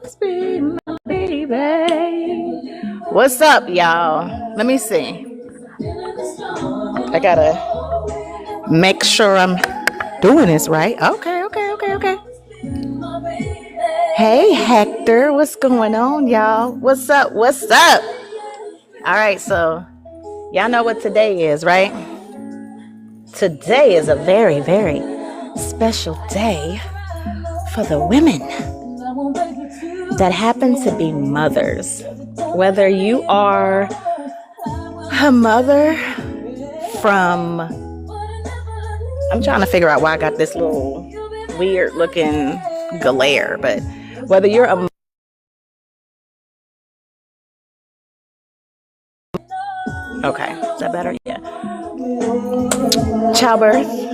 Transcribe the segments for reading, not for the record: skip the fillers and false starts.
Sweet my baby. What's up, y'all? Let me see. I gotta make sure I'm doing this right. Okay. Hey, Hector, what's going on, y'all? What's up? All right, so y'all know what today is, right? Today is a very, very special day for the women that happen to be mothers. Whether you are a mother from, I'm trying to figure out why I got this little weird looking glare, but whether you're a okay, is that better? Yeah. Childbirth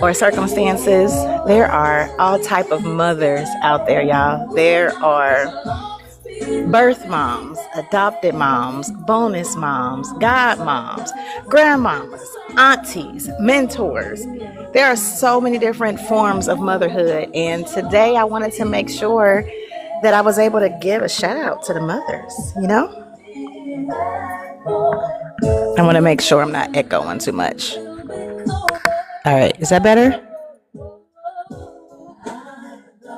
or circumstances, there are all type of mothers out there, y'all. There are birth moms, adopted moms, bonus moms, god moms, grandmamas, aunties, mentors. There are so many different forms of motherhood, and today I wanted to make sure that I was able to give a shout out to the mothers, you know? I want to make sure I'm not echoing too much. All right, is that better?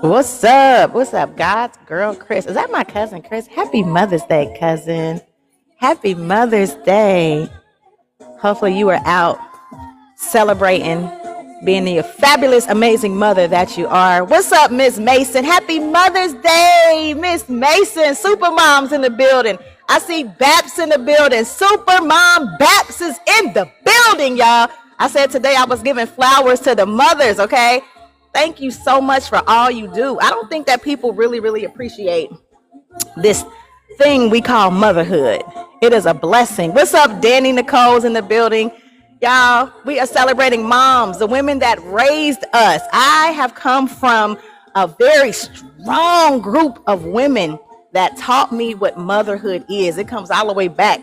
What's up? God's girl, Chris? Is that my cousin, Chris? Happy Mother's Day, cousin. Happy Mother's Day. Hopefully you are out celebrating being the fabulous, amazing mother that you are. What's up, Miss Mason? Happy Mother's Day, Miss Mason. Super Mom's in the building. I see Baps in the building. Super Mom Baps is in the building, y'all. I said today I was giving flowers to the mothers, okay? Thank you so much for all you do. I don't think that people really appreciate this thing we call motherhood. It is a blessing. What's up, Danny Nicole's in the building? Y'all, we are celebrating moms, the women that raised us. I have come from a very strong group of women that taught me what motherhood is. It comes all the way back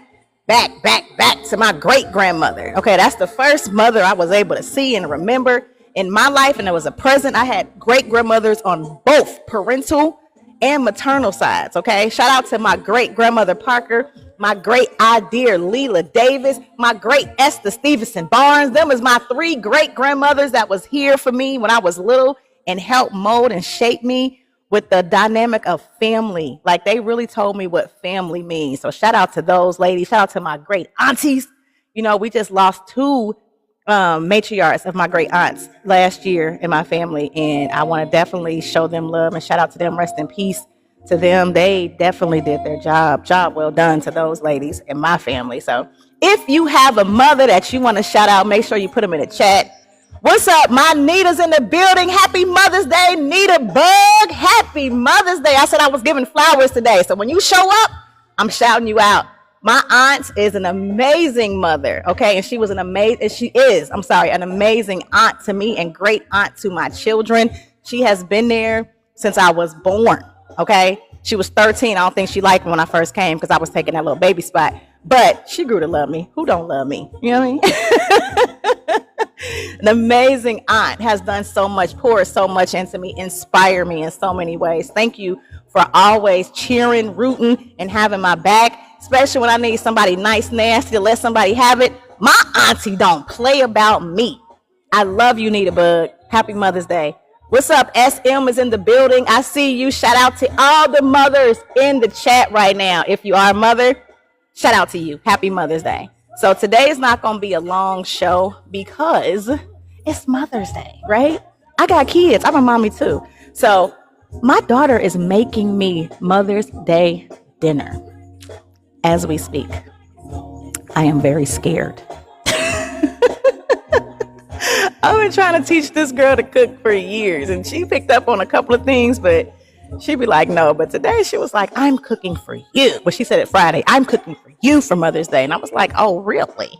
to my great grandmother. Okay, that's the first mother I was able to see and remember in my life, and it was a present. I had great grandmothers on both parental and maternal sides. Okay, shout out to my great grandmother Parker, my great idea Leela Davis, my great Esther Stevenson Barnes. Them is my three great grandmothers that was here for me when I was little and helped mold and shape me with the dynamic of family. Like, they really told me what family means. So shout out to those ladies. Shout out to my great aunties. You know, we just lost two matriarchs of my great aunts last year in my family, and I want to definitely show them love and shout out to them. Rest in peace to them. They definitely did their job well done to those ladies in my family. So if you have a mother that you want to shout out, make sure you put them in the chat. What's up? My Nita's in the building. Happy Mother's Day, Nita Bug. Happy Mother's Day. I said I was giving flowers today, so when you show up, I'm shouting you out. My aunt is an amazing mother, okay? And she is an amazing aunt to me and great aunt to my children. She has been there since I was born, okay? She was 13. I don't think she liked me when I first came because I was taking that little baby spot. But she grew to love me. Who don't love me? You know what I mean? An amazing aunt, has done so much, poured so much into me, inspired me in so many ways. Thank you for always cheering, rooting, and having my back, especially when I need somebody nice, nasty to let somebody have it. My auntie don't play about me. I love you, Nita Bug. Happy Mother's Day. What's up? SM is in the building. I see you. Shout out to all the mothers in the chat right now. If you are a mother, shout out to you. Happy Mother's Day. So today is not going to be a long show because it's Mother's Day, right? I got kids. I'm a mommy too. So my daughter is making me Mother's Day dinner as we speak. I am very scared. I've been trying to teach this girl to cook for years, and she picked up on a couple of things, but she'd be like, no. But today she was like, I'm cooking for you. Well, she said it Friday. I'm cooking for you for Mother's Day. And I was like, oh, really?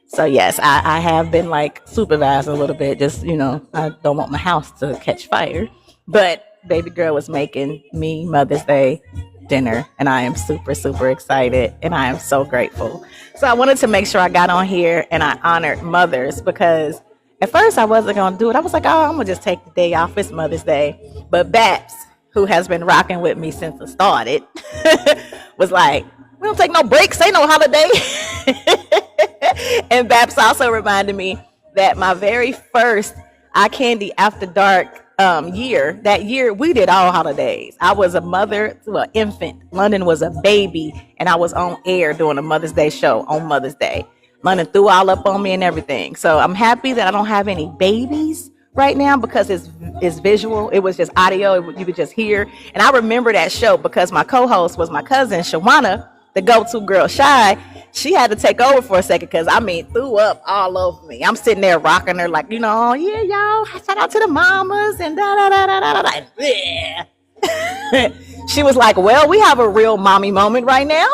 So yes, I have been like supervised a little bit. Just, you know, I don't want my house to catch fire. But baby girl was making me Mother's Day dinner, and I am super excited, and I am so grateful. So I wanted to make sure I got on here and I honored mothers, because at first I wasn't going to do it. I was like, oh, I'm going to just take the day off. It's Mother's Day. But Baps, who has been rocking with me since it started, was like, we don't take no breaks, ain't no holiday. And Babs also reminded me that my very first eye candy after dark that year we did all holidays. I was a mother to an infant. London was a baby, and I was on air doing a Mother's Day show on Mother's Day. London threw all up on me and everything. So I'm happy that I don't have any babies right now because it's visual. It was just audio. You could just hear. And I remember that show because my co-host was my cousin, Shawana, the go-to girl, Shy. She had to take over for a second because, threw up all over me. I'm sitting there rocking her like, oh, yeah, y'all, shout out to the mamas and da-da-da-da-da-da. Yeah. She was like, well, we have a real mommy moment right now.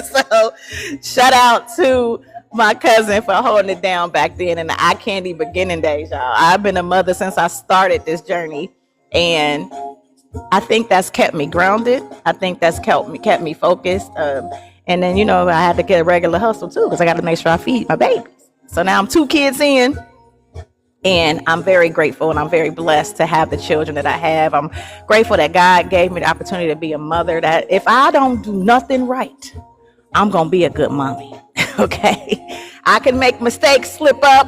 So shout out to my cousin for holding it down back then in the eye candy beginning days, y'all. I've been a mother since I started this journey, and I think that's kept me grounded. I think that's kept me focused. And then, I had to get a regular hustle too because I got to make sure I feed my babies. So now I'm 2 kids in, and I'm very grateful and I'm very blessed to have the children that I have. I'm grateful that God gave me the opportunity to be a mother, that if I don't do nothing right, I'm going to be a good mommy. Okay. I can make mistakes, slip up,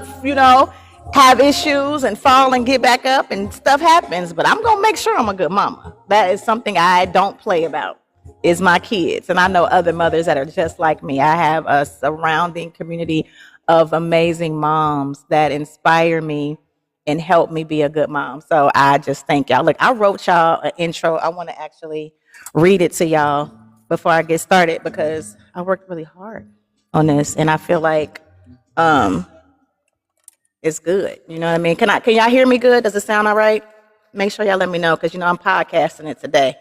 have issues and fall and get back up and stuff happens, but I'm going to make sure I'm a good mama. That is something I don't play about, is my kids. And I know other mothers that are just like me. I have a surrounding community of amazing moms that inspire me and help me be a good mom. So I just thank y'all. Look, I wrote y'all an intro. I want to actually read it to y'all before I get started because I worked really hard on this and I feel like it's good. You know what I mean? Can y'all hear me good? Does it sound all right? Make sure y'all let me know because I'm podcasting it today.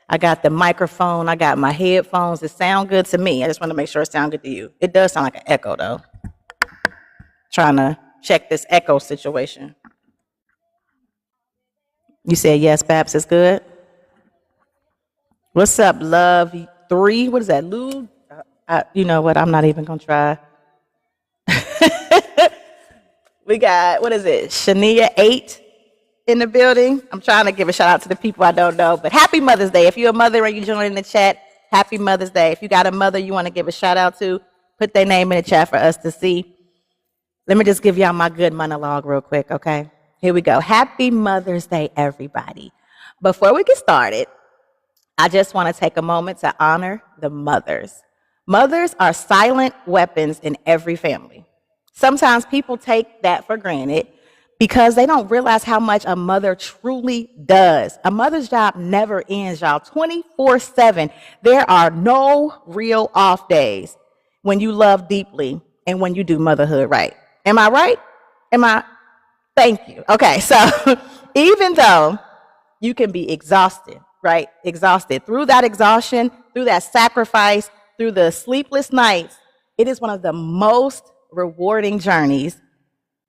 I got the microphone. I got my headphones. It sound good to me. I just want to make sure it sound good to you. It does sound like an echo though. Trying to check this echo situation. You said yes, Babs, is good. What's up, Love 3? What is that, Lou? You know what? I'm not even gonna try. We got, what is it? Shania 8 in the building. I'm trying to give a shout out to the people I don't know, but happy Mother's Day. If you're a mother and you join in the chat, happy Mother's Day. If you got a mother you want to give a shout out to, put their name in the chat for us to see. Let me just give y'all my good monologue real quick, okay? Here we go. Happy Mother's Day, everybody. Before we get started, I just want to take a moment to honor the mothers. Mothers are silent weapons in every family. Sometimes people take that for granted because they don't realize how much a mother truly does. A mother's job never ends, y'all. 24/7. There are no real off days when you love deeply and when you do motherhood right. Am I right? Thank you. Okay, so even though you can be exhausted, right? Exhausted. Through that exhaustion, through that sacrifice, through the sleepless nights, it is one of the most rewarding journeys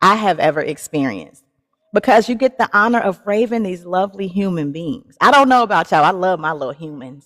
I have ever experienced because you get the honor of raising these lovely human beings. I don't know about y'all. I love my little humans,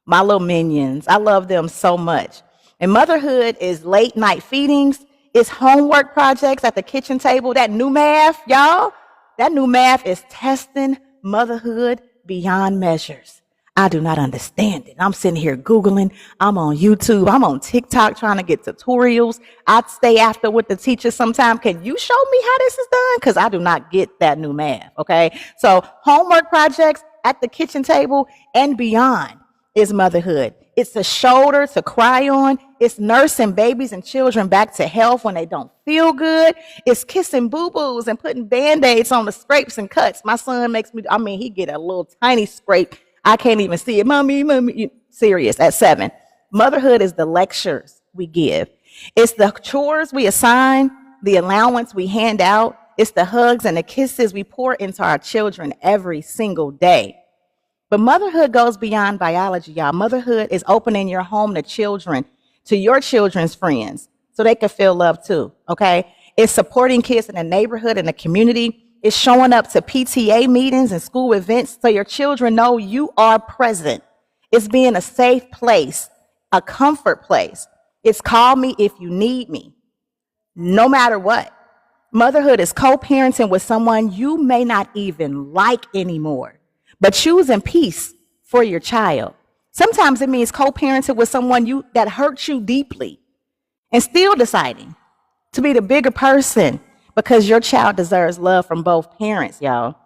my little minions. I love them so much. And motherhood is late night feedings. It's homework projects at the kitchen table. That new math, y'all, that new math is testing motherhood beyond measures. I do not understand it. I'm sitting here Googling. I'm on YouTube. I'm on TikTok trying to get tutorials. I stay after with the teacher sometime. Can you show me how this is done? Because I do not get that new math, okay? So homework projects at the kitchen table and beyond is motherhood. It's a shoulder to cry on. It's nursing babies and children back to health when they don't feel good. It's kissing boo-boos and putting Band-Aids on the scrapes and cuts. My son he get a little tiny scrape. I can't even see it. Mommy, serious at 7. Motherhood is the lectures we give. It's the chores we assign, the allowance we hand out. It's the hugs and the kisses we pour into our children every single day. But motherhood goes beyond biology, y'all. Motherhood is opening your home to children, to your children's friends, so they can feel love too, okay? It's supporting kids in the neighborhood and the community. It's showing up to PTA meetings and school events so your children know you are present. It's being a safe place, a comfort place. It's call me if you need me, no matter what. Motherhood is co-parenting with someone you may not even like anymore, but choosing peace for your child. Sometimes it means co-parenting with someone that hurts you deeply and still deciding to be the bigger person because your child deserves love from both parents, y'all.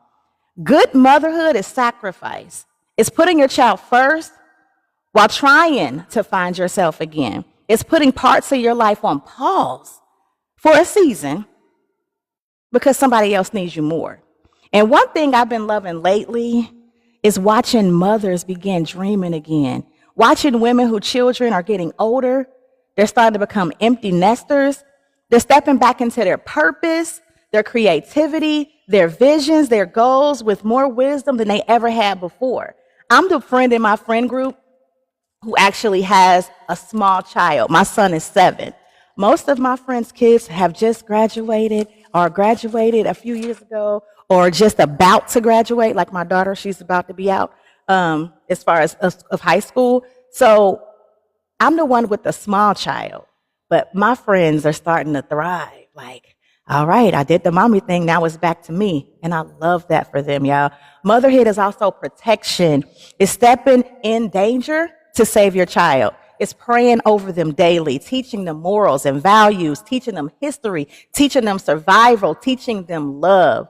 Good motherhood is sacrifice. It's putting your child first while trying to find yourself again. It's putting parts of your life on pause for a season because somebody else needs you more. And one thing I've been loving lately is watching mothers begin dreaming again, watching women whose children are getting older. They're starting to become empty nesters. They're stepping back into their purpose, their creativity, their visions, their goals with more wisdom than they ever had before. I'm the friend in my friend group who actually has a small child. My son is 7. Most of my friends' kids have just graduated or graduated a few years ago or just about to graduate. Like my daughter, she's about to be out as far as of high school. So I'm the one with the small child, but my friends are starting to thrive. Like, all right, I did the mommy thing. Now it's back to me. And I love that for them, y'all. Motherhood is also protection. It's stepping in danger to save your child. It's praying over them daily, teaching them morals and values, teaching them history, teaching them survival, teaching them love.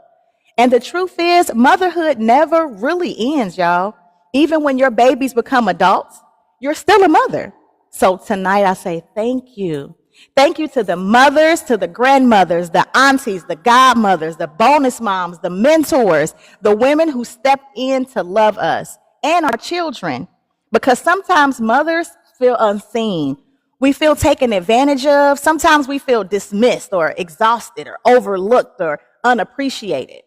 And the truth is, motherhood never really ends, y'all. Even when your babies become adults, you're still a mother. So tonight I say thank you. Thank you to the mothers, to the grandmothers, the aunties, the godmothers, the bonus moms, the mentors, the women who stepped in to love us and our children. Because sometimes mothers feel unseen. We feel taken advantage of. Sometimes we feel dismissed or exhausted or overlooked or unappreciated.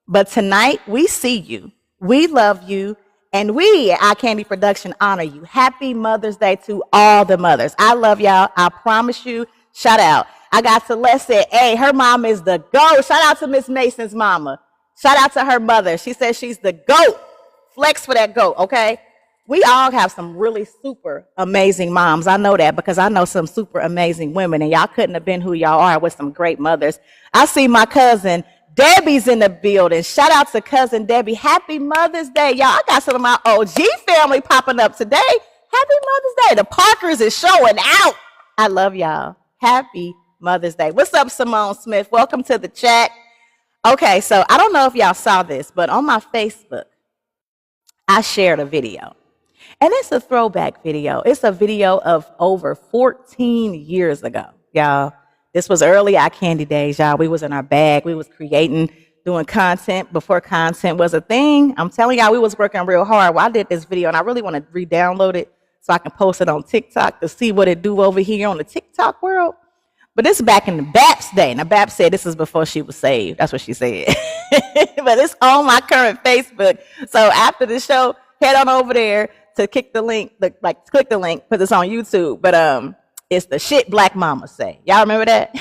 But tonight we see you. We love you. And we at Eye Candy Production honor you. Happy Mother's Day to all the mothers. I love y'all. I promise you. Shout out. I got Celeste said, hey, her mom is the GOAT. Shout out to Miss Mason's mama. Shout out to her mother. She says she's the GOAT. Flex for that GOAT, okay? We all have some really super amazing moms. I know that because I know some super amazing women, and y'all couldn't have been who y'all are with some great mothers. I see my cousin Debbie's in the building. Shout out to cousin Debbie. Happy Mother's Day. Y'all, I got some of my OG family popping up today. Happy Mother's Day. The Parkers is showing out. I love y'all. Happy Mother's Day. What's up, Simone Smith? Welcome to the chat. Okay, so I don't know if y'all saw this, but on my Facebook, I shared a video. And it's a throwback video. It's a video of over 14 years ago, y'all. This was early Eye Candy days, y'all. We was in our bag. We was creating, doing content before content was a thing. I'm telling y'all, we was working real hard. Well, I did this video, and I really want to re-download it so I can post it on TikTok to see what it do over here on the TikTok world. But this is back in the Baps day. Now, Baps said this is before she was saved. That's what she said. But it's on my current Facebook. So after the show, head on over there to click the link, click the link, because it's on YouTube. But it's the shit black mama say. Y'all remember that?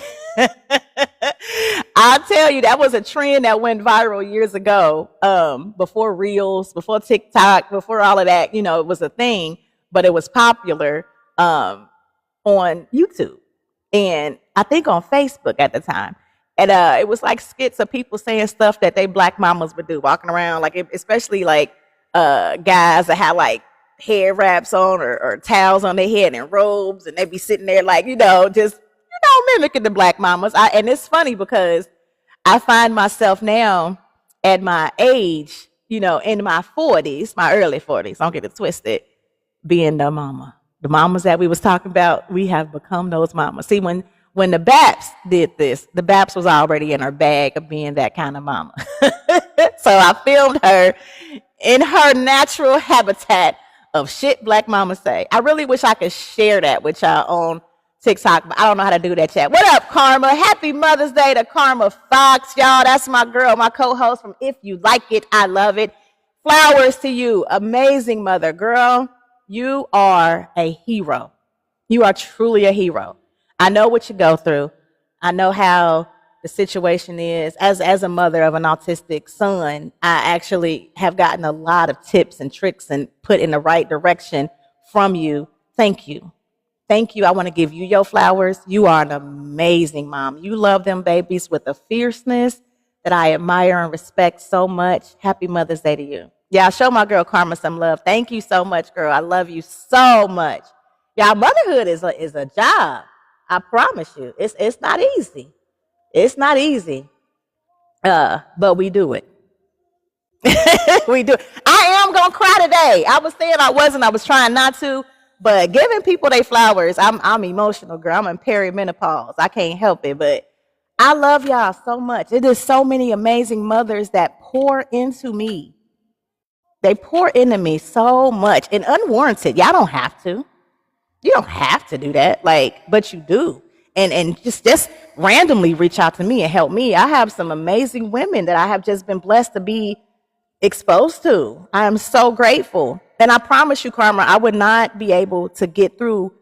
I'll tell you, that was a trend that went viral years ago, before Reels, before TikTok, before all of that. You know, it was a thing, but it was popular on YouTube. And I think on Facebook at the time. And it was like skits of people saying stuff that they black mamas would do, walking around, like especially like guys that had like hair wraps on or towels on their head and robes, and they be sitting there like, just mimicking the black mamas. And it's funny because I find myself now at my age, in my 40s, my early 40s, don't get it twisted, being the mama. The mamas that we was talking about, we have become those mamas. See, when the Baps did this, the Baps was already in her bag of being that kind of mama. So I filmed her in her natural habitat of shit black mama say. I really wish I could share that with y'all on TikTok, but I don't know how to do that chat. What up, Karma? Happy Mother's Day to Karma Fox, y'all. That's my girl, my co-host from If You Like It, I Love It. Flowers to you, amazing mother. Girl, you are a hero. You are truly a hero. I know what you go through. I know how the situation is. As a mother of an autistic son, I actually have gotten a lot of tips and tricks and put in the right direction from you. Thank you. Thank you. I want to give you your flowers. You are an amazing mom. You love them babies with a fierceness that I admire and respect so much. Happy Mother's Day to you. Yeah, show my girl Karma some love. Thank you so much, girl. I love you so much. Y'all, motherhood is a job. I promise you. It's not easy. It's not easy. But we do it. We do. I am gonna cry today. I was saying I wasn't. I was trying not to, but giving people their flowers. I'm emotional, girl. I'm in perimenopause. I can't help it, but I love y'all so much. It is so many amazing mothers that pour into me. They pour into me so much and unwarranted. Y'all don't have to. You don't have to do that, but you do. And just randomly reach out to me and help me. I have some amazing women that I have just been blessed to be exposed to. I am so grateful. And I promise you, Karma, I would not be able to get through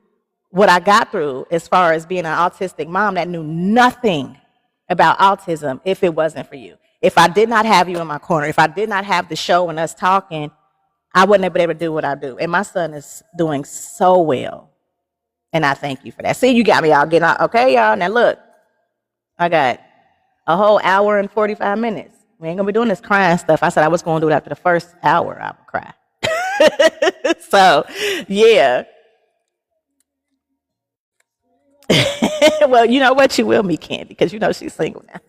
what I got through as far as being an autistic mom that knew nothing about autism if it wasn't for you. If I did not have you in my corner, if I did not have the show and us talking, I wouldn't have been able to do what I do. And my son is doing so well. And I thank you for that. See, you got me all getting out. Okay, y'all. Now look, I got a whole hour and 45 minutes. We ain't gonna be doing this crying stuff. I said I was gonna do it after the first hour. I would cry. So, yeah. Well, you know what? You will meet Candy because you know she's single now.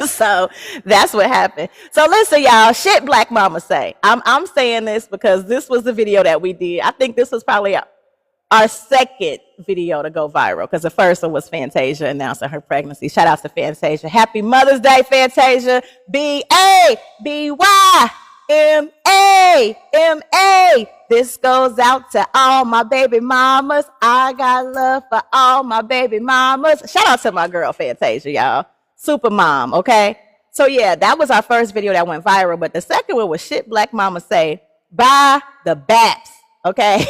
So that's what happened. So listen, y'all. Shit, Black Mama say. I'm saying this because this was the video that we did. I think this was probably our second video to go viral because the first one was Fantasia announcing her pregnancy. Shout out to Fantasia. Happy Mother's Day, Fantasia. BABYMAMA. This goes out to all my baby mamas. I got love for all my baby mamas. Shout out to my girl Fantasia, y'all. Super mom, okay? So yeah, that was our first video that went viral. But the second one was Shit Black Mama Say by the Baps. Okay.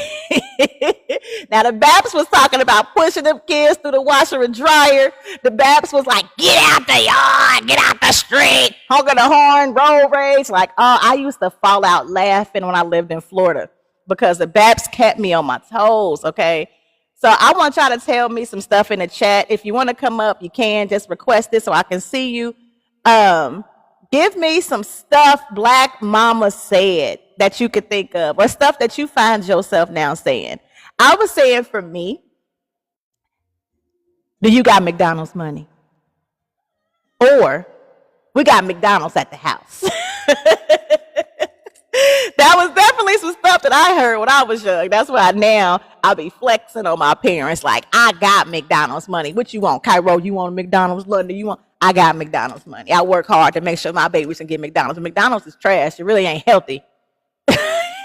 Now the Baps was talking about pushing them kids through the washer and dryer. The Baps was like, get out the yard, get out the street, honking the horn, road rage. Like, oh, I used to fall out laughing when I lived in Florida because the Baps kept me on my toes. Okay. So I want y'all to tell me some stuff in the chat. If you want to come up, you can just request it so I can see you. Give me some stuff Black Mama said that you could think of or stuff that you find yourself now saying. I was saying for me, do you got McDonald's money? Or we got McDonald's at the house. That was definitely some stuff that I heard when I was young. That's why now I'll be flexing on my parents like, I got McDonald's money. What you want, Cairo? You want McDonald's? London? You want? I got McDonald's money. I work hard to make sure my babies can get McDonald's. McDonald's is trash. It really ain't healthy.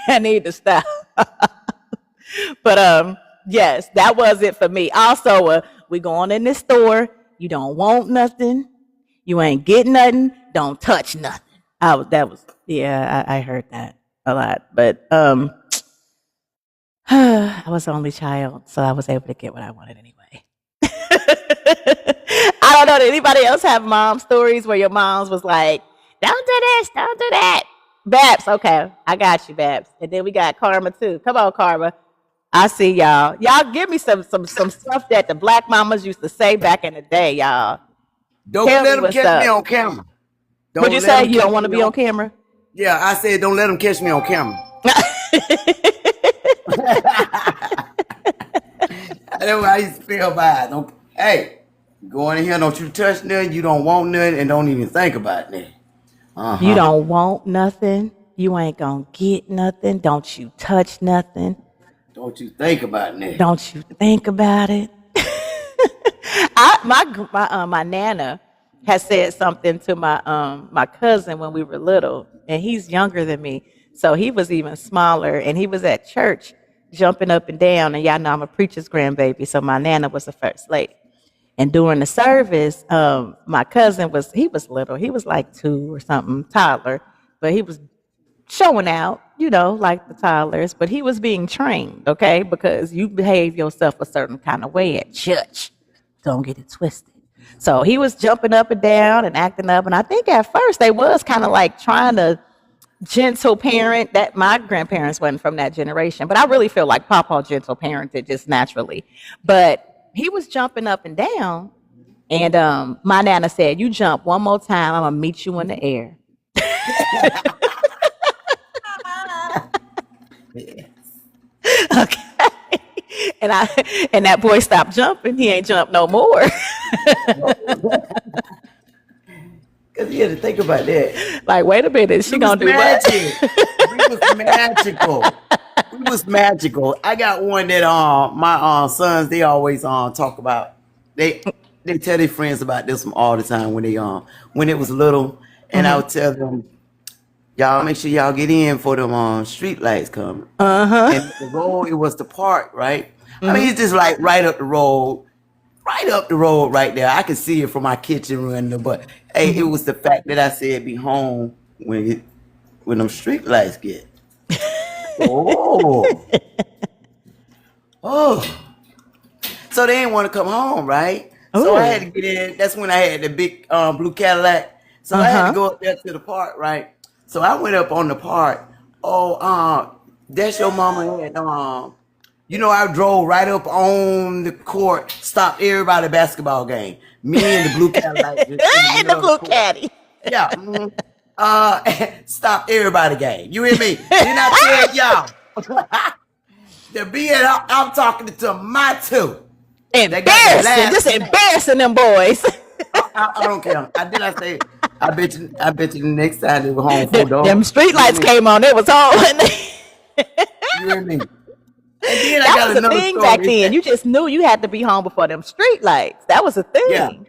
I need to stop. But yes, that was it for me. Also, we going in this store. You don't want nothing. You ain't getting nothing. Don't touch nothing. I heard that a lot. But I was the only child, so I was able to get what I wanted anyway. I don't know. Did anybody else have mom stories where your moms was like, don't do this, don't do that? Babs, okay. I got you, Babs. And then we got Karma too. Come on, Karma. I see y'all. Y'all give me some stuff that the Black mamas used to say back in the day, y'all. Don't let them catch me on camera. What'd you say? You don't want to be on camera? Yeah, I said don't let them catch me on camera. That's what I used to feel bad. Hey, go in here, don't you touch nothing, you don't want nothing, and don't even think about nothing. You don't want nothing, you ain't gonna get nothing, don't you touch nothing. Don't you think about nothing. Don't you think about it. My nana has said something to my cousin when we were little, and he's younger than me, so he was even smaller, and he was at church jumping up and down, and y'all know I'm a preacher's grandbaby, so my nana was the first lady. And during the service, my cousin was little. He was like 2 or something, toddler, but he was showing out, like the toddlers, but he was being trained, okay, because you behave yourself a certain kind of way at church. Don't get it twisted. So he was jumping up and down and acting up, and I think at first they was kind of like trying to gentle parent. That my grandparents wasn't from that generation, but I really feel like Papa gentle parented just naturally. But he was jumping up and down, and my nana said, "You jump one more time, I'm gonna meet you in the air." and that boy stopped jumping. He ain't jumped no more. Because you had to think about that. Like, wait a minute, she We was gonna do what? magic. We was magical. We was magical. I got one that my sons, they always talk about. They tell their friends about this one all the time when it was little, and I would tell them, y'all make sure y'all get in for them street lights coming. And the road, it was the park, right? I mean, it's just like right up the road, right there. I could see it from my kitchen window, but hey, it was the fact that I said be home when them street lights get. Oh, oh. So they didn't want to come home, right? So I had to get in. That's when I had the big blue Cadillac. So I had to go up there to the park, right? So I went up on the park. Oh, that's your mama had I drove right up on the court, stopped everybody basketball game. Me and the blue Cadillac. In the blue caddy. Yeah. Stop everybody game. You hear me? Then I tell y'all. I'm talking to my two. Embarrassing. Just embarrassing them boys. I don't care. I bet you the next time they were home for them street lights came on. It was on. You hear me? And then that was a thing story back then. You just knew you had to be home before them street lights. That was a thing.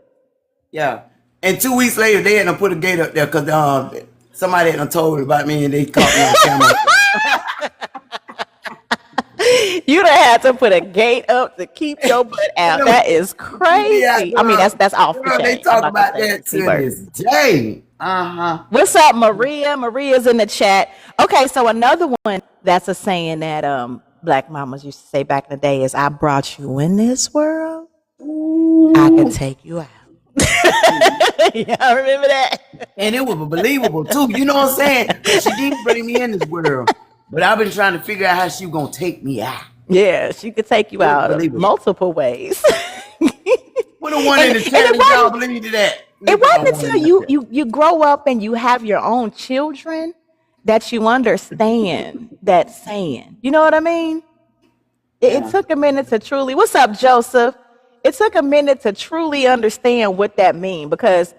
Yeah. And 2 weeks later, they had to put a gate up there because somebody had told about me and they caught me on camera. You done had to put a gate up to keep your butt out. That is crazy. Yeah, I mean, that's off the chain. They talk about that to this day. What's up, Maria? Maria's in the chat. Okay, so another one that's a saying that Black mamas used to say back in the day is, I brought you in this world, I can take you out. Y'all remember that? And it was believable too. You know what I'm saying? She didn't bring me in this world, but I've been trying to figure out how she was gonna take me out. Yeah, she could take you out multiple ways. What the one in the chat y'all believe to that? It wasn't until you grow up and you have your own children that you understand that saying. You know what I mean? It took a minute to truly. What's up, Joseph? It took a minute to truly understand what that means, because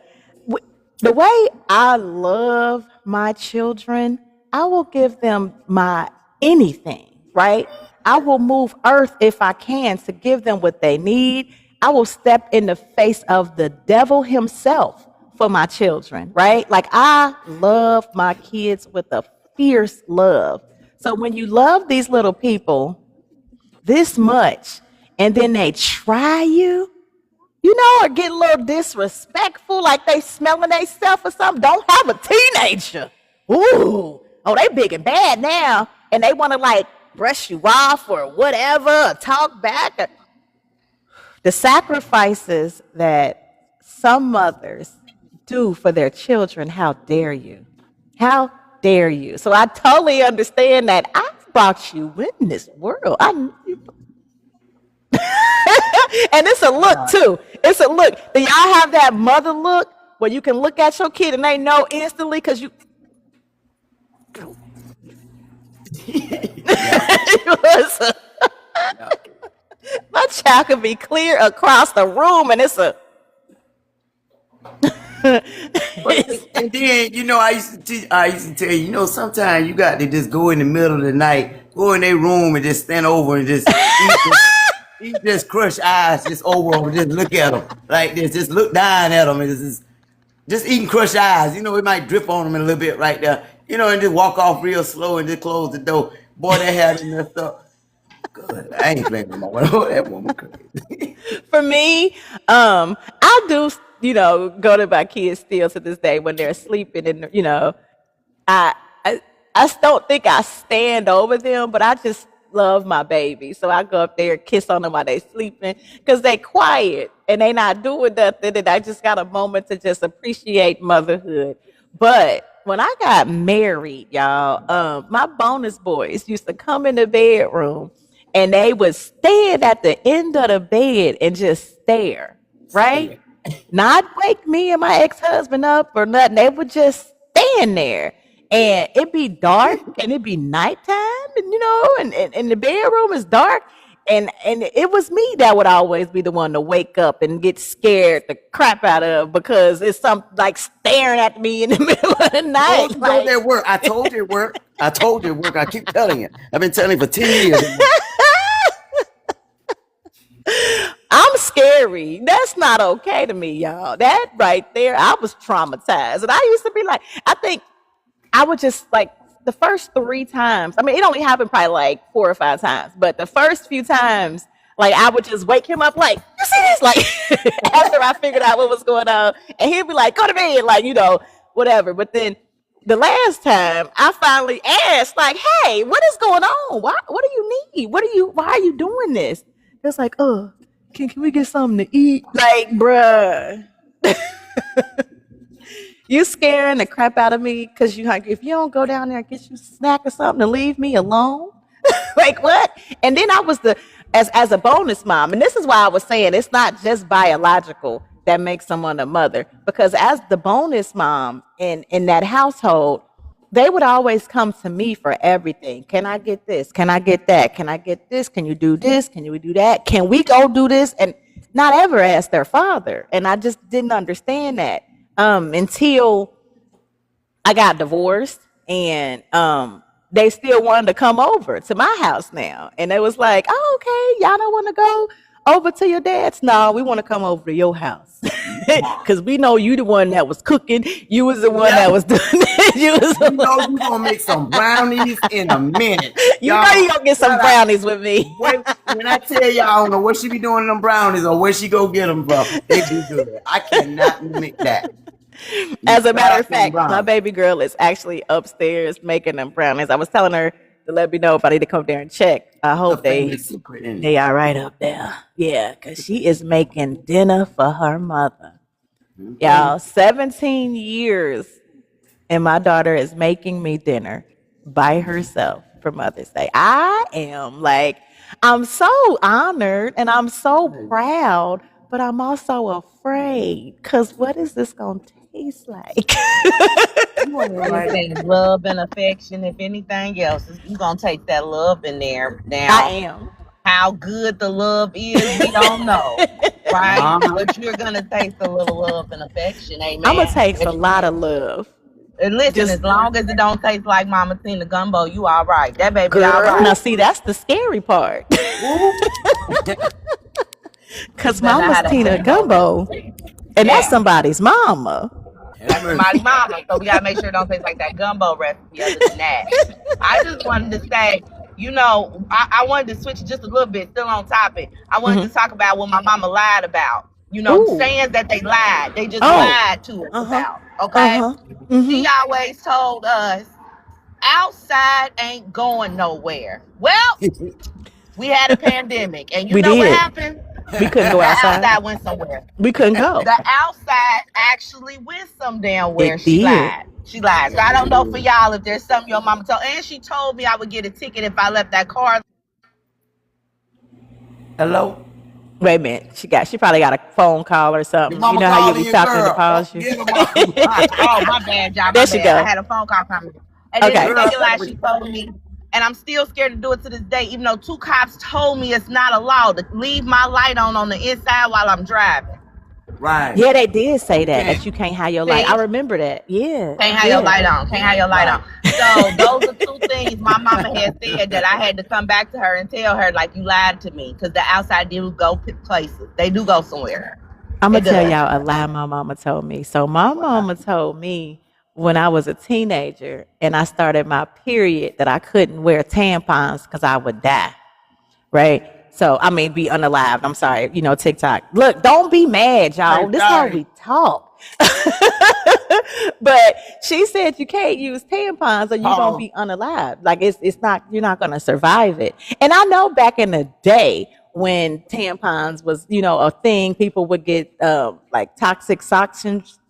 the way I love my children, I will give them my anything, right? I will move earth if I can to give them what they need. I will step in the face of the devil himself for my children, right? Like, I love my kids with a fierce love. So when you love these little people this much, and then they try you, or get a little disrespectful, like they smelling themselves or something. Don't have a teenager. Ooh, oh, they big and bad now, and they want to like brush you off or whatever, or talk back. The sacrifices that some mothers do for their children, how dare you? How dare you? So I totally understand that. I brought you in this world. And it's a look too. It's a look. Do y'all have that mother look where you can look at your kid and they know instantly because you. My child can be clear across the room, and it's a. And then I used to tell you, sometimes you got to just go in the middle of the night, go in their room and just stand over and just eat just crush eyes just over and just look at them like this, just look down at them and just eating crush eyes. It might drip on them a little bit right there, and just walk off real slow and just close the door. Boy, that had me messed up. Good. I ain't playing with my woman. That woman crazy. For me, I do, go to my kids still to this day when they're sleeping, and I don't think I stand over them, but I just love my baby. So I go up there and kiss on them while they sleeping because they quiet and they not doing nothing, and I just got a moment to just appreciate motherhood. But when I got married, y'all, my bonus boys used to come in the bedroom and they would stand at the end of the bed and just stare, right? Not wake me and my ex-husband up or nothing. They would just stand there. And it'd be dark and it'd be nighttime, and and the bedroom is dark. And it was me that would always be the one to wake up and get scared the crap out of because it's some like staring at me in the middle of the night. Told you it work. I told you it work. I told you it work. I keep telling you. I've been telling you for 10 years. I'm scary. That's not okay to me, y'all. That right there, I was traumatized. And I used to be like, I think I would just like the first 3 times. I mean, it only happened probably like 4 or 5 times, but the first few times, like I would just wake him up, like, you see this? Like after I figured out what was going on, and he'd be like, go to bed, like, you know, whatever. But then the last time I finally asked, like, hey, what is going on? What do you need? Why are you doing this? It's like, oh, can we get something to eat? Like, bruh. You scaring the crap out of me because you hungry. If you don't go down there and get you a snack or something to leave me alone, like what? And then I was as a bonus mom, and this is why I was saying it's not just biological that makes someone a mother, because as the bonus mom in that household, they would always come to me for everything. Can I get this? Can I get that? Can I get this? Can you do this? Can you do that? Can we go do this? And not ever ask their father. And I just didn't understand that. Until I got divorced, and they still wanted to come over to my house now. And it was like, oh, okay, y'all don't want to go over to your dad's? No, we want to come over to your house. Because we know you the one that was cooking. You was the one that was doing it. You know you gonna make some brownies in a minute. You know you gonna get some brownies with me. When I tell y'all, I don't know what she be doing in them brownies or where she go get them from. They do good. I cannot mimic that. As a matter of fact, my baby girl is actually upstairs making them brownies. I was telling her to let me know if I need to come there and check. I hope they are right up there. Yeah, because she is making dinner for her mother. Mm-hmm. Y'all, 17 years, and my daughter is making me dinner by herself for Mother's Day. I'm so honored and I'm so proud, but I'm also afraid because what is this going to taste like? You want to love and affection. If anything else, you're going to take that love in there. Now, I am. How good the love is, we don't know. Right? But you're going to taste a little love and affection. Amen. I'm going to taste a lot of love. And listen, as long as it don't taste like Mama Tina gumbo, you all right. That baby girl, all right. Now, see, that's the scary part. Because Mama's Tina gumbo, and that's somebody's mama. That's somebody's mama. So we got to make sure it don't taste like that gumbo recipe other than that. I just wanted to say, you know, I wanted to switch just a little bit, still on topic. I wanted to talk about what my mama lied about. You know, saying that they lied. They just lied to us about. Okay? She always told us, outside ain't going nowhere. Well, we had a pandemic. And you know what happened? We couldn't go outside. The outside went somewhere. We couldn't go. The outside actually went some damn where. She lied. She lied. So I don't know for y'all if there's something your mama told. And she told me I would get a ticket if I left that car. Hello? Wait a minute. She probably got a phone call or something. You know how you be talking to pause you? Oh, my bad, y'all. There she go. I had a phone call coming. And then the second lie she told me, and I'm still scared to do it to this day, even though 2 cops told me it's not allowed to leave my light on the inside while I'm driving. Right. Yeah, they did say that you can't have your light. I remember that. Yeah. Can't have your light on. Can't have your light on. So those are 2 things my mama had said that I had to come back to her and tell her, like, you lied to me, because the outside do go places. They do go somewhere. I'm going to tell y'all a lie my mama told me. So my mama told me when I was a teenager and I started my period that I couldn't wear tampons because I would die. Right? So, I mean, be unalived. I'm sorry. You know, TikTok. Look, don't be mad, y'all. This is how we talk. But she said you can't use tampons or you're going to be unalived. Like, it's not, you're not going to survive it. And I know back in the day when tampons was, you know, a thing, people would get like toxic shock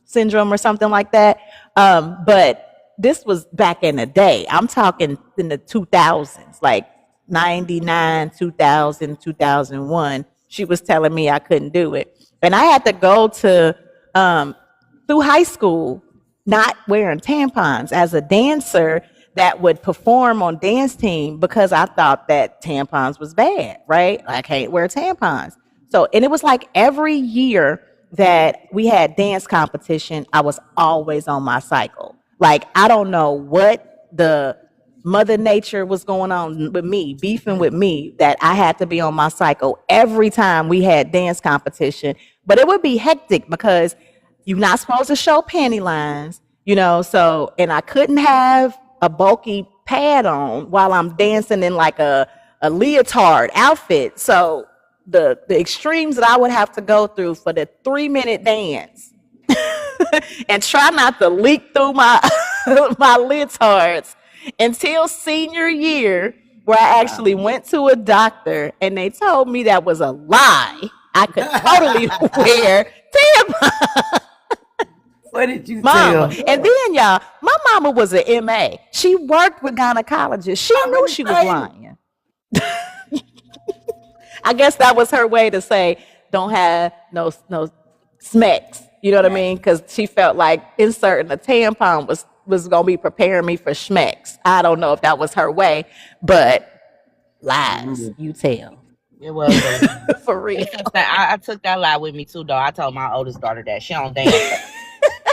syndrome or something like that. But this was back in the day. I'm talking in the 2000s, like 99, 2000, 2001. She was telling me I couldn't do it. And I had to go to, through high school, not wearing tampons. As a dancer, that would perform on dance team because I thought that tampons was bad, right? I can't wear tampons. So, and it was like every year that we had dance competition, I was always on my cycle. Like, I don't know what the mother nature was going on with me, beefing with me, that I had to be on my cycle every time we had dance competition. But it would be hectic because you're not supposed to show panty lines, so, and I couldn't have a bulky pad on while I'm dancing in like a leotard outfit. So the extremes that I would have to go through for the 3-minute dance and try not to leak through my my leotards until senior year, where I actually went to a doctor and they told me that was a lie. I could totally wear tampons. What did you Mama. tell? And then, y'all, my mama was an MA. She worked with gynecologists. She knew she was lying. I guess that was her way to say, don't have no smecks. You know what I mean? Because she felt like inserting a tampon was going to be preparing me for schmecks. I don't know if that was her way, but lies, you tell. It was For real. I took that lie with me too, though. I told my oldest daughter that she don't dance.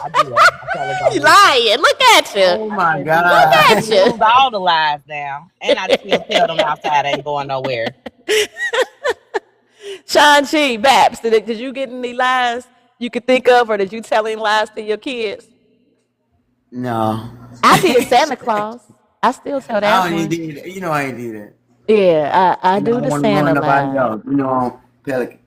I do that. I tell her You lying. Look at you. Oh my Look God. at you. use all the lies now, and I still tell them outside I ain't going nowhere. Sean G, Babs, did you get any lies you could think of, or did you tell any lies to your kids? No. I did Santa Claus. I still tell that I one. ain't did that. I ain't did that. Yeah, I do don't the wanna Santa ruin nobody lie. else.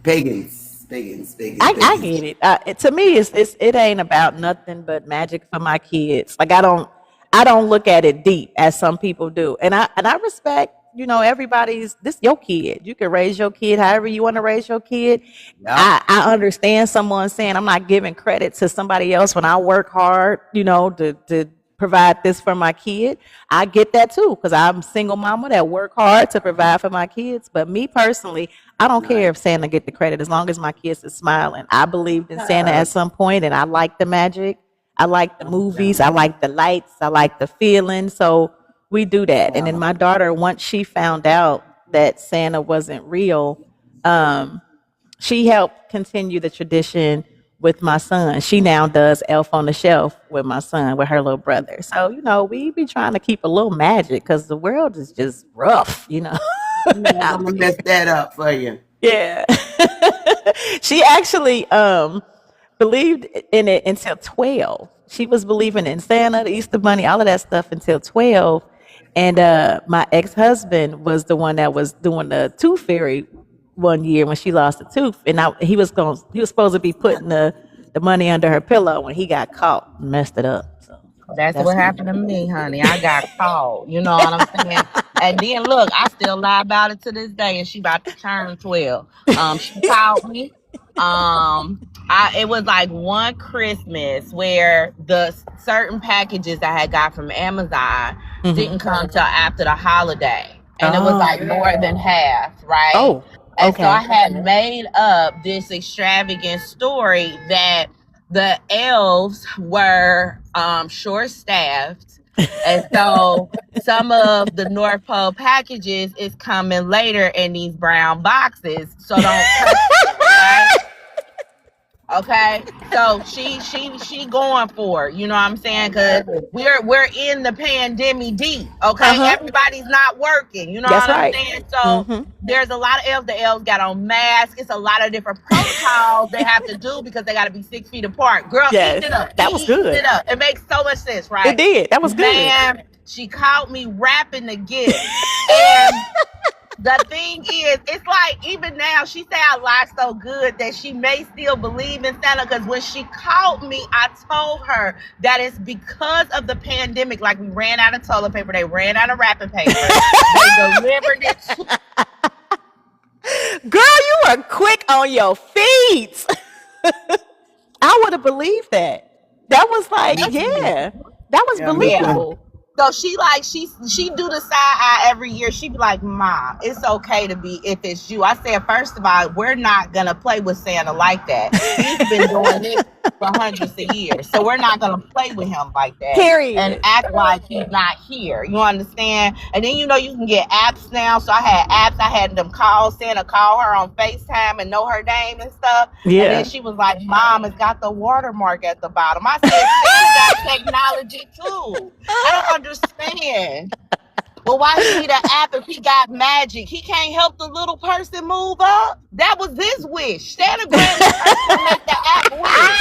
Pagans. I get it. To me, it ain't about nothing but magic for my kids. Like I don't look at it deep as some people do, and I respect. This your kid. You can raise your kid however you want to raise your kid. Yeah. I understand someone saying I'm not giving credit to somebody else when I work hard, to provide this for my kid. I get that too, because I'm a single mama that work hard to provide for my kids. But me personally, I don't care if Santa get the credit as long as my kids are smiling. I believed in Santa at some point, and I like the magic. I like the movies. I like the lights. I like the feeling. So we do that. And then my daughter, once she found out that Santa wasn't real, she helped continue the tradition with my son. She now does Elf on the Shelf with my son, with her little brother. So, we be trying to keep a little magic because the world is just rough, I'm gonna mess that up for you. Yeah. She actually believed in it until 12. She was believing in Santa, the Easter Bunny, all of that stuff until 12. And my ex-husband was the one that was doing the tooth fairy one year when she lost a tooth, and he was supposed to be putting the money under her pillow when he got caught and messed it up. So That's what happened to me, honey. I got caught. You know what I'm saying? And then look, I still lie about it to this day, and she about to turn 12. She called me. It was like one Christmas where the certain packages I had got from Amazon didn't come till after the holiday, and it was like more than half, right? Oh, And okay. so I had made up this extravagant story that the elves were short-staffed. And so some of the North Pole packages is coming later in these brown boxes. So don't touch it, right? Okay, so she going for it, you know what I'm saying? Because we're in the pandemic deep. Okay, everybody's not working, you know That's what right. I'm saying? So there's a lot of elves. The elves got on masks. It's a lot of different protocols they have to do because they got to be 6 feet apart. Girl, Yes, eat it up. that was Eat good. it up. It makes so much sense, right? It did. That was good. Man, she caught me wrapping the gift, and the thing is, it's like even now she say I lie so good that she may still believe in Santa, because when she called me, I told her that it's because of the pandemic. Like we ran out of toilet paper, they ran out of wrapping paper, they delivered it. Girl, you were quick on your feet. I would have believed that. That was like, yeah, that was believable. So she do the side eye every year. She be like, Mom, it's okay to be if it's you. I said, first of all, we're not gonna play with Santa like that. He's been doing this for hundreds of years. So we're not gonna play with him like that. Period. And act like he's not here. You understand? And then you can get apps now. So I had apps, I had them call Santa, call her on FaceTime and know her name and stuff. Yeah. And then she was like, Mom, it's got the watermark at the bottom. I said, Santa got technology too. I don't understand. Well, why he need an app if he got magic? He can't help the little person move up. That was his wish. Santa granted the person to make the app wish.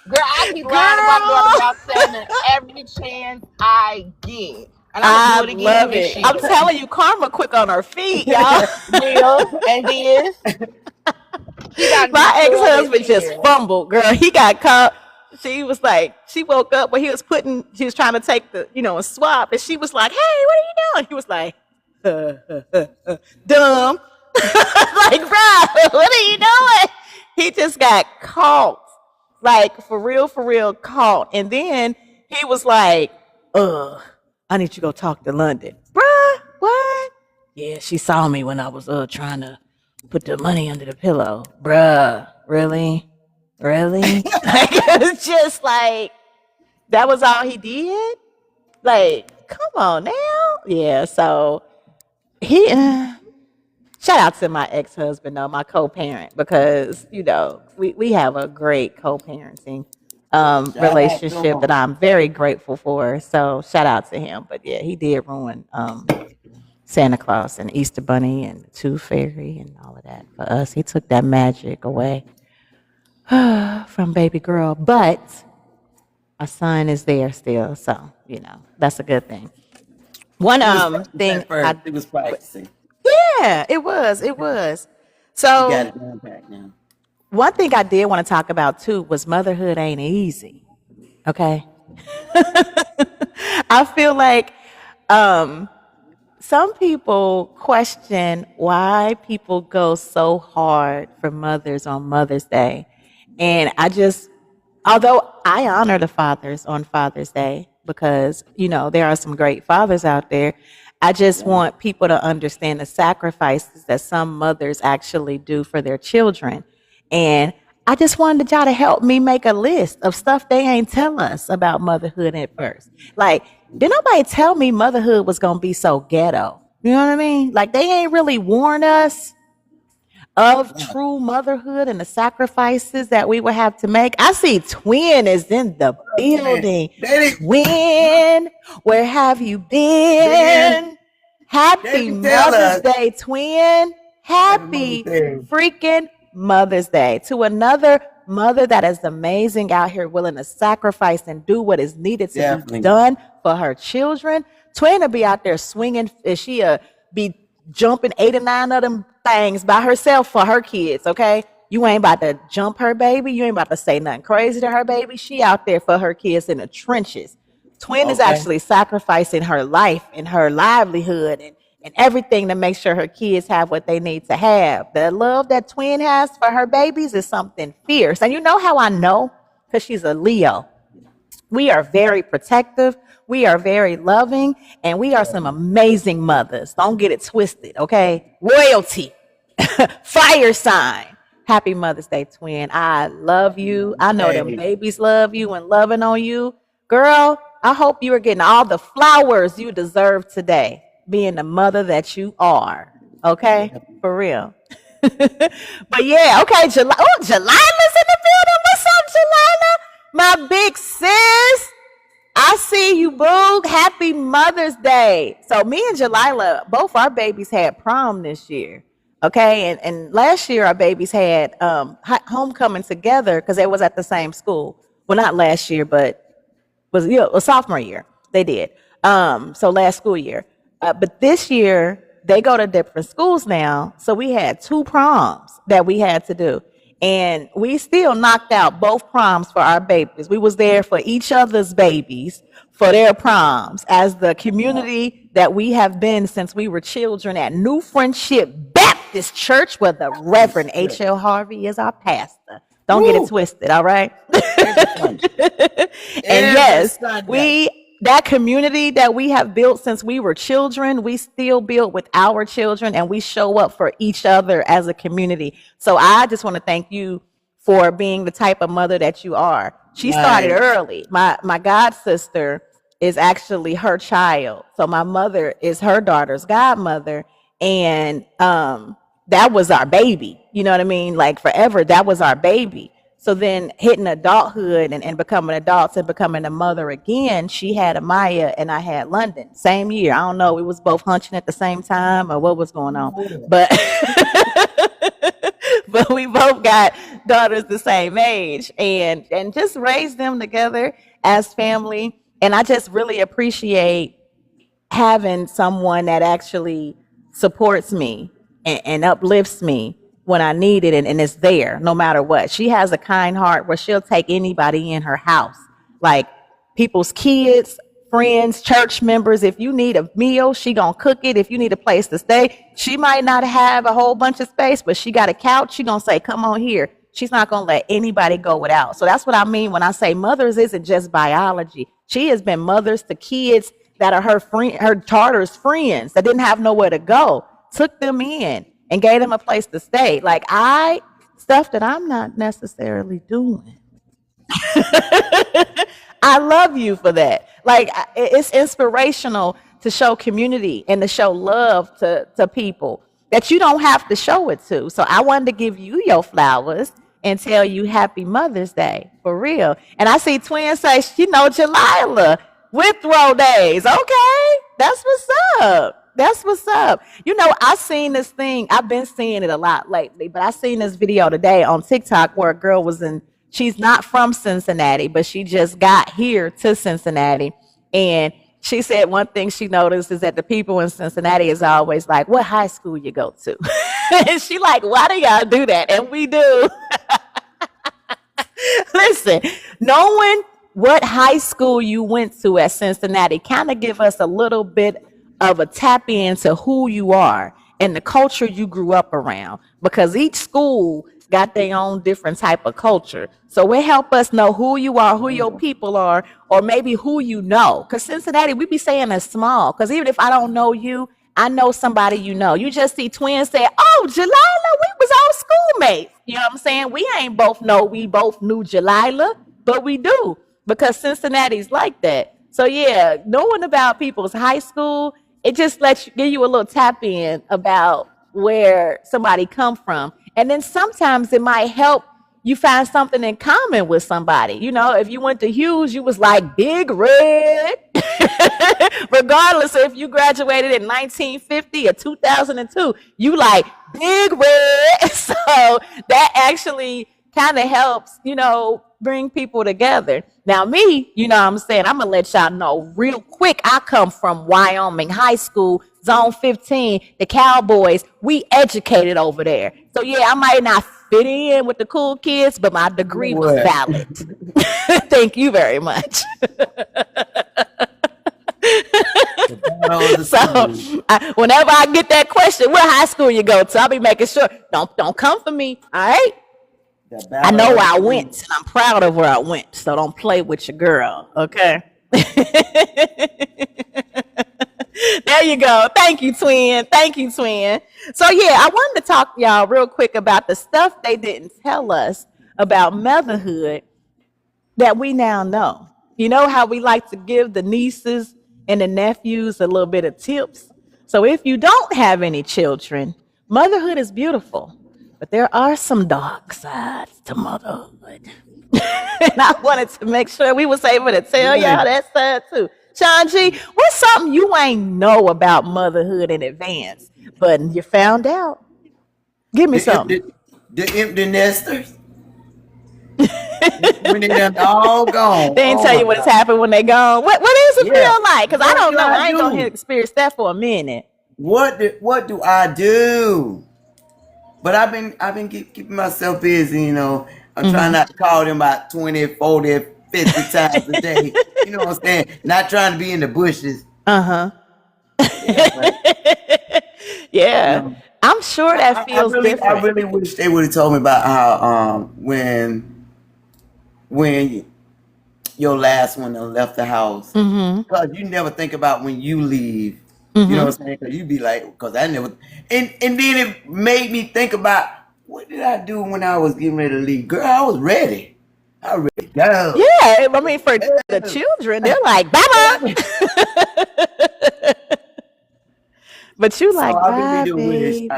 Girl, I keep lying to my daughter about Santa every chance I get. And I'm gonna do it again love this it. year. I'm telling you, Karma quick on her feet, y'all. Real and this. My ex-husband just fumbled, girl. He got caught. She was like, she woke up when he was trying to take the, a swap, and she was like, hey, what are you doing? He was like, dumb. Like, bro, what are you doing? He just got caught. Like, for real caught. And then he was like, I need you to go talk to London. Bruh, what? Yeah, she saw me when I was trying to put the money under the pillow. Bruh, really? Like, it was just like, that was all he did? Like, come on now. Yeah, so he, shout out to my ex-husband, though, my co-parent, because, we have a great co-parenting relationship that I'm very grateful for. So shout out to him. But yeah, he did ruin Santa Claus and Easter Bunny and the Tooth Fairy and all of that for us. He took that magic away from baby girl. But our son is there still, so that's a good thing. One thing it was practicing. Yeah, it was. So you got it down back now. One thing I did want to talk about too was motherhood ain't easy. Okay. I feel like some people question why people go so hard for mothers on Mother's Day. And although I honor the fathers on Father's Day because, there are some great fathers out there, I just want people to understand the sacrifices that some mothers actually do for their children. And I just wanted y'all to help me make a list of stuff they ain't tell us about motherhood at first. Like, did nobody tell me motherhood was going to be so ghetto? You know what I mean? Like, they ain't really warned us of true motherhood and the sacrifices that we would have to make. I see Twin is in the building. Twin, where have you been? Happy Mother's Day, Twin. Happy freaking Mother's Day to another mother that is amazing out here willing to sacrifice and do what is needed to be done for her children. Twin will be out there swinging. She'll be jumping 8 or 9 of them things by herself for her kids, okay? You ain't about to jump her baby. You ain't about to say nothing crazy to her baby. She out there for her kids in the trenches. Twin is actually sacrificing her life and her livelihood and everything to make sure her kids have what they need to have. The love that Twin has for her babies is something fierce. And you know how I know? Because she's a Leo. We are very protective. We are very loving. And we are some amazing mothers. Don't get it twisted, okay? Royalty. Fire sign. Happy Mother's Day, Twin. I love you. I know them babies love you and loving on you. Girl, I hope you are getting all the flowers you deserve today, being the mother that you are. Okay? For real. But yeah, okay, Jelila's in the building. What's up, Jelila? My big sis. I see you, boo. Happy Mother's Day. So me and Jelila, both our babies had prom this year. Okay, and last year our babies had homecoming together because they was at the same school. Well, not last year, but was sophomore year. They did. So last school year. But this year they go to different schools now. So we had 2 proms that we had to do. And we still knocked out both proms for our babies. We was there for each other's babies for their proms as the community that we have been since we were children at New Friendship Baptist Church, where the Reverend H.L. Harvey is our pastor. Don't get it twisted, all right? And yes, we that community that we have built since we were children, we still build with our children, and we show up for each other as a community. So I just want to thank you for being the type of mother that you are. She started Right. early. My god sister is actually her child. So my mother is her daughter's godmother. And that was our baby. You know what I mean? Like forever, that was our baby. So then hitting adulthood and becoming adults and becoming a mother again, she had Amaya and I had London. Same year. I don't know. We was both hunching at the same time or what was going on. But but we both got daughters the same age and just raised them together as family. And I just really appreciate having someone that actually supports me and uplifts me when I need it and is there no matter what. She has a kind heart where she'll take anybody in her house, like people's kids, friends, church members. If you need a meal, she gonna cook it. If you need a place to stay, she might not have a whole bunch of space, but she got a couch. She gonna say, come on here. She's not gonna let anybody go without. So that's what I mean when I say mothers isn't just biology. She has been mothers to kids that are her daughter's friends that didn't have nowhere to go, took them in and gave them a place to stay. Like stuff that I'm not necessarily doing. I love you for that. Like it's inspirational to show community and to show love to people that you don't have to show it to. So I wanted to give you your flowers and tell you happy Mother's Day for real. And I see Twin say, Jalila with throw days. Okay, that's what's up. That's what's up. I seen this thing. I've been seeing it a lot lately, but I seen this video today on TikTok where a girl she's not from Cincinnati, but she just got here to Cincinnati. And she said one thing she noticed is that the people in Cincinnati is always like, what high school you go to? And she like, why do y'all do that? And we do. Listen, knowing what high school you went to at Cincinnati kind of give us a little bit of a tap into who you are and the culture you grew up around, because each school got their own different type of culture. So it help us know who you are, who your people are, or maybe who you know. Because Cincinnati, we be saying it's small. Because even if I don't know you, I know somebody you know. You just see twins say, oh, Jalila, we was all schoolmates. You know what I'm saying? We both knew Jalila, but we do. Because Cincinnati's like that. So yeah, knowing about people's high school, it just give you a little tap in about where somebody come from. And then sometimes it might help you find something in common with somebody. If you went to Hughes, you was like Big Red. Regardless of if you graduated in 1950 or 2002, you like Big Red. So that actually kind of helps, bring people together. Now me, what I'm saying, I'm gonna let y'all know real quick. I come from Wyoming High School, Zone 15, the Cowboys. We educated over there. So yeah, I might not fit in with the cool kids, but my degree was valid. Thank you very much. So whenever I get that question, what high school you go to, I'll be making sure don't come for me. All right. I know where I went, and I'm proud of where I went. So don't play with your girl, okay? There you go. Thank you, twin. So yeah, I wanted to talk to y'all real quick about the stuff they didn't tell us about motherhood that we now know. You know how we like to give the nieces and the nephews a little bit of tips? So if you don't have any children, motherhood is beautiful. But there are some dark sides to motherhood. And I wanted to make sure we was able to tell y'all that side too. Sean G, what's something you ain't know about motherhood in advance, but you found out? Give me something. The empty nesters. When they're all gone. They ain't tell you what's happened when they gone. What is it feel like? Because I don't know. I ain't gonna experience that for a minute. What do I do? But I've been keeping myself busy, I'm trying not to call them about 20, 40, 50 times a day. You know what I'm saying? Not trying to be in the bushes. Uh-huh. Yeah. I'm sure that feels different. I really wish they would have told me about how when your last one that left the house. Mm-hmm. Because you never think about when you leave. Mm-hmm. You know what I'm saying? Because you be like, because I never. And then it made me think about, what did I do when I was getting ready to leave? Girl, I was ready. I was ready to go. Yeah, I mean, for the children, they're like, bye-bye. But you like, I bye,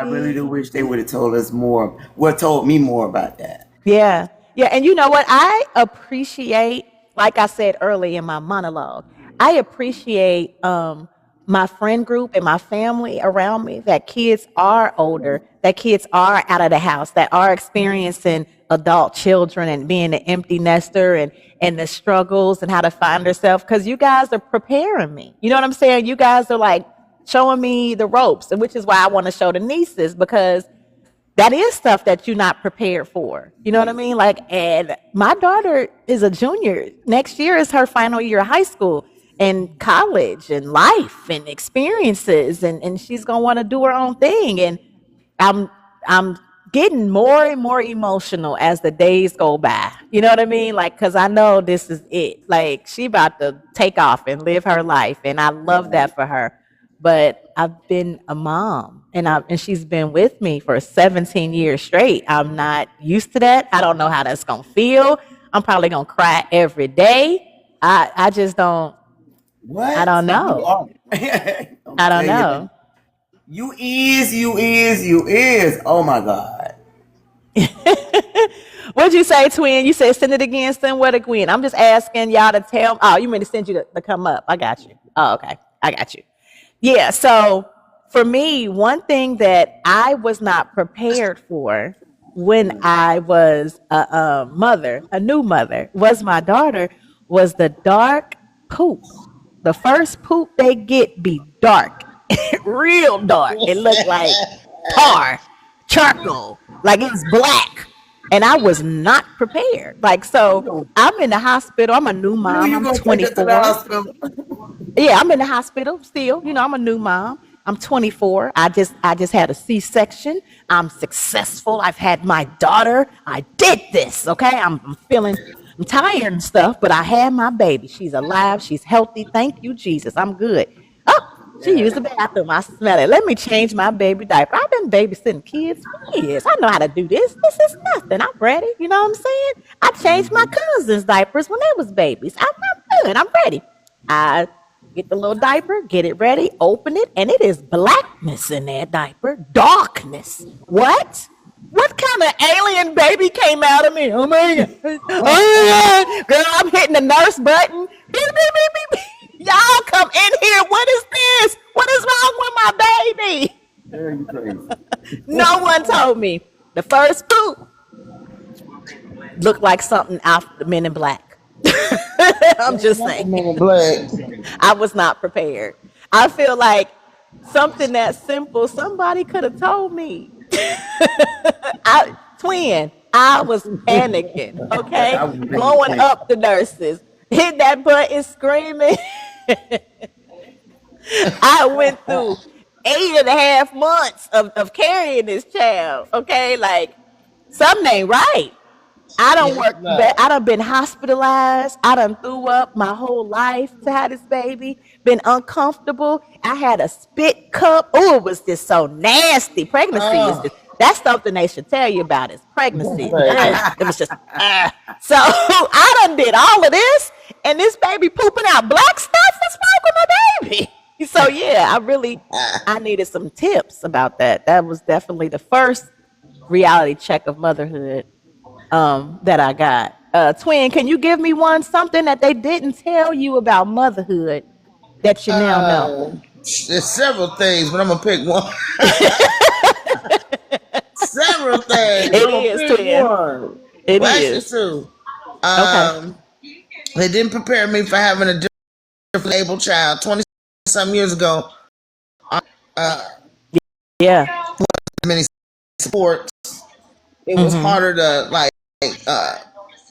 really do wish they would have told us more. Well, told me more about that. Yeah. Yeah. And you know what? I appreciate, like I said early in my monologue, I appreciate my friend group and my family around me, that kids are older, that kids are out of the house, that are experiencing adult children and being an empty nester, and the struggles and how to find herself. Because you guys are preparing me. You know what I'm saying? You guys are like showing me the ropes, and which is why I want to show the nieces, because that is stuff that you're not prepared for. You know what I mean? Like, and my daughter is a junior. Next year is her final year of high school and college and life and experiences, and she's gonna want to do her own thing. And I'm getting more and more emotional as the days go by. You know what I mean? Like, cause I know this is it. Like, she about to take off and live her life, and I love that for her. But I've been a mom, and she's been with me for 17 years straight. I'm not used to that. I don't know how that's gonna feel. I'm probably gonna cry every day. I just don't. What? I don't know. I don't know. You is. Oh my God. What'd you say, twin? You said send it again, send what again? I'm just asking y'all to tell. Oh, you mean to send you to come up? I got you. Oh, okay. I got you. Yeah. So for me, one thing that I was not prepared for when I was a mother, a new mother, was my daughter, was the dark poop. The first poop they get be dark, real dark. It looked like tar, charcoal, like it's black. And I was not prepared. Like, so I'm in the hospital. I'm a new mom. I'm 24. Yeah, I'm in the hospital still. You know, I'm a new mom. I'm 24. I just had a C-section. I'm successful. I've had my daughter. I did this. Okay, I'm tired and stuff, but I had my baby. She's alive. She's healthy. Thank you, Jesus. I'm good. Oh, she used the bathroom. I smell it. Let me change my baby diaper. I've been babysitting kids for years. I know how to do this. This is nothing. I'm ready. You know what I'm saying? I changed my cousins' diapers when they was babies. I'm good. I'm ready. I get the little diaper, get it ready, open it, and it is blackness in that diaper. Darkness. What? What kind of alien baby came out of me? Oh my God. Oh, girl, I'm hitting the nurse button. Beep, beep, beep, beep, beep. Y'all come in here. What is this? What is wrong with my baby? You crazy. No one told me. The first poop looked like something out the Men in Black. I'm just saying. Men in Black. I was not prepared. I feel like something that simple, somebody could have told me. I was panicking, okay? Blowing up the nurses, hit that button, screaming. I went through 8.5 months of carrying this child, okay? Like, something ain't right. I don't work back. I done been hospitalized. I done threw up my whole life to have this baby. Been uncomfortable. I had a spit cup. Oh, it was just so nasty. Pregnancy is just, that's something they should tell you about is pregnancy. It was just, so I done did all of this, and this baby pooping out black stuff. What's wrong with my baby? So yeah, I needed some tips about that. That was definitely the first reality check of motherhood that I got. Twin, can you give me something that they didn't tell you about motherhood that you now know? There's several things, but I'm gonna pick one. Several things. It is, twin. One. It well, is. Two. Okay. They didn't prepare me for having a different able child 20 some years ago. Yeah. Many support. It was harder to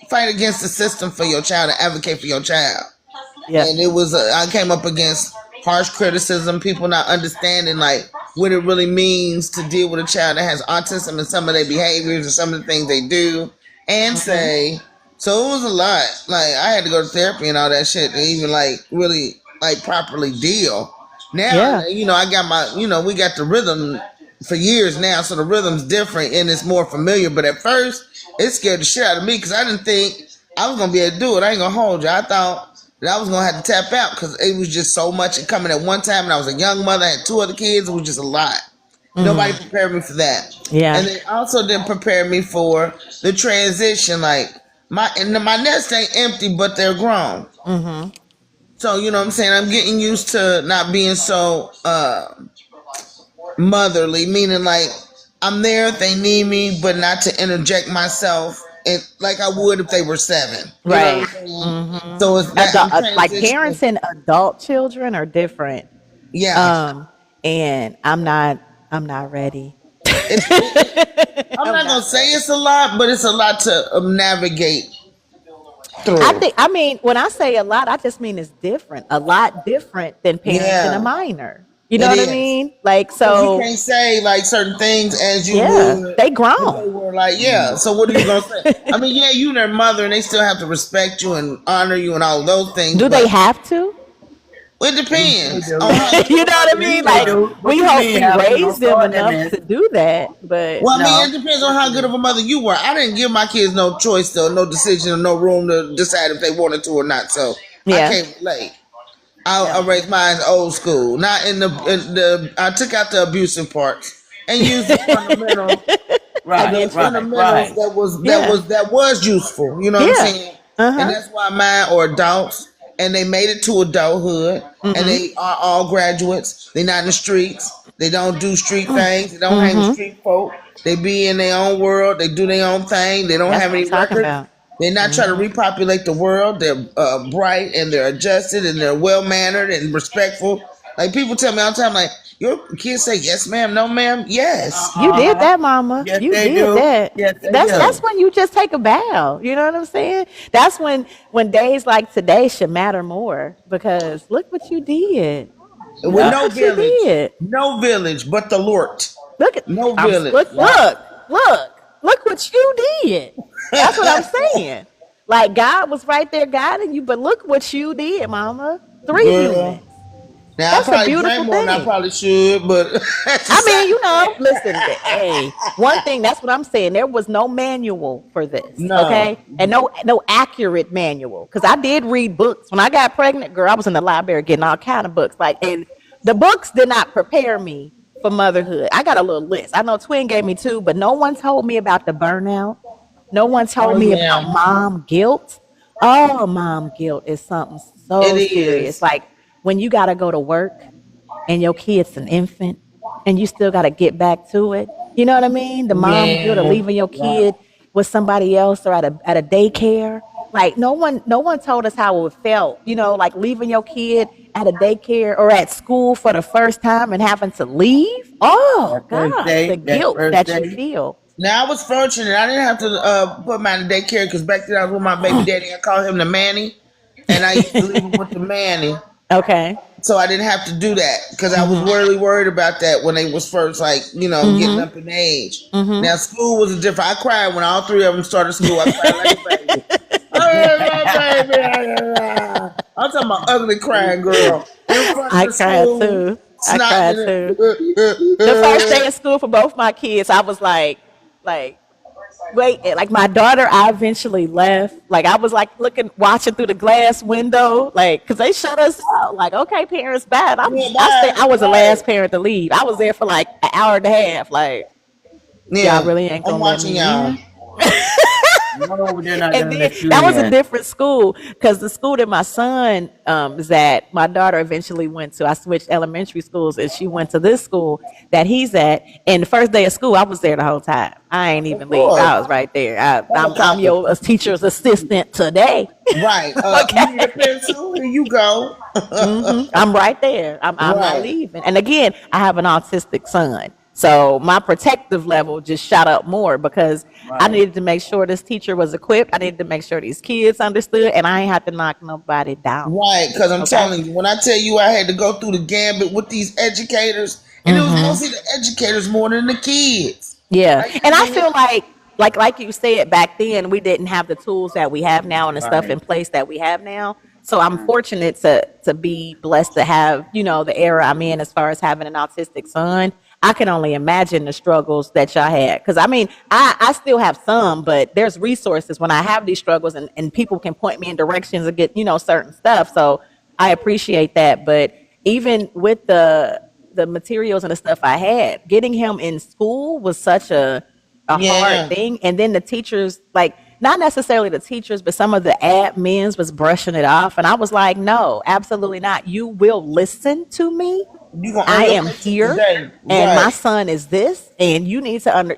fight against the system for your child and advocate for your child. Yeah. And it was I came up against harsh criticism, people not understanding like what it really means to deal with a child that has autism and some of their behaviors and some of the things they do and say. So it was a lot. Like I had to go to therapy and all that shit to even like really like properly deal. Now, I got my, we got the rhythm for years now, so the rhythm's different and it's more familiar. But at first, it scared the shit out of me because I didn't think I was gonna be able to do it. I ain't gonna hold you. I thought that I was gonna have to tap out because it was just so much coming at one time, and I was a young mother, I had 2 other kids. It was just a lot. Nobody prepared me for that. Yeah. And they also didn't prepare me for the transition. Like my nest ain't empty, but they're grown. So you know what I'm saying? I'm getting used to not being so motherly, meaning like I'm there if they need me, but not to interject myself like I would if they were 7. Right. So it's that Like parents and adult children are different. Yeah. And I'm not ready. I'm not gonna say it's a lot, but it's a lot to navigate through. I mean, when I say a lot, I just mean it's different. A lot different than parenting a minor. You know what I mean? Like, so you can't say like certain things as you would. They grown. They were like, so what are you gonna say? I mean, you're their mother, and they still have to respect you and honor you and all of those things. Do they have to? It depends. You know what I mean? Like, we hope we raise them enough to do that. But well, I mean, it depends on how good of a mother you were. I didn't give my kids no choice, though, no decision, or no room to decide if they wanted to or not. So I can't relate. I raised mine old school, not in the. I took out the abusive parts and used the fundamentals. Fundamentals that was useful. You know what I'm saying? And that's why mine are adults. And they made it to adulthood, and they are all graduates. They're not in the streets. They don't do street things. They don't hang with street folk. They be in their own world. They do their own thing. They don't have any records. They're not trying to repopulate the world. They're bright, and they're adjusted, and they're well-mannered and respectful. Like, people tell me all the time, like, your kids say, yes, ma'am, no, ma'am, yes. You did that, mama. Yes, you did do. that. Yes, that's when you just take a bow. You know what I'm saying? That's when days like today should matter more, because look what you did. With no village. No village, but the Lord. Look at no village. Look what you did. That's what I'm saying. Like, God was right there guiding you, but look what you did, mama. 3 humans. Now, I probably drank more than I probably should, but I mean, listen, hey, one thing, that's what I'm saying. There was no manual for this, okay? And no accurate manual, because I did read books. When I got pregnant, girl, I was in the library getting all kind of books. Like, and the books did not prepare me for motherhood. I got a little list. I know Twin gave me 2, but no one told me about the burnout. No one told me about mom guilt. Oh, mom guilt is something so serious. Like, when you got to go to work and your kid's an infant and you still got to get back to it. You know what I mean? The mom guilt of leaving your kid with somebody else or at a daycare. Like, no one told us how it felt, like leaving your kid at a daycare or at school for the first time and having to leave. Oh, God, the guilt that you feel. Now, I was fortunate. I didn't have to put mine in daycare because back then I was with my baby daddy. I called him the Manny, and I used to leave him with the Manny. Okay. So I didn't have to do that because I was really worried about that when they was first, like, getting up in age. Now, school was different. I cried when all 3 of them started school. I cried like a baby. Oh, baby. I'm talking about ugly crying girl. I cried too. The first day of school for both my kids, I was like, wait, like my daughter, I eventually left. Like, I was like watching through the glass window, like, because they shut us out. Like, okay, parents, bad. I was the last parent to leave. I was there for like an hour and a half. Like, y'all really ain't gonna let me y'all. And then, that was a different school, because the school that my son is at, my daughter eventually went to. I switched elementary schools, and she went to this school that he's at. And the first day of school, I was there the whole time. I ain't even leave. I was right there. I'm your teacher's assistant today. Right. Okay. You need a pencil? Here you go. I'm right there. I'm not leaving. And again, I have an autistic son. So my protective level just shot up more, because I needed to make sure this teacher was equipped. I needed to make sure these kids understood, and I ain't have to knock nobody down. Right, because I'm telling you, when I tell you I had to go through the gambit with these educators, and it was mostly the educators more than the kids. Yeah, and I feel like like you said, back then we didn't have the tools that we have now and the stuff in place that we have now. So I'm fortunate to be blessed to have, the era I'm in as far as having an autistic son. I can only imagine the struggles that y'all had. Because I mean, I still have some, but there's resources when I have these struggles, and people can point me in directions and get, certain stuff. So I appreciate that. But even with the materials and the stuff I had, getting him in school was such a hard thing. And then the teachers, like, not necessarily the teachers, but some of the admins was brushing it off. And I was like, no, absolutely not. You will listen to me. I am here, and my son is this, and you need to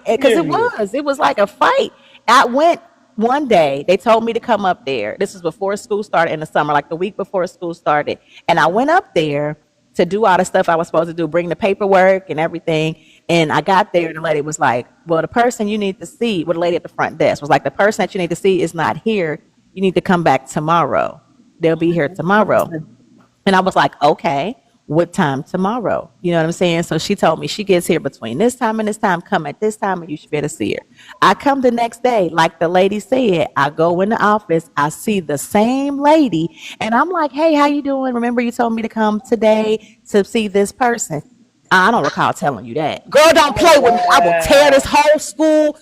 because it was like a fight. I went one day, they told me to come up there. This was before school started in the summer, like the week before school started. And I went up there to do all the stuff I was supposed to do, bring the paperwork and everything. And I got there, and the lady was like, well, the person you need to see, the lady at the front desk was like, the person that you need to see is not here. You need to come back tomorrow. They'll be here tomorrow. And I was like, okay, what time tomorrow? You know what I'm saying? So she told me she gets here between this time and this time. Come at this time, and you should be able to see her. I come the next day, like the lady said. I go in the office. I see the same lady, and I'm like, hey, how you doing? Remember you told me to come today to see this person. I don't recall telling you that. Girl, don't play with me. I will tear this whole school.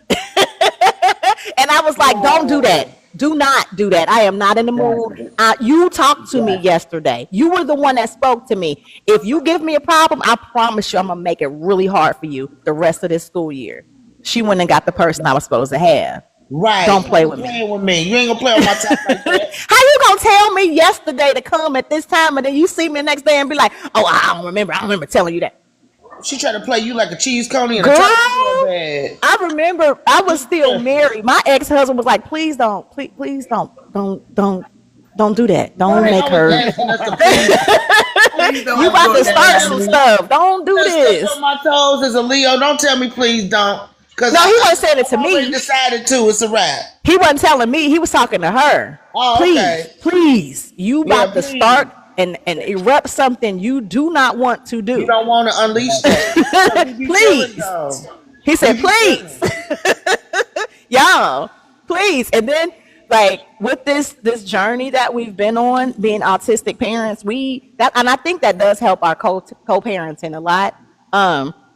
And I was like, don't do that. Do not do that. I am not in the mood. You talked to me yesterday. You were the one that spoke to me. If you give me a problem, I promise you I'm going to make it really hard for you the rest of this school year. She went and got the person I was supposed to have. Right. Don't play with me. You ain't going to play with my time like that. How you going to tell me yesterday to come at this time, and then you see me the next day and be like, oh, I don't remember telling you that. She tried to play you like a cheese coney and Girl, a bag. I remember I was still married. My ex-husband was like, please don't do that. Don't make her. You about to start some stuff. Don't do this. On my toes as a Leo. Don't tell me please don't. No, he wasn't saying it to me. I decided to. It's a wrap. He wasn't telling me. He was talking to her. Oh, please, okay. please. You about to start and erupt something you do not want to do. You don't want to unleash that. Please. He said, please. Y'all, please. And then, like, with this journey that we've been on, being autistic parents, and I think that does help our co-parenting a lot.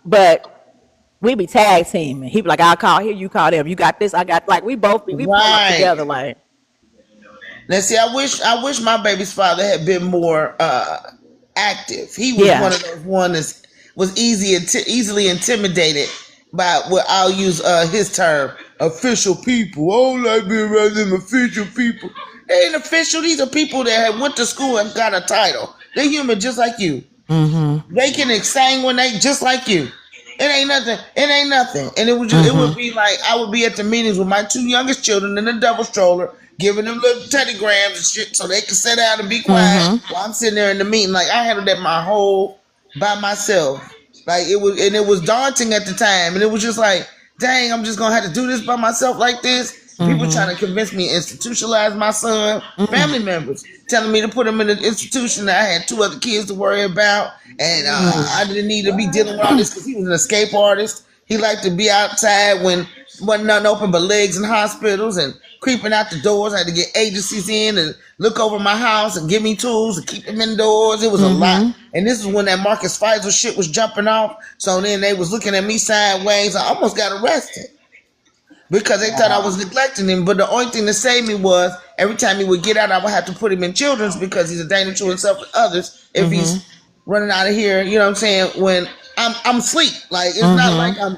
But we be tag teaming. He be like, I'll call here, you call them. You got this, I got, like, we pull up together, like. Now, see, I wish my baby's father had been more active. He was one of those that was easily intimidated by what I'll use his term, official people. I don't like being around them official people. They ain't official. These are people that have went to school and got a title. They're human just like you. Mm-hmm. They can sing when they just like you. It ain't nothing. And it would just, it would be like I would be at the meetings with my two youngest children in the double stroller, giving them little teddygrams and shit so they can sit down and be quiet while I'm sitting there in the meeting. Like I handled that by myself. Like it was daunting at the time, and it was just like, dang, I'm just gonna have to do this by myself like this. People trying to convince me to institutionalize my son. Family members telling me to put him in an institution that I had two other kids to worry about, and I didn't need to be dealing with all this because he was an escape artist. He liked to be outside when wasn't nothing open but legs in hospitals and creeping out the doors. I had to get agencies in and look over my house and give me tools to keep them indoors. It was a lot. And this is when that Marcus Pfizer shit was jumping off. So then they was looking at me sideways. I almost got arrested because they thought I was neglecting him. But the only thing that saved me was every time he would get out, I would have to put him in children's because he's a danger to himself and others if he's running out of here, you know what I'm saying, when I'm asleep. Like, it's not like I'm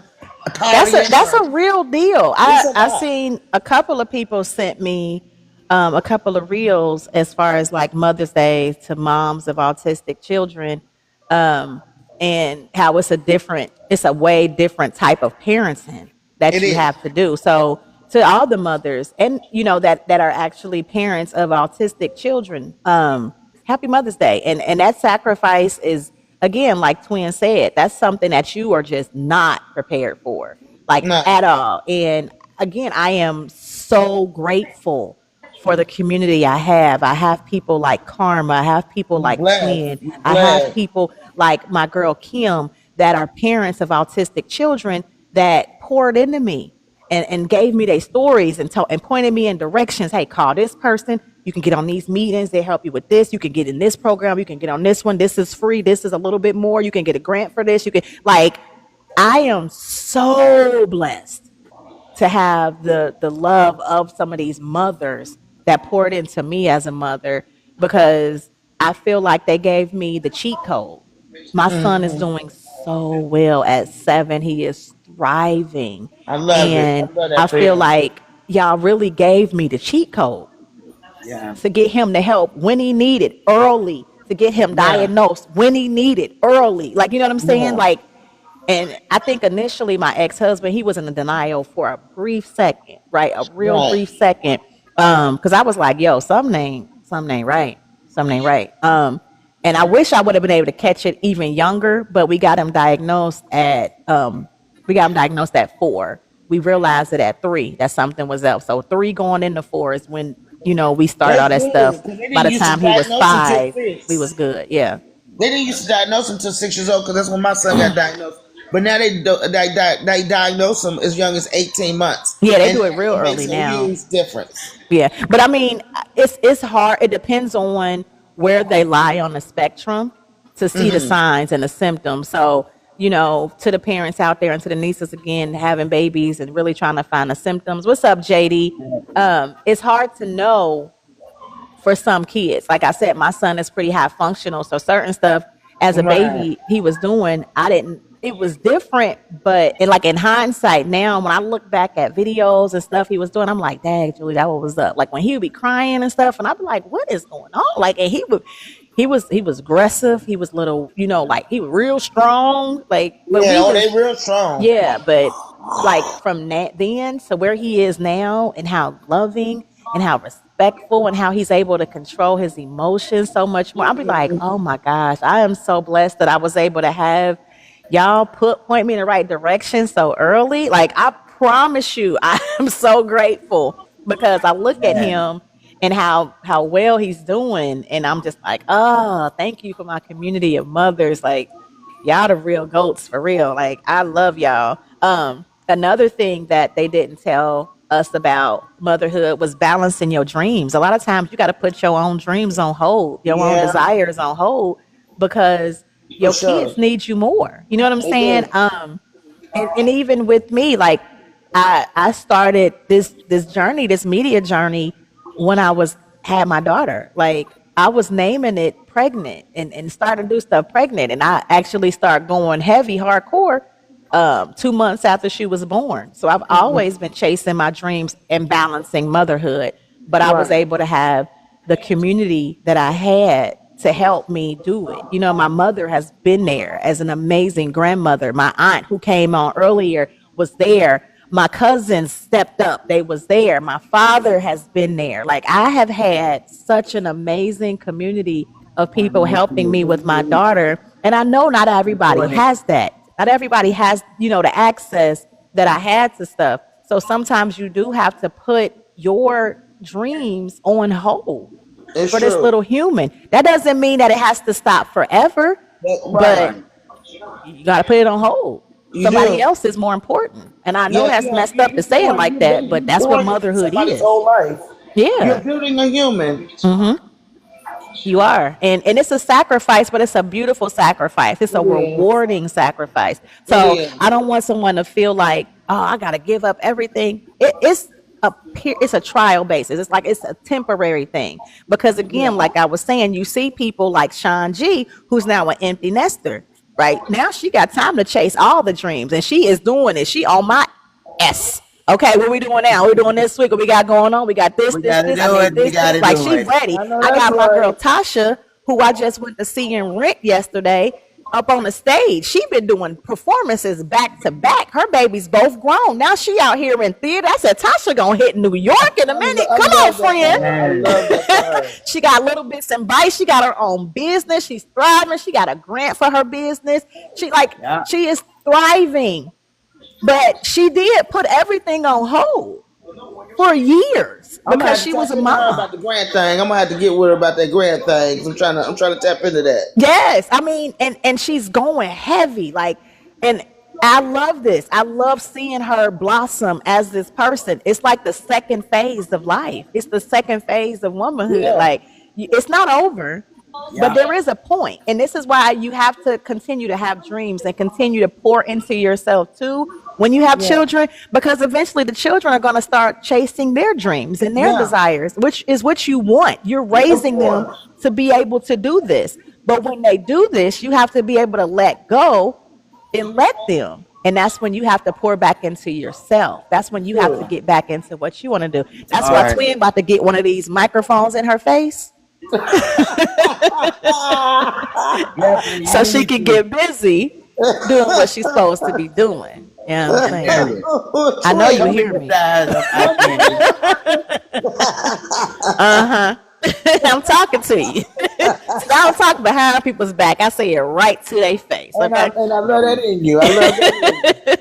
That's a real deal. I seen a couple of people sent me a couple of reels as far as like Mother's Day to moms of autistic children, and how it's a way different type of parenting that you have to do. So to all the mothers and that are actually parents of autistic children, happy Mother's Day. And that sacrifice is, again, like Twin said, that's something that you are just not prepared for, at all. And again, I am so grateful for the community I have. I have people like Karma. I have people like Twin. I have people like my girl Kim that are parents of autistic children that poured into me and gave me their stories and pointed me in directions. Hey, call this person. You can get on these meetings. They help you with this. You can get in this program. You can get on this one. This is free. This is a little bit more. You can get a grant for this. You can, like, I am so blessed to have the love of some of these mothers that poured into me as a mother, because I feel like they gave me the cheat code. My son is doing so well at 7. He is thriving. I love and it. I love that I for feel you. like y'all really gave me the cheat code Yeah. to get him the help when he needed early, to get him diagnosed when he needed early. Like, you know what I'm saying? Like, and I think initially my ex-husband, he was in a denial for a brief second, right? A real brief second. Because I was like, yo, something ain't right. Something ain't right. And I wish I would have been able to catch it even younger, but we got him diagnosed at 4. We realized it at 3 that something was up. So 3 going into 4 is when, you know, we started all that stuff. By the time he was 5, we was good. Yeah. They didn't used to diagnose him until 6 years old, because that's when my son got diagnosed. But now they diagnose him as young as 18 months. Yeah, they do it real early now. It makes a huge difference. Yeah, but I mean, it's hard. It depends on where they lie on the spectrum to see the signs and the symptoms. So, you know, to the parents out there and to the nieces again, having babies and really trying to find the symptoms. What's up, JD? It's hard to know for some kids. Like I said, my son is pretty high functional, so certain stuff as a baby he was doing, it was different, but in hindsight now, when I look back at videos and stuff he was doing, I'm like, dang, Julie, that what was up. Like when he would be crying and stuff, and I'd be like, what is going on? Like, and he was aggressive. He was little, you know, like he was real strong. Like, but they real strong. Yeah, but like from then to where he is now, and how loving and how respectful and how he's able to control his emotions so much more. I'll be like, oh my gosh, I am so blessed that I was able to have y'all point me in the right direction so early. Like, I promise you, I am so grateful, because I look at him and how well he's doing, and I'm just like, oh, thank you for my community of mothers. Like, y'all the real goats for real. Like, I love y'all. Another thing that they didn't tell us about motherhood was balancing your dreams. A lot of times you got to put your own dreams on hold, your own desires on hold, because your kids need you more. You know what I'm saying? And even with me, like I started this journey, this media journey, when I had my daughter. Like, I was naming it pregnant and started to do stuff pregnant. And I actually started going heavy, hardcore 2 months after she was born. So I've always been chasing my dreams and balancing motherhood. But I was able to have the community that I had to help me do it. You know, my mother has been there as an amazing grandmother. My aunt, who came on earlier, was there. My cousins stepped up. They was there. My father has been there. Like, I have had such an amazing community of people helping me with my daughter. And I know not everybody has that. Not everybody has, you know, the access that I had to stuff. So sometimes you do have to put your dreams on hold for this little human. That doesn't mean that it has to stop forever, but you got to put it on hold. Somebody else is more important. And I know that's messed up to say it like that, but that's what motherhood is. Whole life. Yeah. You're building a human. Mm-hmm. You are. And it's a sacrifice, but it's a beautiful sacrifice. It's a rewarding sacrifice. So I don't want someone to feel like, oh, I got to give up everything. It's a trial basis. It's like it's a temporary thing. Because again, like I was saying, you see people like Sean G, who's now an empty nester. Right now, she got time to chase all the dreams, and she is doing it. She on my S. Okay, what we doing now? We're doing this week. What we got going on? We got this. Like, she's ready. I got my girl Tasha, who I just went to see in Rent yesterday, up on the stage. She been doing performances back to back. Her babies both grown. Now she out here in theater. I said, Tasha gonna hit New York in a minute. Come on, friend. She got Little Bits and Bites. She got her own business. She's thriving. She got a grant for her business. She is thriving. But she did put everything on hold for years because she was a mom. About the grant thing, I'm gonna have to get with her about that grant thing. I'm trying to tap into that. Yes, I mean, and she's going heavy, like, and I love this. I love seeing her blossom as this person. It's like the second phase of life. It's the second phase of womanhood. Yeah. Like it's not over, but there is a point. And this is why you have to continue to have dreams and continue to pour into yourself too when you have children, because eventually the children are going to start chasing their dreams and their desires, which is what you want. You're raising them to be able to do this. But when they do this, you have to be able to let go and let them. And that's when you have to pour back into yourself. That's when you have to get back into what you want to do. That's why Twin about to get one of these microphones in her face. So she can get busy doing what she's supposed to be doing. Yeah, I'm saying. I know you hear me. I'm talking to you. So I don't talk behind people's back. I say it right to their face. Okay? And I love that in you. I love that in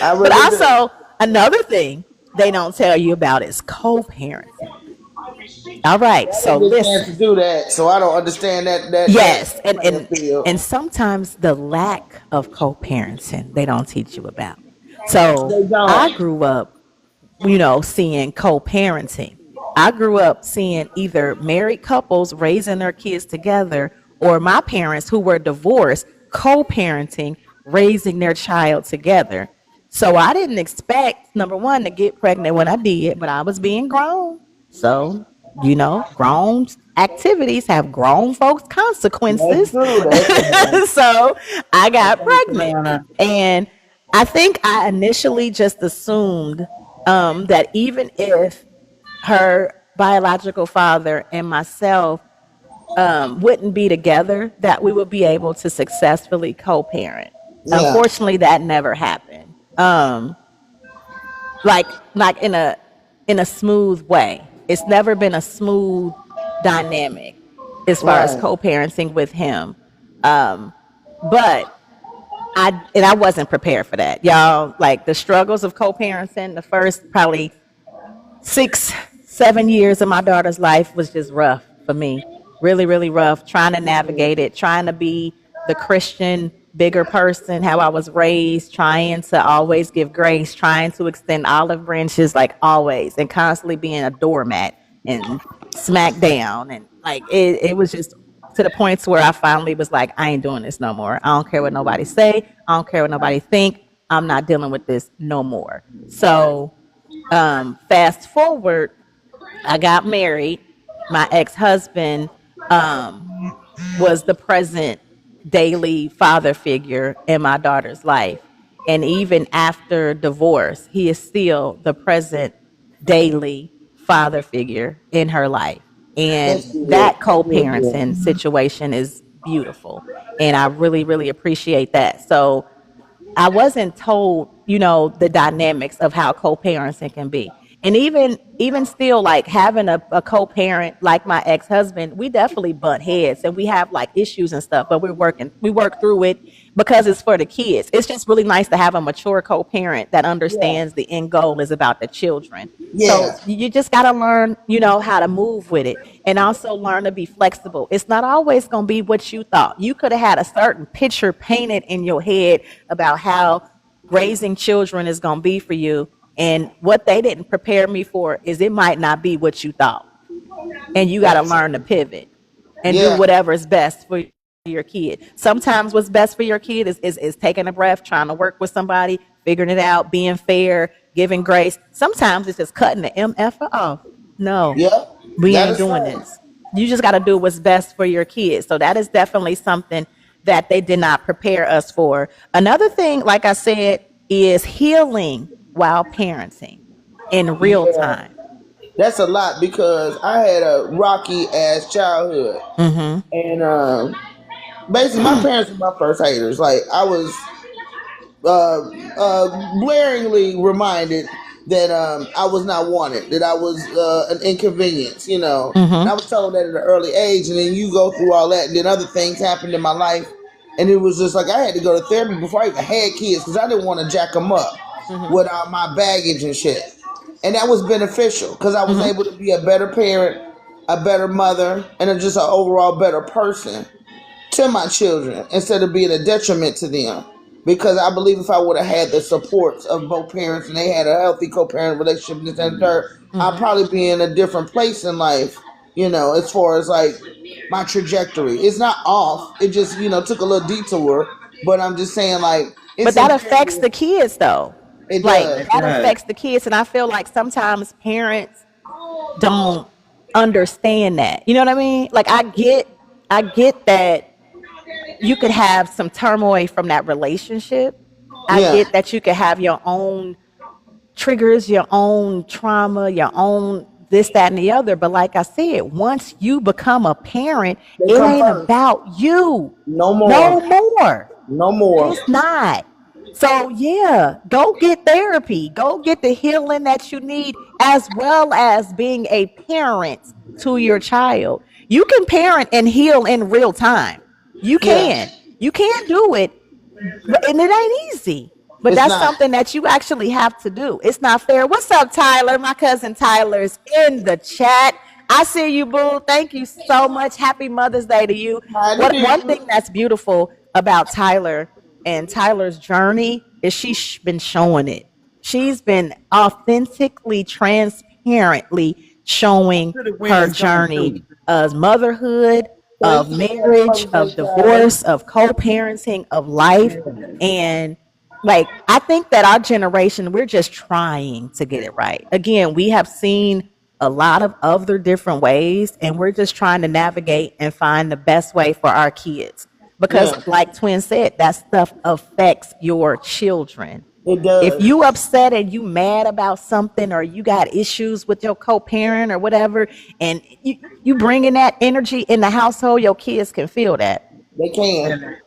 you. But also, another thing they don't tell you about is co-parenting. All right, so listen. To do that, so I don't understand that. Yes, and sometimes the lack of co-parenting they don't teach you about. So I grew up, seeing co-parenting. I grew up seeing either married couples raising their kids together, or my parents who were divorced co-parenting, raising their child together. So I didn't expect, number one, to get pregnant when I did, but I was being grown. So, grown activities have grown folks' consequences. So I got pregnant. And I think I initially just assumed that even if her biological father and myself wouldn't be together, that we would be able to successfully co-parent. Unfortunately, that never happened. Like in a smooth way. It's never been a smooth dynamic as far as co-parenting with him. But I wasn't prepared for that, y'all. Like the struggles of co-parenting, the first probably 6-7 years of my daughter's life was just rough for me. Really, really rough. Trying to navigate it, trying to be the Christian bigger person, how I was raised, trying to always give grace, trying to extend olive branches like always, and constantly being a doormat and smacked down. And like it was just to the point where I finally was like, I ain't doing this no more. I don't care what nobody say. I don't care what nobody think. I'm not dealing with this no more. So fast forward, I got married. My ex-husband was the present daily father figure in my daughter's life. And even after divorce, he is still the present daily father figure in her life. And that co-parenting situation is beautiful. And I really, really appreciate that. So I wasn't told, the dynamics of how co-parenting can be. And even still, like having a co-parent like my ex-husband, we definitely butt heads and we have like issues and stuff, but we work through it because it's for the kids. It's just really nice to have a mature co-parent that understands the end goal is about the children. So you just got to learn, how to move with it, and also learn to be flexible. It's not always going to be what you thought. You could have had a certain picture painted in your head about how raising children is going to be for you. And what they didn't prepare me for is it might not be what you thought. And you got to learn to pivot and do whatever is best for your kid. Sometimes what's best for your kid is taking a breath, trying to work with somebody, figuring it out, being fair, giving grace. Sometimes it's just cutting the MF off. No, we ain't doing this. You just got to do what's best for your kids. So that is definitely something that they did not prepare us for. Another thing, like I said, is healing while parenting in real time. That's a lot because I had a rocky ass childhood, and basically my parents were my first haters. Like I was blaringly reminded that I was not wanted, that I was an inconvenience, And I was told that at an early age, and then you go through all that, and then other things happened in my life, and it was just like I had to go to therapy before I even had kids because I didn't want to jack them up with all my baggage and shit. And that was beneficial because I was able to be a better parent, a better mother, and just an overall better person to my children instead of being a detriment to them. because I believe if I would have had the supports of both parents and they had a healthy co-parent relationship, this and third, I'd probably be in a different place in life. As far as like my trajectory, it's not off. It just took a little detour. But I'm just saying, like, but that affects the kids, though. It like does. that affects the kids, and I feel like sometimes parents don't understand that. You know what I mean? Like I get that you could have some turmoil from that relationship. I get that you could have your own triggers, your own trauma, your own this, that, and the other. But like I said, once you become a parent, it ain't about you. No more. No more. It's not. So yeah, go get therapy. Go get the healing that you need, as well as being a parent to your child. You can parent and heal in real time. You can. You can do it, and it ain't easy. But that's something that you actually have to do. It's not fair. What's up, Tyler? My cousin Tyler's in the chat. I see you, boo. Thank you so much. Happy Mother's Day to you. One thing that's beautiful about Tyler and Tyler's journey is she's been showing it. She's been authentically, transparently showing her journey of motherhood, of marriage, of divorce, of co-parenting, of life. And like, I think that our generation, we're just trying to get it right. Again, we have seen a lot of other different ways, and we're just trying to navigate and find the best way for our kids. Because like Twin said, that stuff affects your children. It does. If you upset and you mad about something, or you got issues with your co-parent or whatever, and you bringing that energy in the household, your kids can feel that. They can.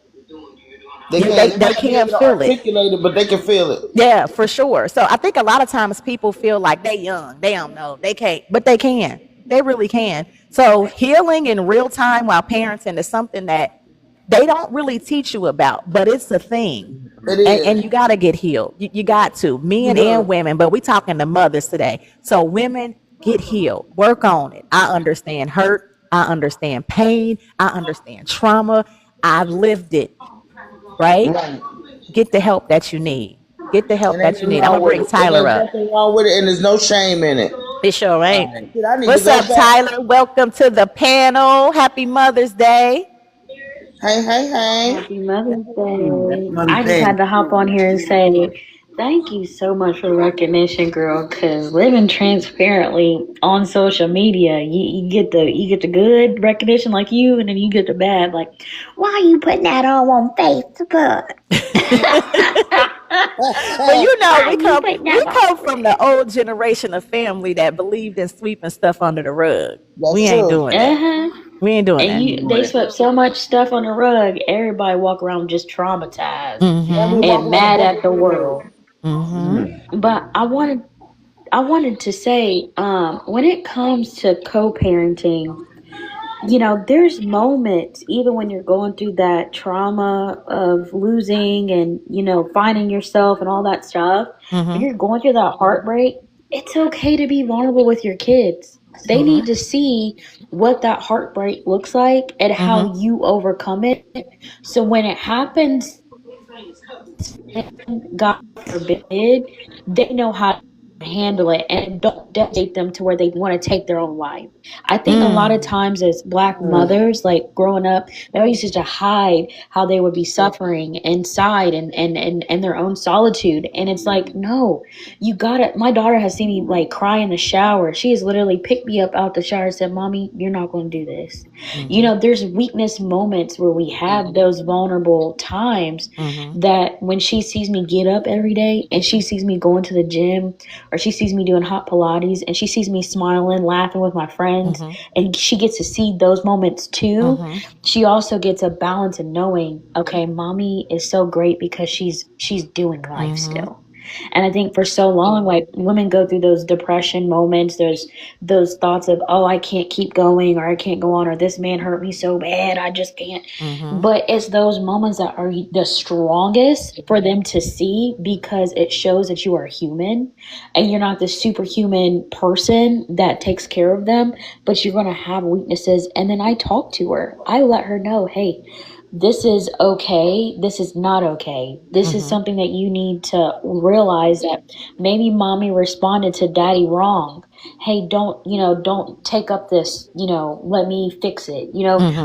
They can't feel it, but they can feel it. Yeah, for sure. So I think a lot of times people feel like they young, they don't know, they can't, but they can. They really can. So healing in real time while parenting is something that they don't really teach you about, but it's a thing. And you got to get healed. You got to, men and women, but we talking to mothers today. So women, get healed, work on it. I understand hurt. I understand pain. I understand trauma. I've lived it. Right? Get the help that you need. Get the help that you need. I'm gonna bring Tyler up. There's nothing wrong with it, and there's no shame in it. It sure ain't. What's up, Tyler? Welcome to the panel. Happy Mother's Day. Hey. Happy Mother's Day. I just had to hop on here and say thank you so much for the recognition, girl, because living transparently on social media, you get the good recognition like you, and then you get the bad like, why are you putting that all on Facebook? Well, you know, we come from the old generation of family that believed in sweeping stuff under the rug. We ain't doing that. We ain't doing that. They swept so much stuff on the rug, everybody walk around just traumatized and mad at the world. But I wanted to say, when it comes to co-parenting, there's moments, even when you're going through that trauma of losing and, finding yourself and all that stuff, when you're going through that heartbreak, it's okay to be vulnerable with your kids. They need to see what that heartbreak looks like and how you overcome it. So when it happens, God forbid, they know how to handle it and don't dictate them to where they want to take their own life. I think a lot of times as Black mothers, like growing up, they always used to hide how they would be suffering inside and their own solitude. And it's like, no, you gotta, my daughter has seen me like cry in the shower. She has literally picked me up out the shower and said, Mommy, you're not going to do this. There's weakness moments where we have those vulnerable times that when she sees me get up every day and she sees me going to the gym, or she sees me doing hot Pilates and she sees me smiling, laughing with my friends, and she gets to see those moments too. She also gets a balance in knowing, okay, Mommy is so great because she's doing life still. And I think for so long, like, women go through those depression moments. There's those thoughts of, oh, I can't keep going, or I can't go on, or this man hurt me so bad, I just can't. But it's those moments that are the strongest for them to see, because it shows that you are human and you're not this superhuman person that takes care of them, but you're going to have weaknesses. And then I talk to her. I let her know, hey, this is okay, this is not okay. This is something that you need to realize that maybe mommy responded to daddy wrong. Hey, don't take up this, let me fix it,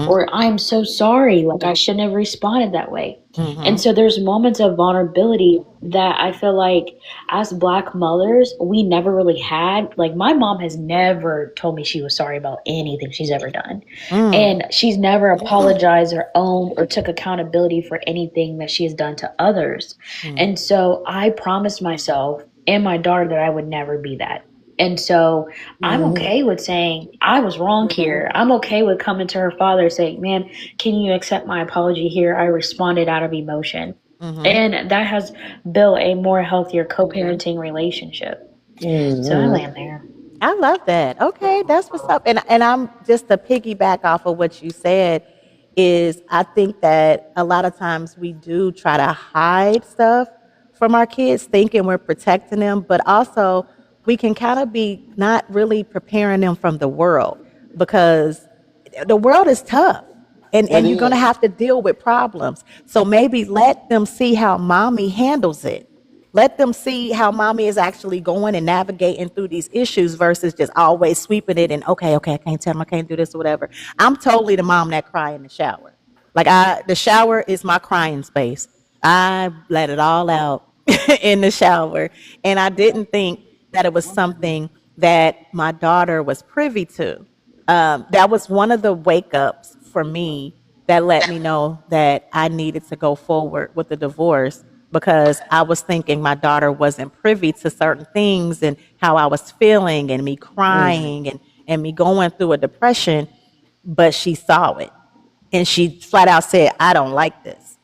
or I'm so sorry, like I shouldn't have responded that way. And so there's moments of vulnerability that I feel like as Black mothers, we never really had. Like, my mom has never told me she was sorry about anything she's ever done. And she's never apologized or owned or took accountability for anything that she has done to others. And so I promised myself and my daughter that I would never be that. And so I'm okay with saying I was wrong here. I'm okay with coming to her father saying, man, can you accept my apology here? I responded out of emotion. And that has built a more healthier co-parenting relationship. So I land there. I love that. Okay, that's what's up. And I'm just to piggyback off of what you said is I think that a lot of times we do try to hide stuff from our kids thinking we're protecting them, but also we can kind of be not really preparing them from the world because the world is tough. And you're going to have to deal with problems. So maybe let them see how mommy handles it. Let them see how mommy is actually going and navigating through these issues versus just always sweeping it and, okay, I can't tell them I can't do this or whatever. I'm totally the mom that cry in the shower. Like the shower is my crying space. I let it all out in the shower. And I didn't think that it was something that my daughter was privy to. That was one of the wake ups for me that let me know that I needed to go forward with the divorce because I was thinking my daughter wasn't privy to certain things and how I was feeling and me crying and me going through a depression, but she saw it and she flat out said, I don't like this.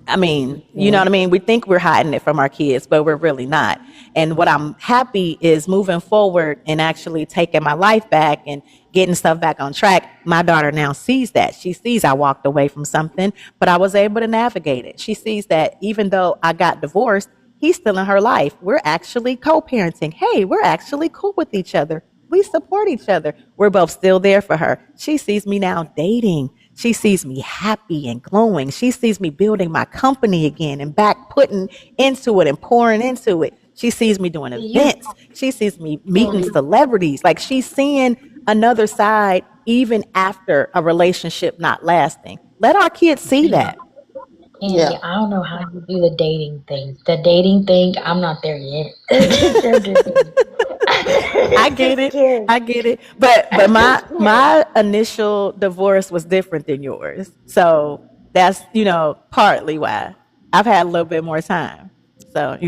I mean, you know what I mean? We think we're hiding it from our kids, but we're really not. And what I'm happy is moving forward and actually taking my life back and getting stuff back on track. My daughter now sees that. She sees I walked away from something, but I was able to navigate it. She sees that even though I got divorced, he's still in her life. We're actually co-parenting. Hey, we're actually cool with each other. We support each other. We're both still there for her. She sees me now dating. She sees me happy and glowing. She sees me building my company again and back putting into it and pouring into it. She sees me doing events. She sees me meeting celebrities. Like she's seeing another side even after a relationship not lasting. Let our kids see that. Andy, I don't know how you do the dating thing. The dating thing, I'm not there yet. I get it. But my initial divorce was different than yours. So that's, partly why. I've had a little bit more time. So,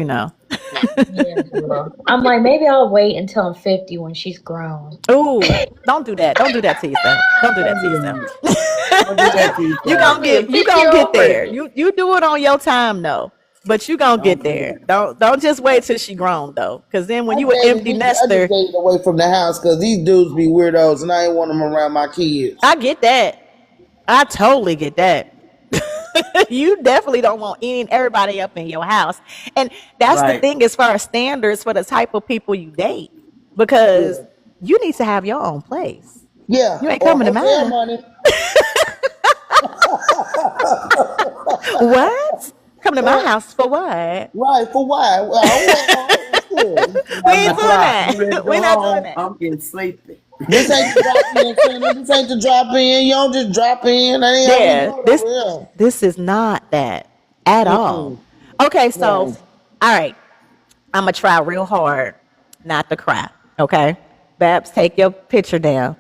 I'm like, maybe I'll wait until I'm 50 when she's grown. Ooh, don't do that. Don't do that to yourself. Don't do that to yourself. You gonna get there. You do it on your time though. But you gonna get there. Don't just wait till she grown though, because then when you an empty nester, I just stayed away from the house because these dudes be weirdos, and I ain't want them around my kids. I get that. I totally get that. You definitely don't want everybody up in your house, and that's the thing as far as standards for the type of people you date, because you need to have your own place. Yeah, you ain't coming to mine. What? Come to my house for what? Right, for what? We ain't doing that. We're not doing that. I'm getting sleepy. This ain't the drop in, Santa. This ain't the drop in. You don't just drop in. This is not that at all. Okay, so all right. I'm gonna try real hard not to cry. Okay, Babs, take your picture down.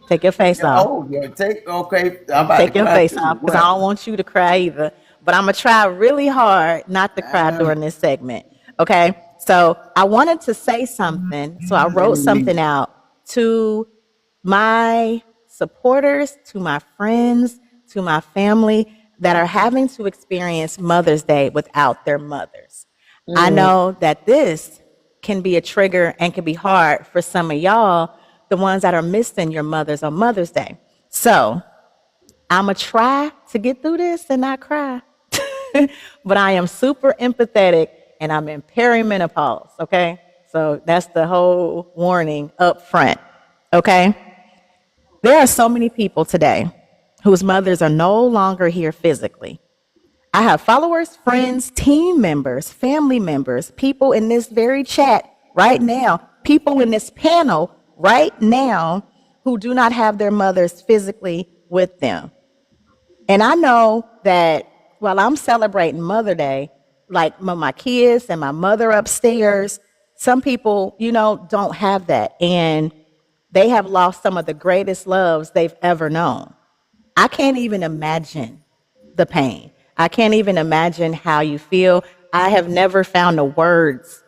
Take your face off. Oh yeah, take your face off because I don't want you to cry either. But I'm gonna try really hard not to cry during this segment. Okay, so I wanted to say something, so I wrote something out to my supporters, to my friends, to my family that are having to experience Mother's Day without their mothers. I know that this can be a trigger and can be hard for some of y'all, the ones that are missing your mothers on Mother's Day. So I'm going to try to get through this and not cry. But I am super empathetic and I'm in perimenopause, okay? So that's the whole warning up front, okay? There are so many people today whose mothers are no longer here physically. I have followers, friends, team members, family members, people in this very chat right now, people in this panel right now who do not have their mothers physically with them. And I know that while I'm celebrating Mother Day, like my kids and my mother upstairs, some people, don't have that. And they have lost some of the greatest loves they've ever known. I can't even imagine the pain. I can't even imagine how you feel. I have never found the words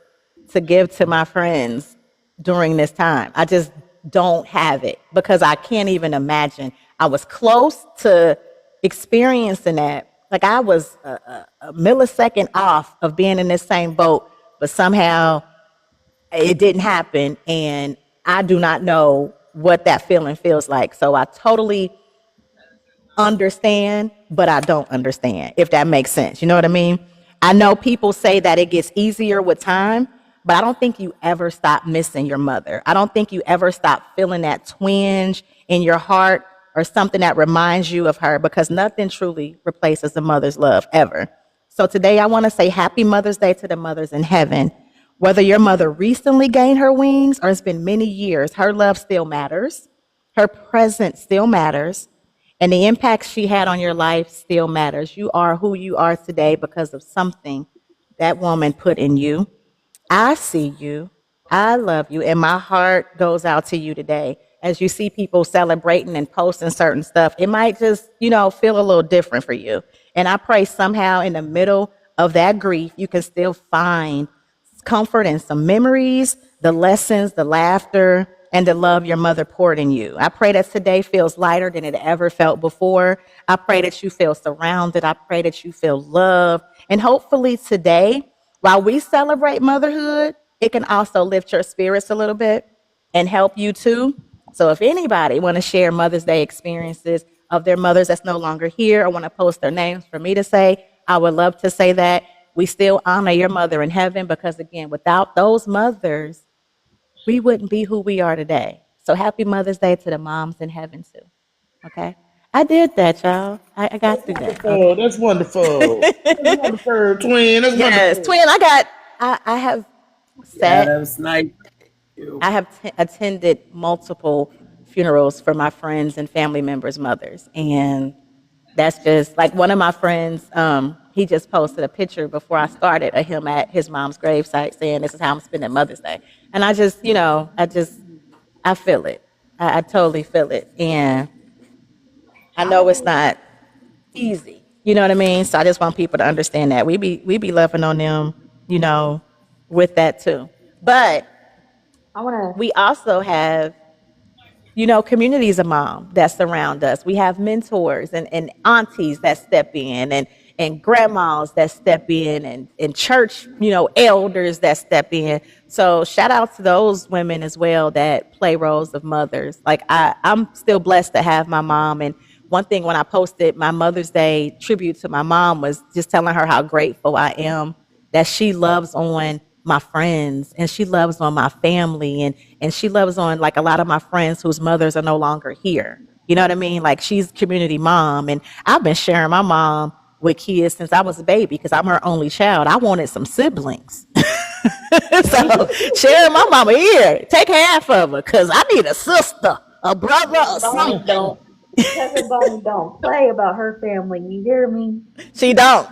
to give to my friends during this time. I just don't have it because I can't even imagine. I was close to experiencing that. Like I was a millisecond off of being in this same boat, but somehow it didn't happen. And I do not know what that feeling feels like. So I totally understand, but I don't understand, if that makes sense. You know what I mean? I know people say that it gets easier with time, but I don't think you ever stop missing your mother. I don't think you ever stop feeling that twinge in your heart or something that reminds you of her, because nothing truly replaces a mother's love ever. So today I want to say happy Mother's Day to the mothers in heaven. Whether your mother recently gained her wings or it's been many years, her love still matters. Her presence still matters. And the impact she had on your life still matters. You are who you are today because of something that woman put in you. I see you. I love you. And my heart goes out to you today. As you see people celebrating and posting certain stuff, it might just, feel a little different for you. And I pray somehow in the middle of that grief, you can still find comfort and some memories, the lessons, the laughter, and the love your mother poured in you. I pray that today feels lighter than it ever felt before. I pray that you feel surrounded. I pray that you feel loved. And hopefully today, while we celebrate motherhood, it can also lift your spirits a little bit and help you too. So if anybody want to share Mother's Day experiences of their mothers that's no longer here or want to post their names for me to say, I would love to say that. We still honor your mother in heaven because, again, without those mothers, we wouldn't be who we are today. So happy Mother's Day to the moms in heaven too. Okay? I did that, y'all. I got through that. Oh, okay. That's wonderful. That's wonderful, twin. That's yes, wonderful. Twin, I have Yeah, that was nice. I have attended multiple funerals for my friends and family members' mothers. And that's just like one of my friends, he just posted a picture before I started of him at his mom's gravesite saying, this is how I'm spending Mother's Day. And I just, I feel it. I totally feel it. And I know it's not easy. You know what I mean? So I just want people to understand that we be loving on them, with that too. But we also have, communities of mom that surround us. We have mentors and aunties that step in and grandmas that step in and church, elders that step in. So shout out to those women as well that play roles of mothers. Like I'm still blessed to have my mom. And one thing when I posted my Mother's Day tribute to my mom was just telling her how grateful I am that she loves on my friends and she loves on my family and she loves on like a lot of my friends whose mothers are no longer here. You know what I mean? Like she's community mom, and I've been sharing my mom with kids since I was a baby because I'm her only child. I wanted some siblings. So sharing my mama here, take half of her because I need a sister, a brother, or something. Cousin Bonnie don't play about her family. You hear me? She don't.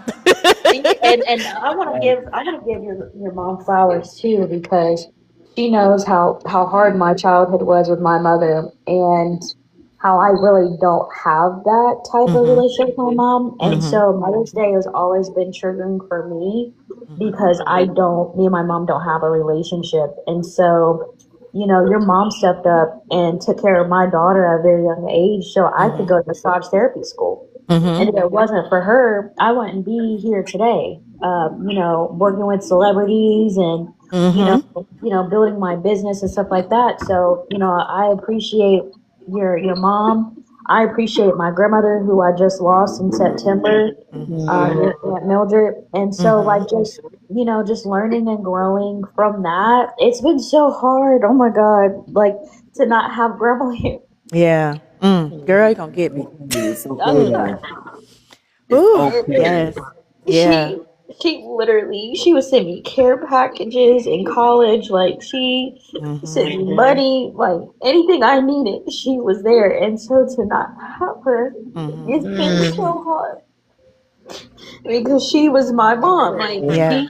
and I want to give your mom flowers too, because she knows how hard my childhood was with my mother and how I really don't have that type of relationship with my mom. And so Mother's Day has always been triggering for me because me and my mom don't have a relationship. And so, your mom stepped up and took care of my daughter at a very young age so I could go to massage therapy school. And if it wasn't for her, I wouldn't be here today. Working with celebrities and building my business and stuff like that. So I appreciate your mom. I appreciate my grandmother, who I just lost in September, Aunt Mildred. And so, just learning and growing from that. It's been so hard. Oh my God, to not have grandma here. Yeah. Girl, you gonna get me. It's okay. Okay. It's Ooh, okay. yes. Yeah. She literally she would send me care packages in college. Like she sent me money, like anything I needed, she was there. And so to not have her, it's been so hard because she was my mom. Like Yeah.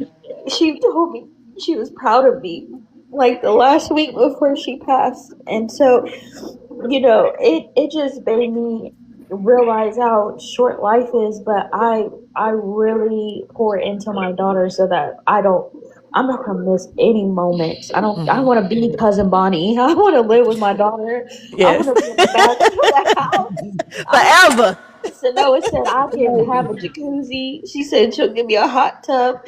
she told me she was proud of me. Like the last week before she passed, and so it just made me realize how short life is. But I really pour into my daughter so that I'm not gonna miss any moments. I want to be cousin Bonnie. I want to live with my daughter. I want Yes. to be in the back of the house. Forever. Sanoa said I can have a jacuzzi. She said she'll give me a hot tub.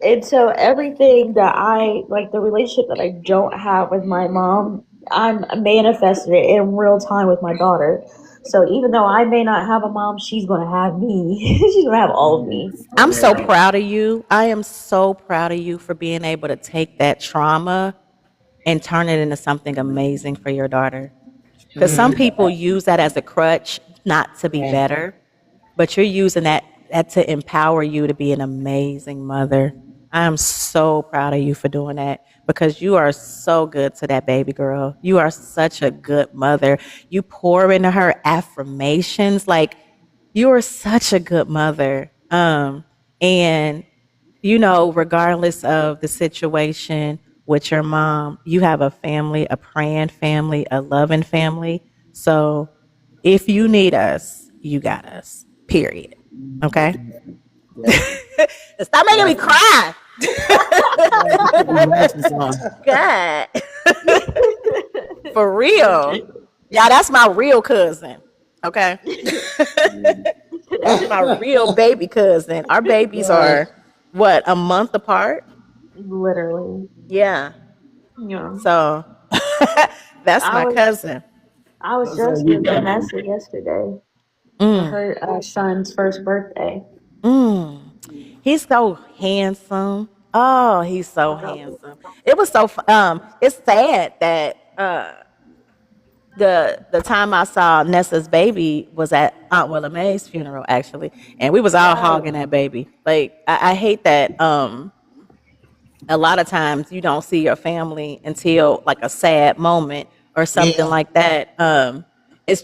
And so everything that I like, the relationship that I don't have with my mom, I'm manifesting it in real time with my daughter. So even though I may not have a mom, she's gonna have me. She's gonna have all of me. I'm so proud of you. I am so proud of you for being able to take that trauma and turn it into something amazing for your daughter. Because some people use that as a crutch not to be better, but you're using that to empower you to be an amazing mother. I am so proud of you for doing that because you are so good to that baby girl. You are such a good mother. You pour into her affirmations. Like, you are such a good mother. And regardless of the situation with your mom, you have a family, a praying family, a loving family. So if you need us, you got us. Period. Okay? Stop making me cry. God. For real. Yeah, that's my real cousin. Okay? That's my real baby cousin. Our babies are what, a month apart? Literally. Yeah. Yeah. So that's I my was cousin. I was just with Vanessa yesterday for her son's first birthday. He's so handsome. Oh, he's so handsome. It was so it's sad that the time I saw Nessa's baby was at Aunt Willa Mae's funeral, actually, and we was all hogging that baby. Like, I hate that a lot of times you don't see your family until like a sad moment or something Yeah. like that. It's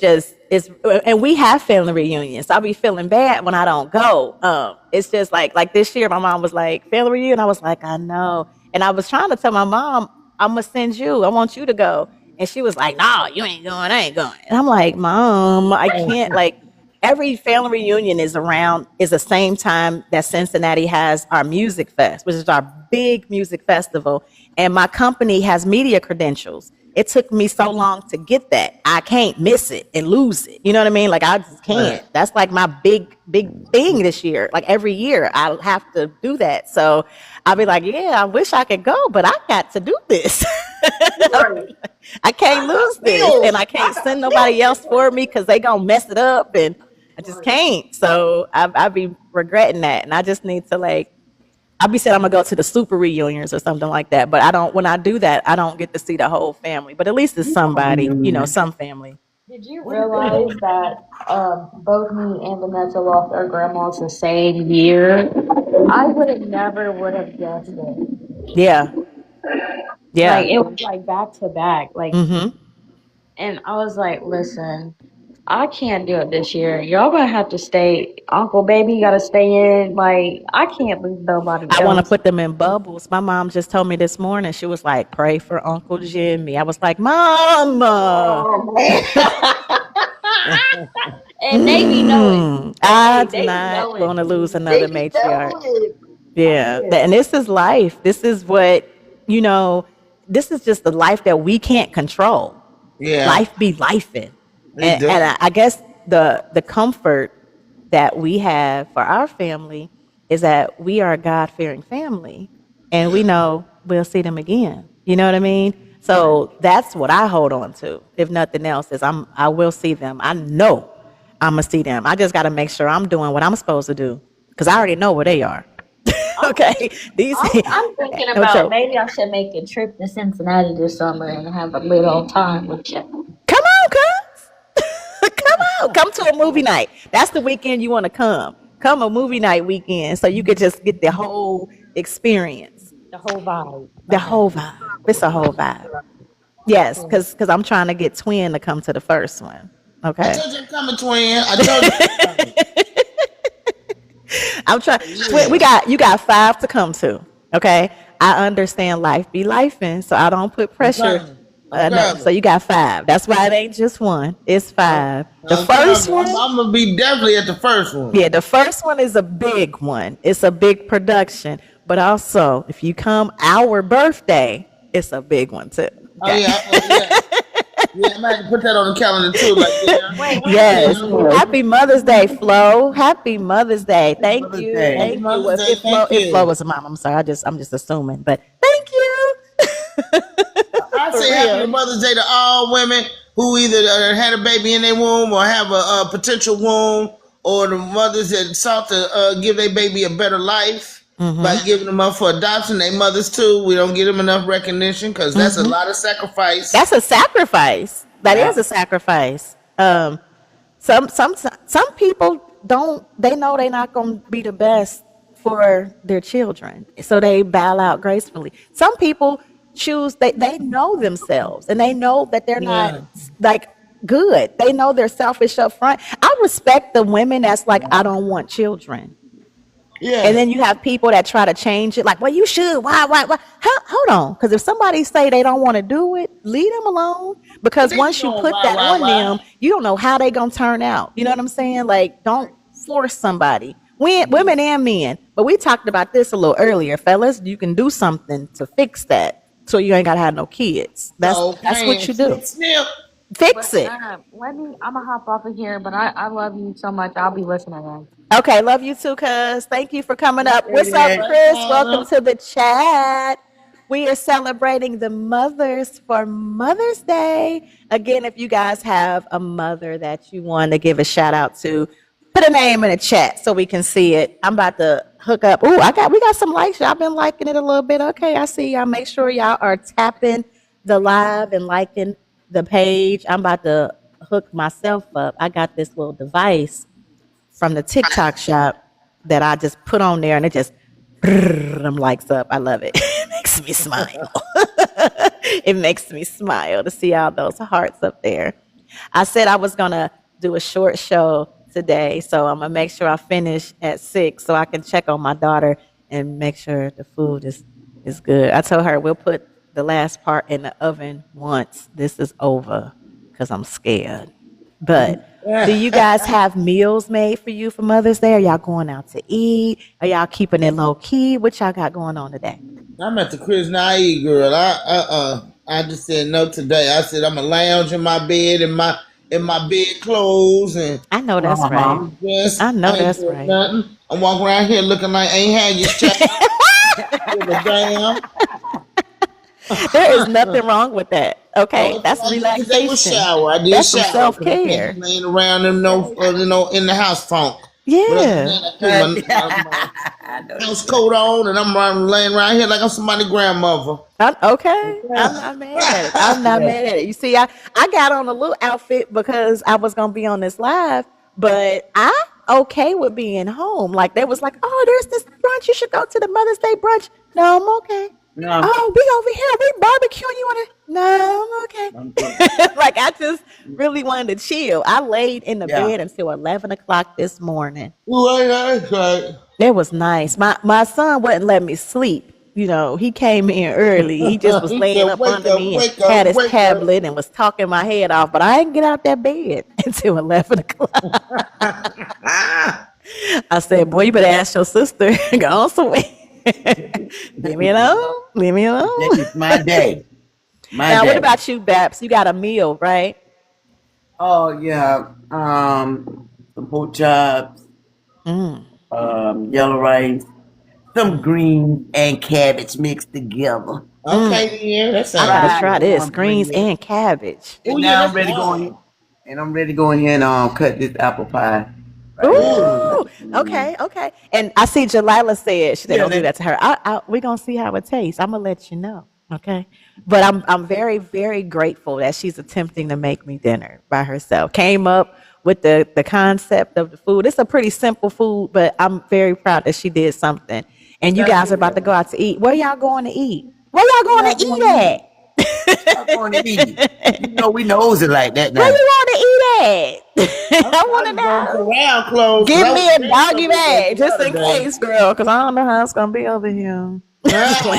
and we have family reunions. I'll be feeling bad when I don't go. It's just like this year my mom was like, family reunion. I was like, I know. And I was trying to tell my mom, I'm gonna send you. I want you to go. And she was like, no, you ain't going, I ain't going. And I'm like, Mom, I can't. Like, every family reunion is the same time that Cincinnati has our music fest, which is our big music festival. And my company has media credentials. It took me so long to get that. I can't miss it and lose it. You know what I mean? Like, I just can't. That's like my big thing this year. Like, every year I'll have to do that. So I'll be like, yeah, I wish I could go, but I got to do this. I can't lose this. And I can't send nobody else for me because they going to mess it up. And I just can't. So I be regretting that. And I just need to, like, I'll be saying I'm gonna go to the super reunions or something like that. But I don't. When I do that, I don't get to see the whole family. But at least it's somebody, some family. Did you realize that both me and Vanessa lost our grandmas the same year? I never would have guessed it. Yeah, yeah. Like, it was like back to back. Like, and I was like, listen, I can't do it this year. Y'all gonna have to stay. Uncle Baby gotta stay in. Like, I can't leave nobody I want to else. put them in bubbles. My mom just told me this morning. She was like, "Pray for Uncle Jimmy." I was like, "Mama." And they be knowing. I do They not want to lose They another be matriarch. knowing. Yeah, and this is life. This is what This is just the life that we can't control. Yeah. Life be lifing, They do. and I guess the comfort that we have for our family is that we are a God fearing family, and we know we'll see them again. You know what I mean? So that's what I hold on to. If nothing else, is I will see them. I know I'm gonna see them. I just got to make sure I'm doing what I'm supposed to do because I already know where they are. Okay, these. I'm thinking No about joke. maybe I should make a trip to Cincinnati this summer and have a little time with you. Come on, cuz. Come to a movie night. That's the weekend you want to come. Come a movie night weekend so you could just get the whole experience. The whole vibe. The whole vibe. It's a whole vibe. Yes, because I'm trying to get Twin to come to the first one. Okay. I told you I'm coming, Twin. I told you. I'm trying. You got 5 to come to. Okay. I understand life be lifing, so I don't put pressure. No, so you got 5. That's why it ain't just one. It's 5. The first one, I'm gonna be definitely at the first one. Yeah, the first one is a big one. It's a big production, but also if you come our birthday, it's a big one too. Okay? Yeah, I might have to put that on the calendar too. Yes. Happy Mother's Day, Flo. Happy Mother's Day. Thank you. Thank you. If Flo was a mom, I'm sorry. I'm just assuming, but thank you. I say happy Mother's Day to all women who either had a baby in their womb or have a potential womb, or the mothers that sought to give their baby a better life. By giving them up for adoption. They mothers too. We don't give them enough recognition because that's a lot of sacrifice. That's a sacrifice. That is a sacrifice. Some people don't. They know they're not going to be the best for their children, so they bow out gracefully. Some people choose. They know themselves and they know that they're not like good. They know they're selfish up front. I respect the women that's like, I don't want children. Yeah. And then you have people that try to change it, like, well, you should. Why? Hold on. Because if somebody say they don't want to do it, leave them alone. Because once you put that on them, you don't know how they going to turn out. You know what I'm saying? Like, don't force somebody. Women and men. But we talked about this a little earlier, fellas. You can do something to fix that so you ain't got to have no kids. That's what you do. Fix it. I'm going to hop off of here, but I love you so much. I'll be listening in. Okay, love you too, cuz. Thank you for coming up. What's up, Chris? Welcome to the chat. We are celebrating the mothers for Mother's Day. Again, if you guys have a mother that you want to give a shout out to, put a name in the chat so we can see it. I'm about to hook up. Ooh, we got some likes. Y'all been liking it a little bit. Okay, I see y'all. Make sure y'all are tapping the live and liking the page. I'm about to hook myself up. I got this little device from the TikTok shop that I just put on there, and it just them likes up. I love it. It makes me smile. It makes me smile to see all those hearts up there. I said I was gonna do a short show today, so I'm gonna make sure I finish at 6 so I can check on my daughter and make sure the food is good. I told her we'll put the last part in the oven once this is over because I'm scared. But do you guys have meals made for you for Mother's Day? Are y'all going out to eat? Are y'all keeping it low key? What y'all got going on today? I'm at the Chris Naive, girl. I just said no today. I said I'm gonna lounge in my bed in my bed clothes, and I know that's right. I know that's right. Nothing. I'm walking around here looking like I ain't had your child. Damn. There is nothing wrong with that. Okay, that's relaxation. I did that's shower. Self-care. Laying around in in the house funk. Yeah. House coat on, and I'm laying around here like I'm somebody's grandmother. Okay, I'm not mad at it. I'm not mad at it. You see, I got on a little outfit because I was gonna be on this live, but I'm okay with being home. Like they was like, oh, there's this brunch. You should go to the Mother's Day brunch. No, I'm okay. No. Oh, we over here. We barbecuing. You want to? No, I'm okay. Like, I just really wanted to chill. I laid in the bed until 11 o'clock this morning. Right. It was nice. My son wouldn't let me sleep. You know, he came in early. He just was laying up under me and had his tablet and was talking my head off. But I didn't get out that bed until 11 o'clock. I said, boy, you better ask your sister. Go on somewhere. Leave me alone. This is my day. What about you, Babs? You got a meal, right? Oh yeah. Some pork chops, yellow rice, some greens and cabbage mixed together. Okay, yeah, that's I gotta try this. Greens and cabbage. And now I'm ready to go in. And I'm ready to go in here and cut this apple pie. Ooh, okay. And I see Jalila said she don't do that to her. We're gonna see how it tastes. I'm gonna let you know. Okay. But I'm very, very grateful that she's attempting to make me dinner by herself. Came up with the concept of the food. It's a pretty simple food, but I'm very proud that she did something. And you guys are about to go out to eat. Where y'all going to eat? Where y'all going to eat at? I'm going to eat. You know, we knows it like that now. Where you want to eat at? I want to know. Around clothes. Give me a doggy bag just in case, girl, because I don't know how it's going to be over here. Let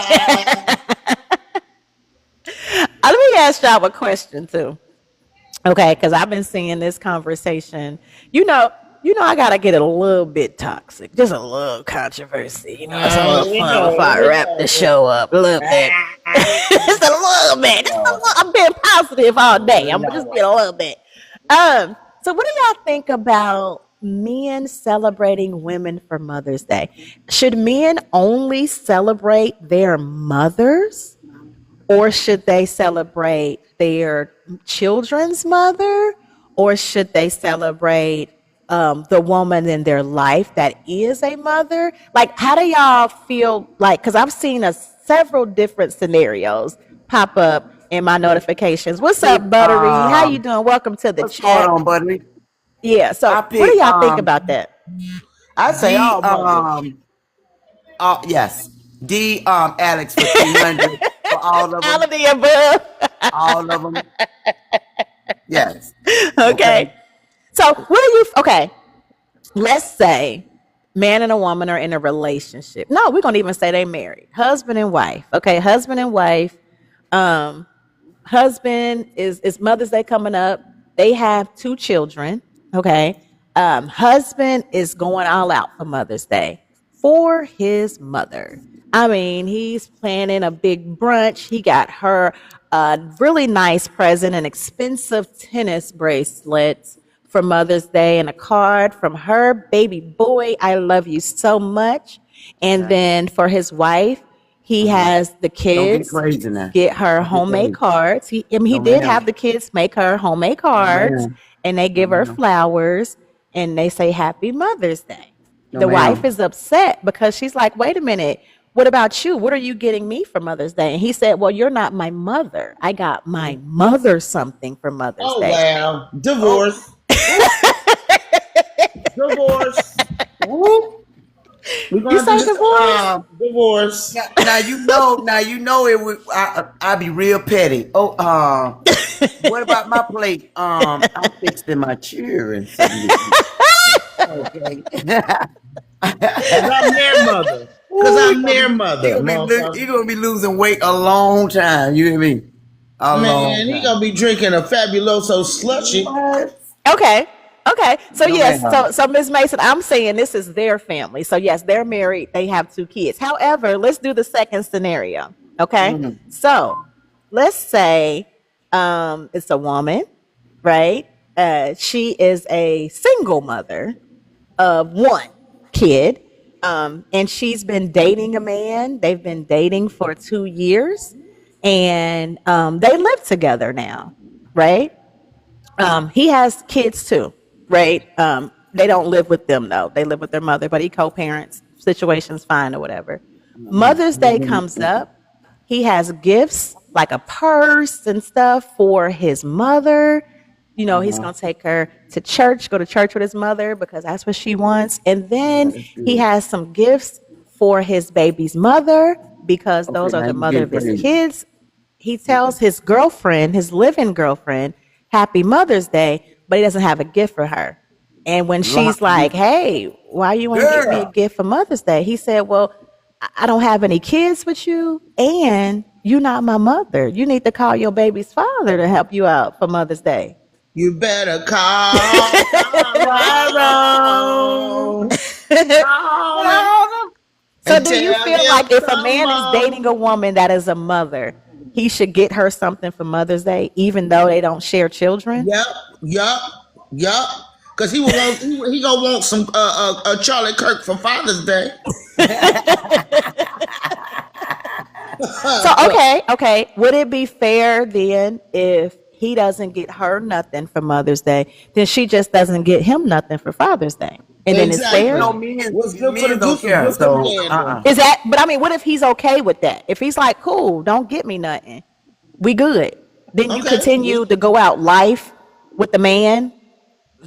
me ask y'all a question, too. Okay, because I've been seeing this conversation. You know, I gotta get a little bit toxic, just a little controversy. You know, it's a little fun before I wrap the show up a little bit. Just a little bit. I'm being positive all day. I'm just being a little bit. So what do y'all think about men celebrating women for Mother's Day? Should men only celebrate their mothers, or should they celebrate their children's mother, or should they celebrate the woman in their life that is a mother? Like, how do y'all feel like, because I've seen several different scenarios pop up in my notifications. What's up, Buttery? How you doing? Welcome to the What's chat. going on, Buttery? Yeah, so what do y'all think about that? I say all mothers. Yes. Alex for 300 for all of them. All of the above. All of them. Yes. Okay. So okay, let's say man and a woman are in a relationship. No, we're going to even say they married. Husband and wife. Okay, husband and wife. Husband is Mother's Day coming up. They have 2 children. Okay. Husband is going all out for Mother's Day for his mother. I mean, he's planning a big brunch. He got her a really nice present, an expensive tennis bracelet for Mother's Day, and a card from her baby boy. I love you so much. And then for his wife, he has the kids get her homemade cards. He did have the kids make her homemade cards, and they give her flowers, and they say Happy Mother's Day. The wife is upset because she's like, wait a minute. What about you? What are you getting me for Mother's Day? And he said, well, you're not my mother. I got my mother something for Mother's Day. Oh, wow. Divorce. Divorce. You say divorce? Divorce. Now you know it would. I be real petty. Oh, what about my plate? I'm fixing my children. Okay. I'm their mother. Because I'm their mother. You're going to be losing weight a long time. You hear me? Man, he going to be drinking a Fabuloso slushy. Okay. So yes, so Ms. Mason, I'm saying this is their family. So yes, they're married. They have 2 kids. However, let's do the second scenario. Okay. Mm-hmm. So let's say it's a woman, right? She is a single mother of 1 kid. And she's been dating a man. They've been dating for 2 years, and they live together now, right? He has kids too, right? They don't live with them though. They live with their mother, but he co-parents. Situation's fine or whatever. Mother's Day comes up. He has gifts like a purse and stuff for his mother. You know, he's going to take her to church, go to church with his mother because that's what she wants. And then he has some gifts for his baby's mother because those are the mother of his kids. He tells his girlfriend, his living girlfriend, Happy Mother's Day, but he doesn't have a gift for her. And when she's like, hey, why you want to get me a gift for Mother's Day? He said, well, I don't have any kids with you, and you're not my mother. You need to call your baby's father to help you out for Mother's Day. You better call. So do you feel like if a man is dating a woman that is a mother, he should get her something for Mother's Day, even though they don't share children? Yep. Because he gonna want some a Charlie Kirk for Father's Day. So okay. Would it be fair then if he doesn't get her nothing for Mother's Day, then she just doesn't get him nothing for Father's Day? And then it's fair? No, what's good for the don't care. So, Is that, but I mean, what if he's okay with that? If he's like, cool, don't get me nothing. We good. Then you continue to go out life with the man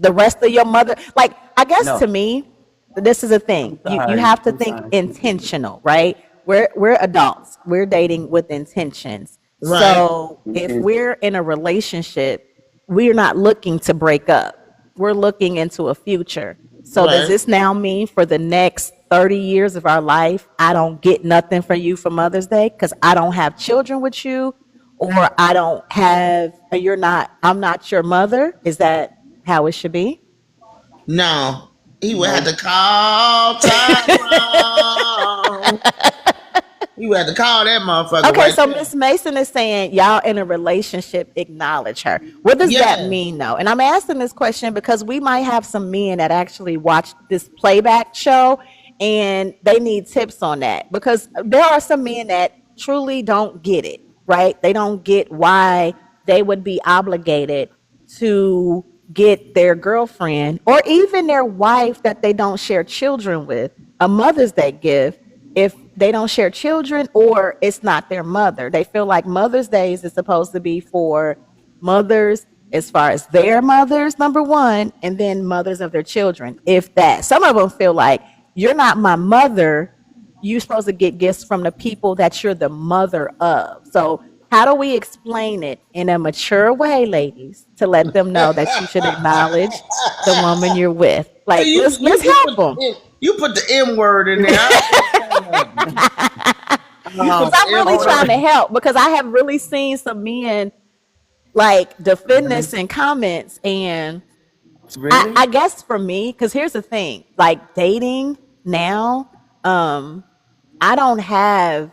the rest of your mother. Like, I guess to me, this is a thing. You have to think intentional, right? We're adults. We're dating with intentions. Right. So if we're in a relationship, we're not looking to break up. We're looking into a future. So does this now mean for the next 30 years of our life, I don't get nothing from you for Mother's Day because I don't have children with you, or I don't have, I'm not your mother? Is that how it should be? No. He would have to call Tyrone. You had to call that motherfucker. Okay, right, so Miss Mason is saying y'all in a relationship, acknowledge her. What does that mean, though? And I'm asking this question because we might have some men that actually watch this playback show and they need tips on that, because there are some men that truly don't get it, right? They don't get why they would be obligated to get their girlfriend or even their wife that they don't share children with a Mother's Day gift if they don't share children or it's not their mother. They feel like Mother's Days is supposed to be for mothers as far as their mothers, number one, and then mothers of their children, if that. Some of them feel like, you're not my mother. You're supposed to get gifts from the people that you're the mother of. So how do we explain it in a mature way, ladies, to let them know that you should acknowledge the woman you're with? Like, let's help them. You put the M word in there. Because I'm really trying to help, because I have really seen some men like defend this in comments. And I guess for me, because here's the thing, like dating now, I don't have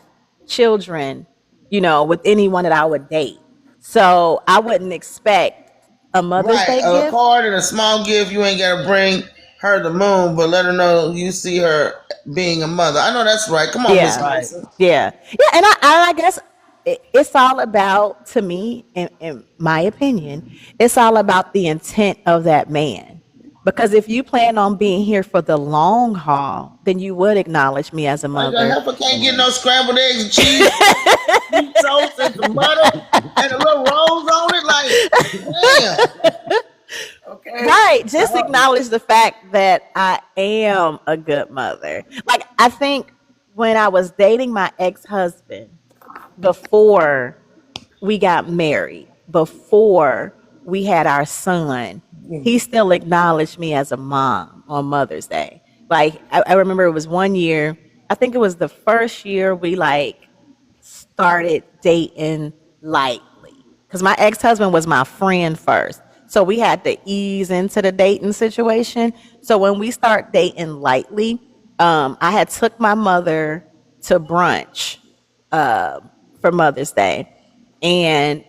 children, with anyone that I would date. So I wouldn't expect a Mother's Day gift. A card and a small gift. You ain't got to bring her the moon, but let her know you see her being a mother. I know that's right. Come on, Miss Mason. Yeah. And I guess it's all about, to me, in my opinion, it's all about the intent of that man. Because if you plan on being here for the long haul, then you would acknowledge me as a mother. The heifer can't get no scrambled eggs and cheese, sweet toast and some butter and a little rolls on it. Like, damn. Okay. Right. Just acknowledge the fact that I am a good mother. Like, I think when I was dating my ex-husband, before we got married, before we had our son, he still acknowledged me as a mom on Mother's Day. Like, I remember it was one year, I think it was the first year we started dating lightly. Because my ex-husband was my friend first. So we had to ease into the dating situation. So when we start dating lightly, I had took my mother to brunch for Mother's Day. And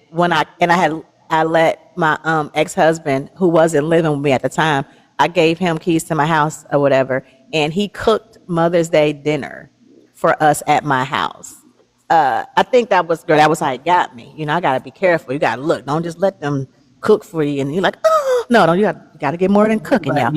I let my ex-husband, who wasn't living with me at the time, I gave him keys to my house or whatever, and he cooked Mother's Day dinner for us at my house. I think that was good. That was how it got me. I got to be careful. You got to look. Don't just let them cook for you. And you're like, oh, no, you got to get more than cooking, y'all.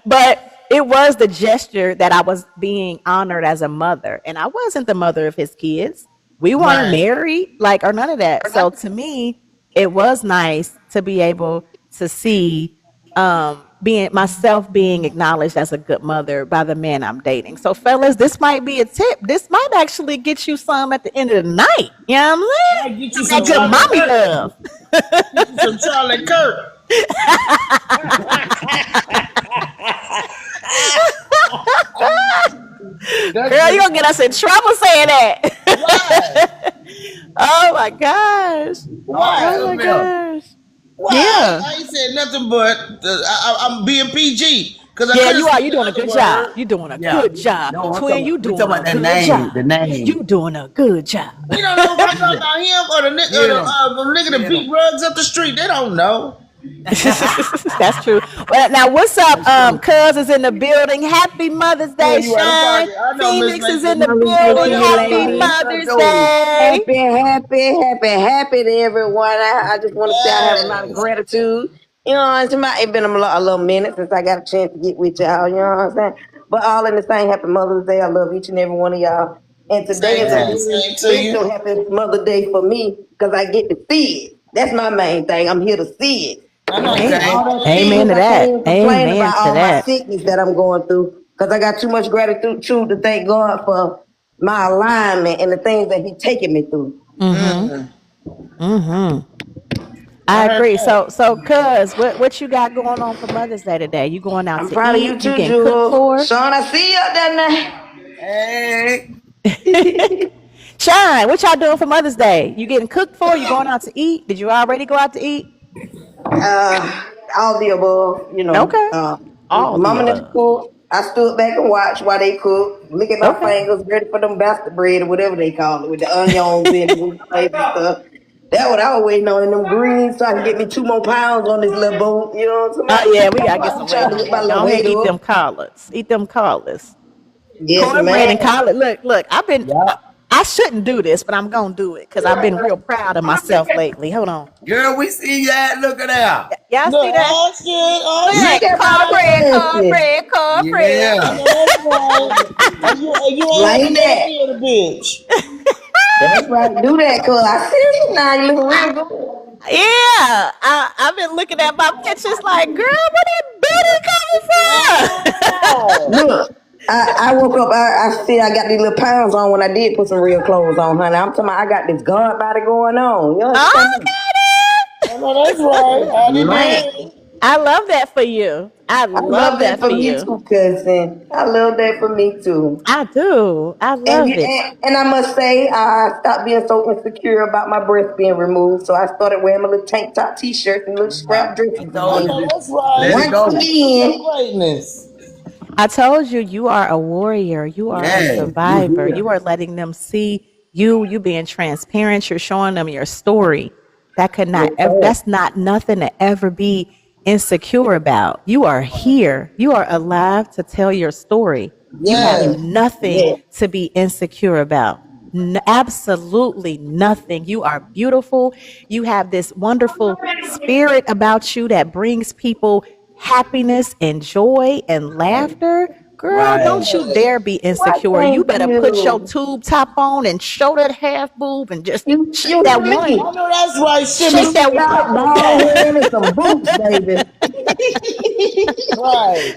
But it was the gesture that I was being honored as a mother. And I wasn't the mother of his kids. We weren't married, or none of that. So to me, it was nice to be able to see being acknowledged as a good mother by the man I'm dating. So fellas, this might be a tip. This might actually get you some at the end of the night. You know what I'm saying? Get you some good mommy love. Get you some Charlie Kirk. Girl, you're gonna get us in trouble saying that. Why? Oh my gosh. Why? Oh my gosh. Why? Yeah. I ain't said nothing but I'm being PG. You're doing a good job. You're doing a good job. No, Twin, you doing a good job. The name. You doing a good job. We don't know if I'm talking about him or the nigga that beat rugs up the street. They don't know. That's true. Well, now what's up? Cuz is in the building. Happy Mother's Day, Sean. Phoenix is in the building. Happy Mother's Day. Happy to everyone. I just want to say I have a lot of gratitude. It's been a little minute since I got a chance to get with y'all. You know what I'm saying? But all in the same, happy Mother's Day. I love each and every one of y'all. And today is a special happy Mother's Day for me because I get to see it. That's my main thing. I'm here to see it. Amen to that. Complain Amen about to all my that. sickness that I'm going through because I got too much gratitude to thank God for my alignment and the things that He taking me through. I agree. So, cuz, what you got going on for Mother's Day today? You going out I'm to proud of eat? you You too, getting cooked Jewel. for? Sean, I see you up there now. Hey. Shine, what y'all doing for Mother's Day? You getting cooked for? You going out to eat? Did you already go out to eat? All the above, Okay. All the Mama and them above. cook. I stood back and watched while they cook. Look at my Okay. fingers, ready for them bastard bread or whatever they call it, with the onions in it and stuff. That's what I was waiting on in them greens, so I can get me 2 more pounds on this little boat. You know what I'm Oh saying? yeah, we gotta get some weight Trying to on get my that. little Go ahead, weight eat them up. collards. Eat them collards. Yes, Cornbread and man. collard. Look. I shouldn't do this, but I'm gonna do it because I've been real proud of myself lately. Hold on. Girl, we see you at. Look at that. Y'all see Look, that? Look Look, at my cornbread. Yeah. And you ain't like even gonna that. be the bitch. That's right. Do that, cuz I see you now. You look real good. Yeah, I've been looking at my pictures like, girl, where that booty coming from? Look, I woke up. I see I got these little pounds on when I did put some real clothes on, honey. I'm talking about I got this God body going on. You understand? Okay, I know that's right. I Man, did. I love that for you. I I love love that that for for me you. too, cousin. I love that for me too. I do. I And, love it. and I must say, I stopped being so insecure about my breast being removed. So I started wearing my little tank top t-shirts and little scrap dresses I I told again. know you. that's right. Let it Once go. again, Greatness. I told you, you are a warrior. You are a Yeah, you survivor. here. You are letting them see you being transparent. You're showing them your story. That could not, that's not nothing to ever be insecure about. You are here. You are alive to tell your story. You have Yes. nothing to be insecure about. Absolutely nothing. You are beautiful. You have this wonderful spirit about you that brings people happiness and joy and laughter. Girl, don't Right. you dare be why insecure. You thank better put your you. tube top on and show that half boob and just shake You that hear one. me? I know that's right. Shimmy, Shake that shimmy, Got shimmy. bald head and some boots, baby. Right.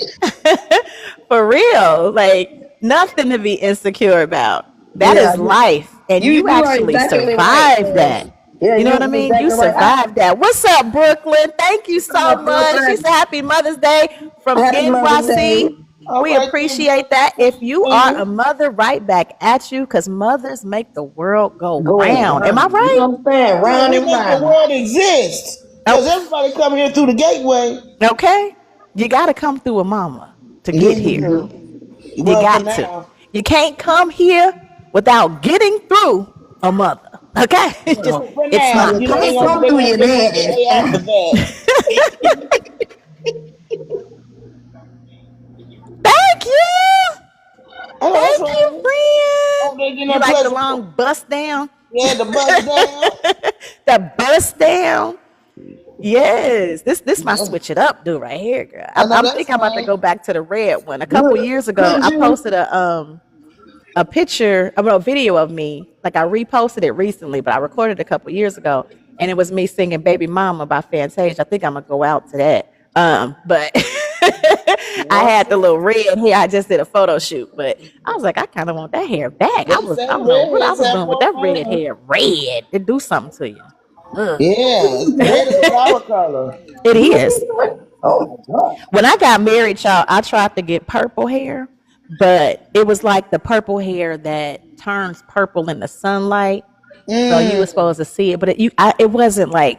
For real. Like nothing to be insecure about. That Yeah, is life. And you you are actually exactly right. survived that. Yeah, You know you what I mean? You exactly right. survived that. What's up, Brooklyn? Thank you Come so on, much. She Brooklyn. said happy Mother's Day from Happy Mother's Day. NYC. All We right, then, appreciate that. If you are a Brooklyn. mother, right back at you because mothers make the world go Go round. Am I round. You right? know what I'm saying? Yeah, Round we and make the round. world exist. Because Oh, everybody come here through the gateway. okay. You got to come through a mama to Yeah, get you here. do. You Well, for got to. now. You can't come here without getting through a mother. Okay? It's just, For it's now. not You You know, can't possible. come through your they daddy. way after that. Thank you. I know that's Thank you, right. Oh, friend. they getting You that like the pleasure. long bust down? Yeah, the bust down. The bust down? Yes. This my switch it up do right here, girl. I know I'm that's thinking I'm about to right. go back to the red one. A couple Look, years ago, look, I you. posted a picture, a video of me. Like I reposted it recently, but I recorded it a couple years ago, and it was me singing "Baby Mama" by Fantasia. I think I'm gonna go out to that. But I had the little red hair. I just did a photo shoot, but I was like, I kind of want that hair back. They say I don't know what I redheads was have doing with more that red fun. hair. Red, it do something to you. Ugh. Yeah, red is a power color. It is. Oh my God. When I got married, y'all, I tried to get purple hair, but it was like the purple hair that turns purple in the sunlight. So you were supposed to see it, but it wasn't like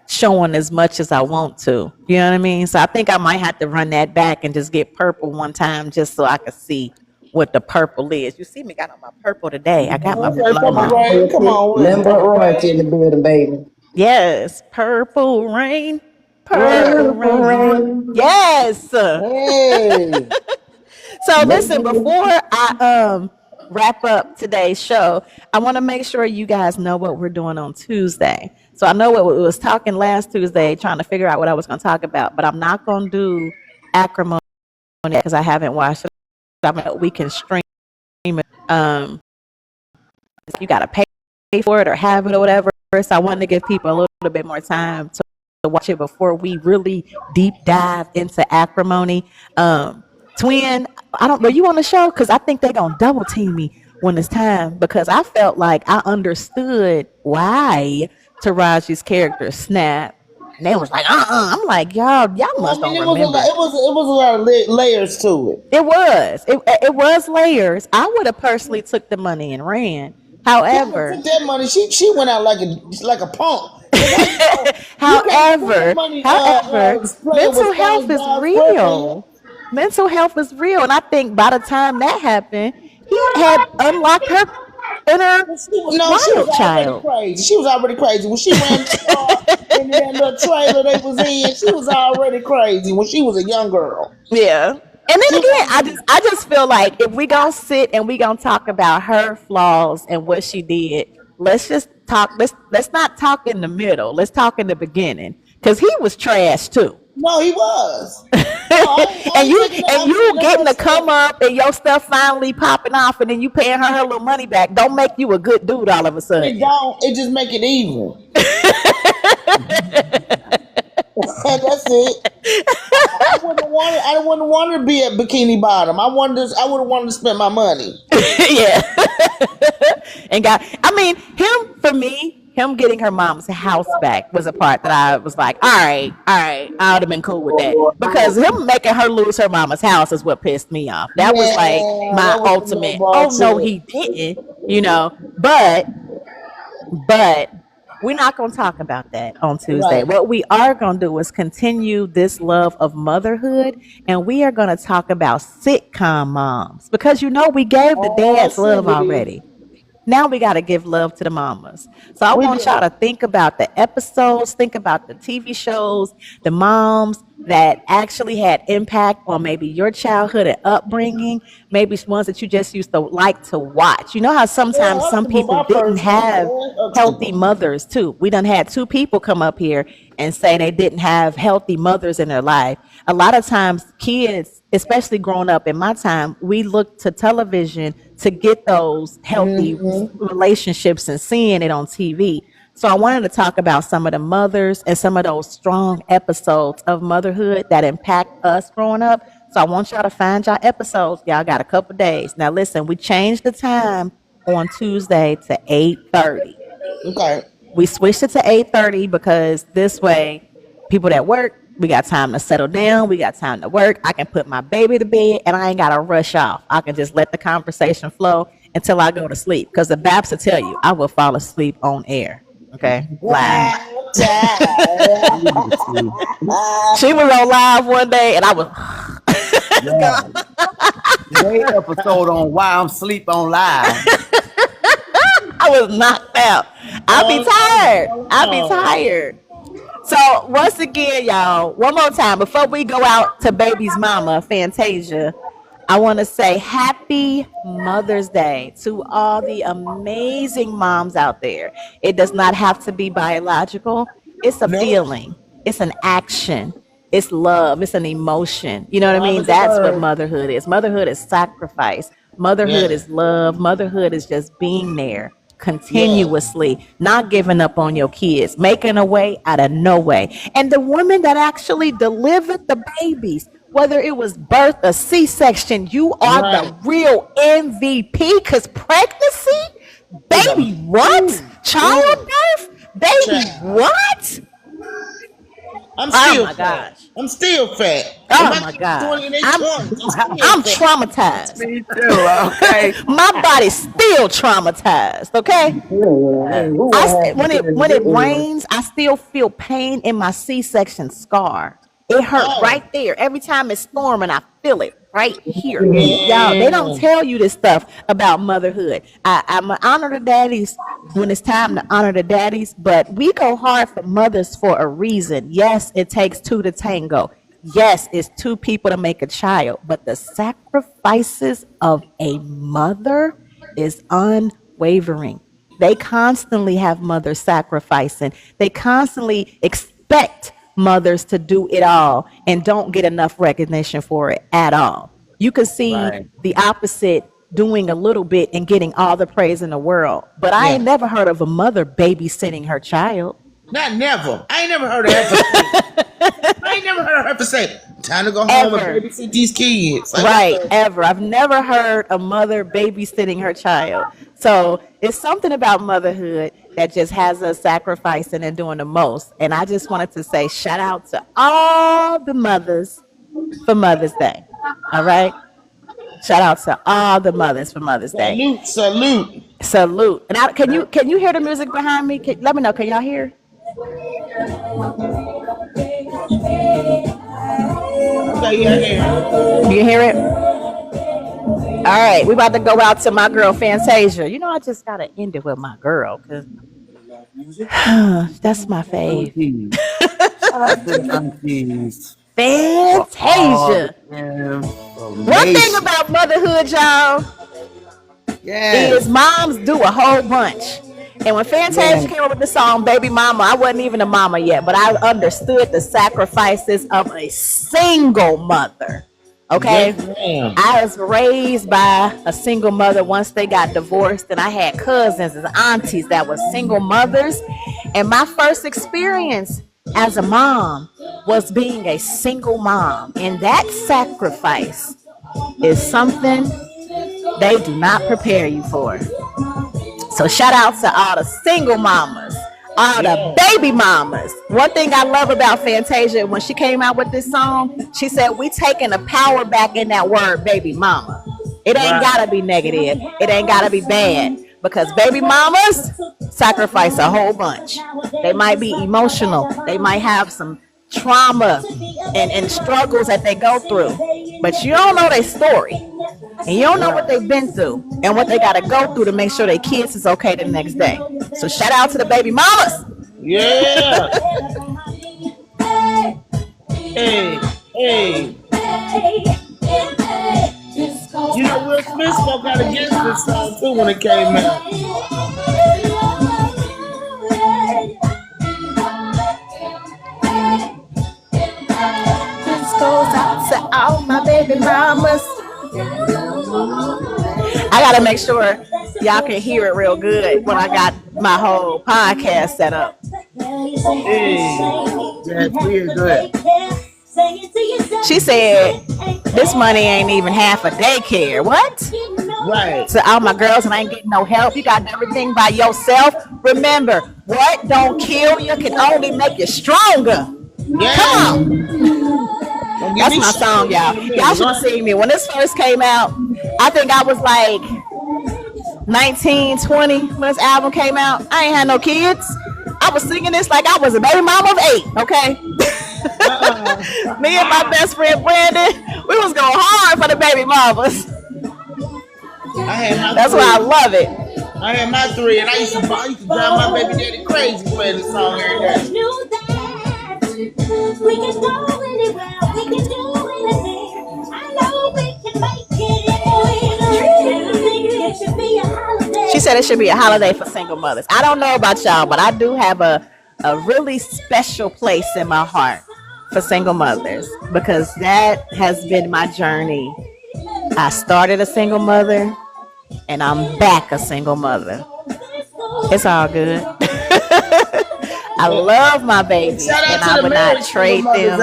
showing as much as I want to. You know what I mean? So I think I might have to run that back and just get purple one time just so I could see what the purple is. You see me got on my purple today. I got my Okay, purple Purple on. Rain, come on with it, Nothing but Purple royalty in Rain. the building, baby. Yes, purple rain, purple Purple rain. rain. Yes. Hey, So listen, before I wrap up today's show, I want to make sure you guys know what we're doing on Tuesday. So I know what we was talking last Tuesday, trying to figure out what I was going to talk about, but I'm not going to do acrimony because I haven't watched it. I mean, we can stream it. You got to pay for it or have it or whatever. So I wanted to give people a little bit more time to to watch it before we really deep dive into acrimony. Twin, I don't know, you on the show? Because I think they're going to double team me when it's time, because I felt like I understood why Taraji's character snapped. And they was like, I'm like, y'all must don't remember. It was a lot of layers to it. It was layers. I would have personally took the money and ran. However, took that money, she went out like a punk. However, mental health is real. Mental health is real, and I think by the time that happened, he had unlocked her inner child. Crazy. She was already crazy when she ran the car in that little trailer they was in. She was already crazy when she was a young girl. Yeah. And then again, I just feel like if we gonna sit and we gonna talk about her flaws and what she did, let's just talk. Let's not talk in the middle. Let's talk in the beginning, because he was trash too. No, he was. And you getting to come up and your stuff finally popping off, and then you paying her little money back. Don't make you a good dude all of a sudden. It don't. It just make it even. That's it. I wouldn't want to be at Bikini Bottom. I would have wanted to spend my money. Yeah. And him getting her mom's house back was a part that I was like, all right, I would have been cool with that. Because him making her lose her mama's house is what pissed me off. That was like my ultimate, oh no, he didn't, but we're not going to talk about that on Tuesday. Right. What we are going to do is continue this love of motherhood, and we are going to talk about sitcom moms, because we gave the dads love already. Now we got to give love to the mamas. So I want y'all to think about the episodes, think about the TV shows, the moms that actually had impact on maybe your childhood and upbringing, maybe ones that you just used to like to watch. You know how sometimes some people didn't have healthy mothers too. We done had 2 people come up here and say they didn't have healthy mothers in their life. A lot of times kids, especially growing up in my time, we looked to television to get those healthy relationships and seeing it on TV. So I wanted to talk about some of the mothers and some of those strong episodes of motherhood that impact us growing up. So I want y'all to find y'all episodes. Y'all got a couple days. Now listen, we changed the time on Tuesday to 8:30. Okay. We switched it to 8:30 because this way, people that work, we got time to settle down. We got time to work. I can put my baby to bed and I ain't got to rush off. I can just let the conversation flow until I go to sleep. Because the Babs will tell you, I will fall asleep on air. Okay? Live. She was on live one day and I was... Great episode on why I'm sleep on live. I was knocked out. I'll be tired. So once again, y'all, one more time before we go out to baby's mama, Fantasia, I want to say happy Mother's Day to all the amazing moms out there. It does not have to be biological. It's a feeling. It's an action. It's love. It's an emotion. You know what I mean? That's what motherhood is. Motherhood is sacrifice. Motherhood is love. Motherhood is just being there continuously, not giving up on your kids, making a way out of no way. And the women that actually delivered the babies, whether it was birth or C-section, you are the real MVP. Because pregnancy, baby, what? Childbirth, baby, what? I'm still my gosh. I'm still fat. Oh my God. I'm traumatized. Me too, okay? My body's still traumatized, okay? When it rains, I still feel pain in my C-section scar. It hurts right there. Every time it's storming, I feel it right here. Y'all, they don't tell you this stuff about motherhood. I'm going to honor the daddies when it's time to honor the daddies, but we go hard for mothers for a reason. Yes, it takes 2 to tango. Yes, it's 2 people to make a child, but the sacrifices of a mother is unwavering. They constantly have mothers sacrificing. They constantly expect mothers to do it all and don't get enough recognition for it at all. You can see the opposite doing a little bit and getting all the praise in the world. But I ain't never heard of a mother babysitting her child. Not never. I ain't never heard of her. I ain't never heard her say, time to go home and babysit these kids. Like, right, ever. I've never heard a mother babysitting her child. So it's something about motherhood that just has us sacrificing and doing the most. And I just wanted to say shout out to all the mothers for Mother's Day. All right? Shout out to all the mothers for Mother's Day. Salute. And can you hear the music behind me? Let me know. Can y'all hear? You can hear it? All right, we about to go out to my girl Fantasia. You know, I just gotta end it with my girl because that's my fave. Fantasia. One thing about motherhood, y'all, is moms do a whole bunch. And when Fantasia came up with the song Baby Mama, I wasn't even a mama yet, but I understood the sacrifices of a single mother. Okay? Yes, I was raised by a single mother once they got divorced, and I had cousins and aunties that were single mothers. And my first experience as a mom was being a single mom. And that sacrifice is something they do not prepare you for. So shout out to all the single mamas, all the baby mamas. One thing I love about Fantasia, when she came out with this song, she said, we taking the power back in that word baby mama. It ain't gotta be negative. It ain't gotta be bad. Because baby mamas sacrifice a whole bunch. They might be emotional. They might have some trauma and struggles that they go through. But you don't know their story. And you don't know what they've been through and what they got to go through to make sure their kids is okay the next day. So shout out to the baby mamas. Yeah. Hey. You know, Will Smith spoke out against this song too when it came out. This goes out to all my baby mamas. I gotta make sure y'all can hear it real good when I got my whole podcast set up. That's real good. She said, this money ain't even half a daycare. What? Right. So all my girls, and I ain't getting no help. You got everything by yourself. Remember, what don't kill you can only make you stronger. Yeah. Come on. That's my song, y'all. Y'all should have seen me. When this first came out, I think I was like 19, 20 when this album came out. I ain't had no kids. I was singing this like I was a baby mama of 8, okay? Me and my best friend Brandon, we was going hard for the baby mamas. That's why I love it. I had my 3, and I used to drive my baby daddy crazy playing this song every day. We can go anywhere, we can do anything. I know we can make it. She said it should be a holiday for single mothers. I don't know about y'all, but I do have a really special place in my heart for single mothers because that has been my journey. I started a single mother and I'm back a single mother. It's all good. I love my babies and I would not trade them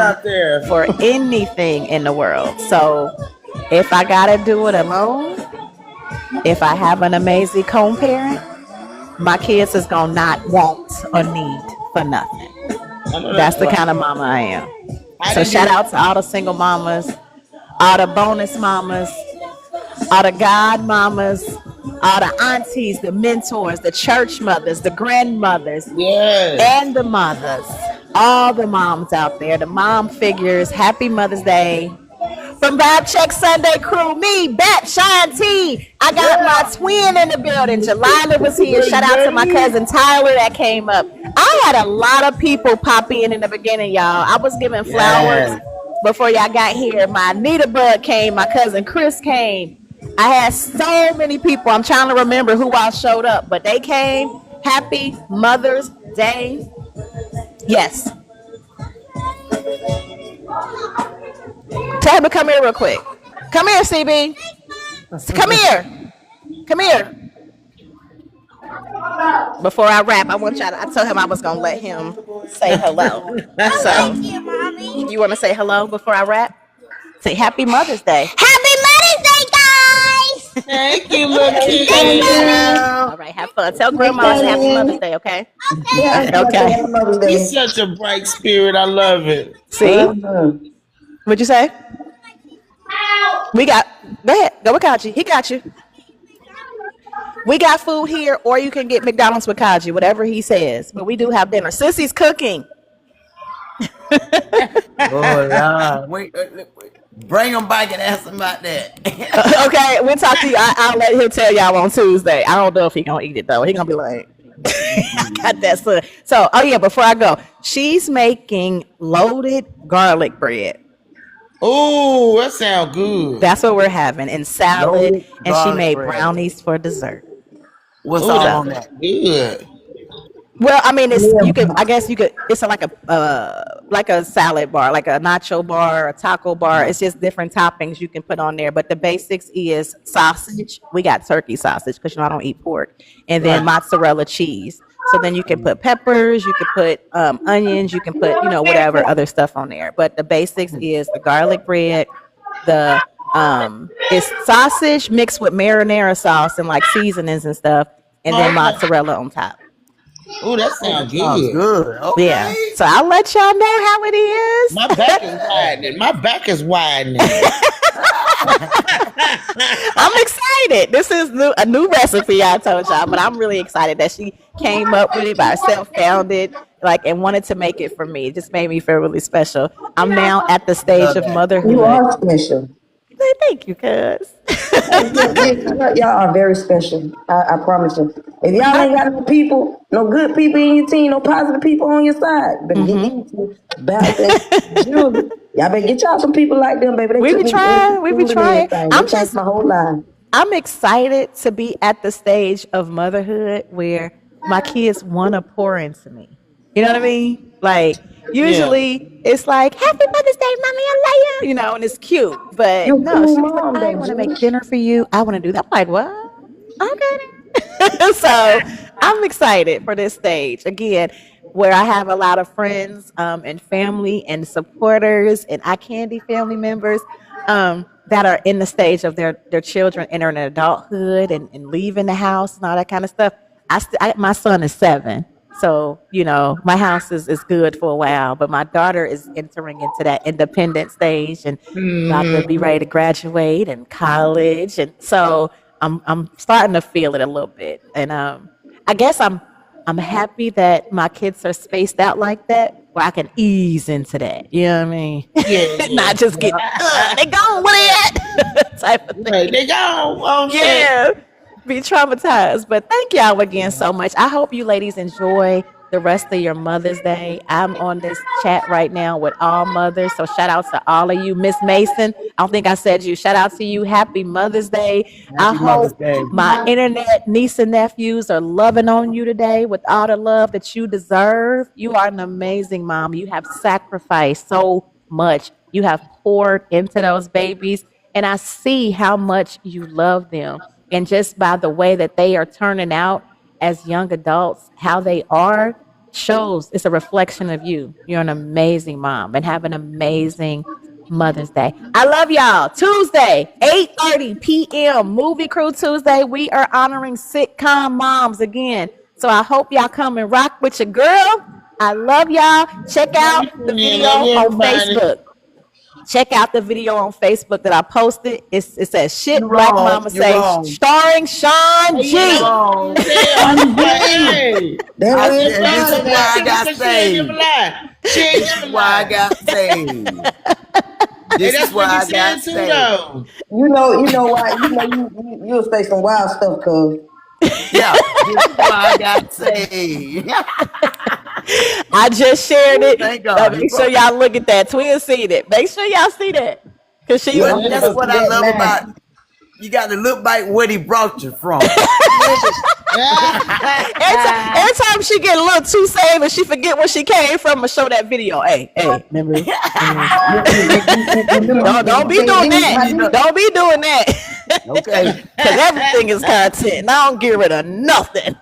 for anything in the world. So if I gotta do it alone, if I have an amazing co-parent, my kids is gonna not want or need for nothing. That's the kind of mama I am. So shout out to all the single mamas, all the bonus mamas, all the god mamas, all the aunties, the mentors, the church mothers, the grandmothers, and the mothers. All the moms out there, the mom figures. Happy Mother's Day. From Vibe Check Sunday crew, me, Bat, Shine T. I got my twin in the building. Jalila was here. Shout out to my cousin Tyler that came up. I had a lot of people pop in the beginning, y'all. I was giving flowers before y'all got here. My Anita Bud came. My cousin Chris came. I had so many people. I'm trying to remember who all showed up, but they came. Happy Mother's Day. Yes. Tell him to come here real quick. Come here, CB. Come here. Come here. Before I wrap, I want y'all. I told him I was gonna let him say hello. So, you want to say hello before I wrap? Say Happy Mother's Day. Happy Mother's Day, guys! Thank you, little Thank kid. you. All right, have fun. Tell Grandma it's Happy Mother's Day, okay? Yeah, Okay. Mother's Day. He's such a bright spirit. I love it. See? What'd you say? We got. Go ahead. Go with Kaji. He got you. We got food here, or you can get McDonald's with Kaji, whatever he says. But we do have dinner. Sissy's cooking. Oh, Lord. Wait, bring him back and ask him about that. Okay, we'll talk to you. I'll let him tell y'all on Tuesday. I don't know if he gonna eat it though. He gonna be like, I got that son. So, oh yeah, before I go, she's making loaded garlic bread. Oh, that sounds good. That's what we're having, and salad. Loaded And she garlic made bread. brownies for dessert. What's Ooh, all that on that? sounds good. Well, I mean, it's you could. I guess you could. It's like a salad bar, like a nacho bar, a taco bar. It's just different toppings you can put on there. But the basics is sausage. We got turkey sausage because I don't eat pork, and then mozzarella cheese. So then you can put peppers, you can put onions, you can put whatever other stuff on there. But the basics is the garlic bread, the it's sausage mixed with marinara sauce and like seasonings and stuff, and then mozzarella on top. Oh, that sounds Sounds good. good. Okay. Yeah. So I'll let y'all know how it is. My back is widening. My back is widening. I'm excited. This is a new recipe I told y'all, but I'm really excited that she came up with it by herself, found it, and wanted to make it for me. It just made me feel really special. I'm now at the stage of motherhood. You are special. Thank you, cuz. Y'all are very special. I promise you. If y'all ain't got no people, no good people in your team, no positive people on your side, better get into balance. Y'all better get y'all some people like them, baby. We be trying. I'm just my whole life. I'm excited to be at the stage of motherhood where my kids want to pour into me. You know what I mean? Like, usually it's like, Happy Mother's Day, Mommy, I love you. And it's cute. But no, she's like, I want to make dinner for you. I want to do that. I'm like, what? Okay. So I'm excited for this stage. Again, where I have a lot of friends and family and supporters and eye candy family members that are in the stage of their children entering adulthood and leaving the house and all that kind of stuff. My son is 7. So, my house is good for a while, but my daughter is entering into that independent stage and about to be ready to graduate and college. And so I'm starting to feel it a little bit. And I guess I'm happy that my kids are spaced out like that where I can ease into that. You know what I mean? Yeah. Not just get, they gone, what that type of thing. Right, they gone. Yeah. Be traumatized. But thank y'all again so much. I hope you ladies enjoy the rest of your Mother's Day. I'm on this chat right now with all mothers. So shout out to all of you. Miss Mason, I don't think I said you. Shout out to you. Happy Mother's Day. I hope my internet niece and nephews are loving on you today with all the love that you deserve. You are an amazing mom. You have sacrificed so much. You have poured into those babies. And I see how much you love them. And just by the way that they are turning out as young adults, how they are shows it's a reflection of you. You're an amazing mom and have an amazing Mother's Day. I love y'all. Tuesday, 8:30 p.m. Movie Crew Tuesday. We are honoring sitcom moms again. So I hope y'all come and rock with your girl. I love y'all. Check out the video on Facebook. Check out the video on Facebook that I posted. It says "Shit Black Mama Say," starring Sean G. This is why I got saved. This is why I got saved. This is why I got saved. You know why? You'll say some wild stuff, cuz. Yeah, this is why I got saved. I just shared it. Thank God. Make sure y'all look at that. Twin seen it. Make sure y'all see that. Cause that's what I love about. You got to look back where he brought you from. Every time she get a little too saved and she forget where she came from, I show that video. Hey, remember? Don't be doing that. Don't be doing that. Okay. Because everything is content. And I don't get rid of nothing.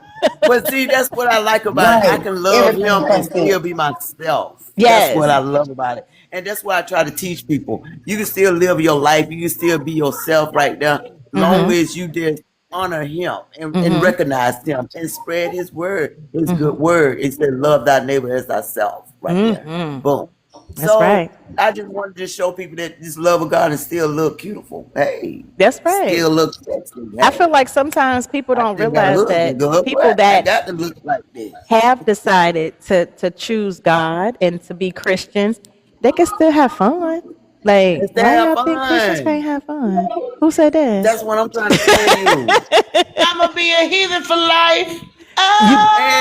But see, that's what I like about it. I Right. can love Everything him and comes still to be myself. That's Yes. what I love about it. And that's why I try to teach people. You can still live your life. You can still be yourself right there. Long as you just honor him and recognize him and spread his word, his good word. It said, love thy neighbor as thyself right there. Boom. That's So right. I just wanted to show people that this love of God is still look beautiful. Hey, That's right. still look sexy. I Hey, feel like sometimes people I don't still got a realize husband, that good. people What? I that got to look like this. have decided to choose God and to be Christians, they can still have fun. Like, Let's why have y'all think Christians can't fun. have fun? Who said that? That's what I'm trying to tell you. I'm gonna be a heathen for life. You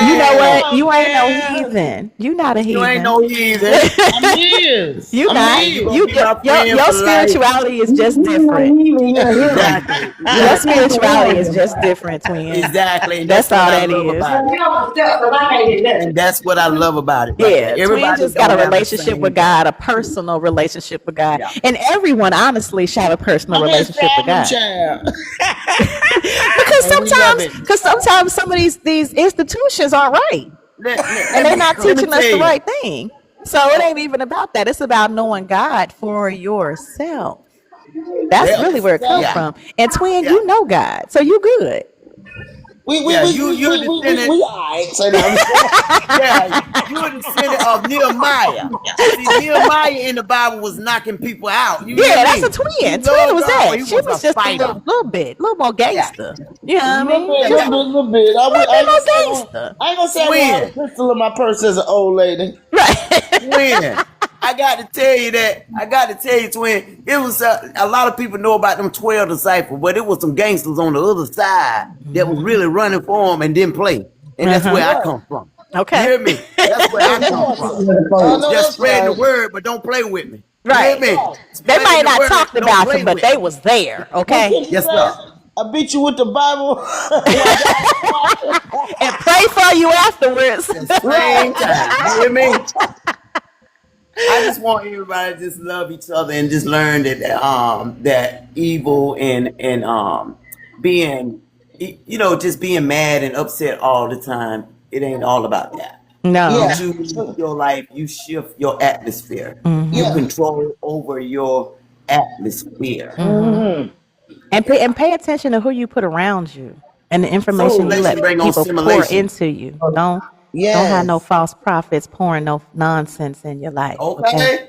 you know Hey, what? Oh You ain't no yeah, heathen. You not a you ain't heathen. no heathen. I'm his. You I'm not. Hey, you gonna You his. be my your friend your for life. spirituality is just you know different. you hear him. Exactly. Your You're Exactly. spirituality is spiritual. just different, twin. Exactly. And that's That's what all I that love is. about it. You don't step because I can't get And nothing. that's what I love about it right there. Yeah, twin Everybody just got a don't have the relationship with same thing. God, a personal relationship with God, Yeah. and everyone honestly should have a personal I'm his relationship with problem God. child. And we love it. Because sometimes some of these institutions aren't right, and they're not Let me teaching us tell the you. right thing. So it ain't even about that. It's about knowing God for yourself. That's really Yes. where it comes Yeah. from. And twin, Yeah. you know God, so you good. we we Yeah. we You we you're we the we we, descendant. we alright. So now I'm saying, Yeah, you're the descendant of Nehemiah. See, Nehemiah in the Bible was knocking people out. You hear Yeah, that's a me? He twin. Twin loved was God, that. but he She was a was just a fighter. little more Yeah. gangster. You know what I little mean? bit, Yeah, Just yeah. a little bit. I little bit ain't gonna say more gangster. I ain't gonna say I don't have a Twin. pistol in my purse as an old lady. Right. Twin. I got to tell you that. I got to tell you, twin. It was a lot of people know about them 12 disciples, but it was some gangsters on the other side that was really running for them and didn't play. And that's Uh-huh. where I Right. come from. You Okay. hear me? That's where I come from. Exactly. I know Just that's spreading the right. word, but don't play with me. You hear Right. me? Right. They Spreading might the not word, talked but don't about play you, but with they me. was there. What Okay. can you Yes, say? sir. I beat you with the Bible. While God was watching. And pray for you afterwards. At the same time. You hear me? I just want everybody to just love each other and just learn that evil and being just being mad and upset all the time. It ain't all about that. You No. Yeah. choose your life. You shift your atmosphere. You Yeah. control over your atmosphere. Mm-hmm. And pay attention to who you put around you and the information you Simulation let bring on people pour simulation. into you. Don't have no Yes. false prophets pouring no nonsense in your life. Okay. Okay?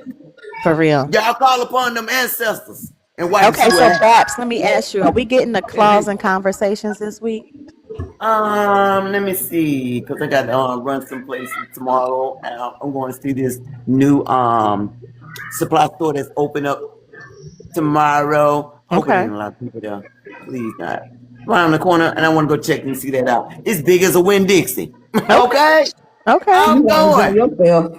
For real. Y'all call upon them ancestors and watch and Okay, see what so happens. Babs, let me ask you, are we getting the clause and conversations this week? Let me see, because I got to run some places tomorrow. I'm going to see this new supply store that's open up tomorrow. Hope it Okay. ain't a lot of people there. Please not. Around the corner, and I want to go check and see that out. It's big as a Winn Dixie. Okay. Okay, Okay. You I'm want to enjoy going. yourself.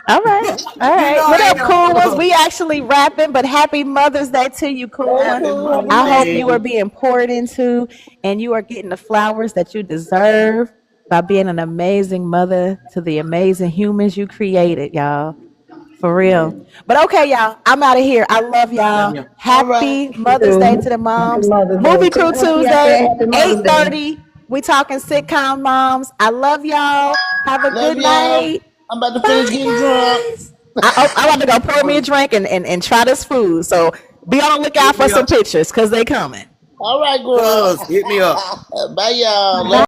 All right. All You right. know What I ain't up, cool ones? no We actually rapping, but happy Mother's Day to you, cool one. Happy Mother's I hope Day. you are being poured into and you are getting the flowers that you deserve by being an amazing mother to the amazing humans you created, y'all. For real. Man, But okay, y'all. I'm out of here. I love love y'all. you. All right. Happy Mother's Day to the Happy moms. Mother's Movie Day. Crew Tell Auntie I Tuesday, said Happy Mother's Day. 8:30. We talking sitcom moms. I love y'all. Have a Love good y'all. night. I'm about to finish Bye, getting drunk. guys. I want to go pour me a drink and try this food. So be on the lookout Hit for me some up. pictures because they coming. All right, girl. Cuz, hit me up. Bye, y'all. Bye.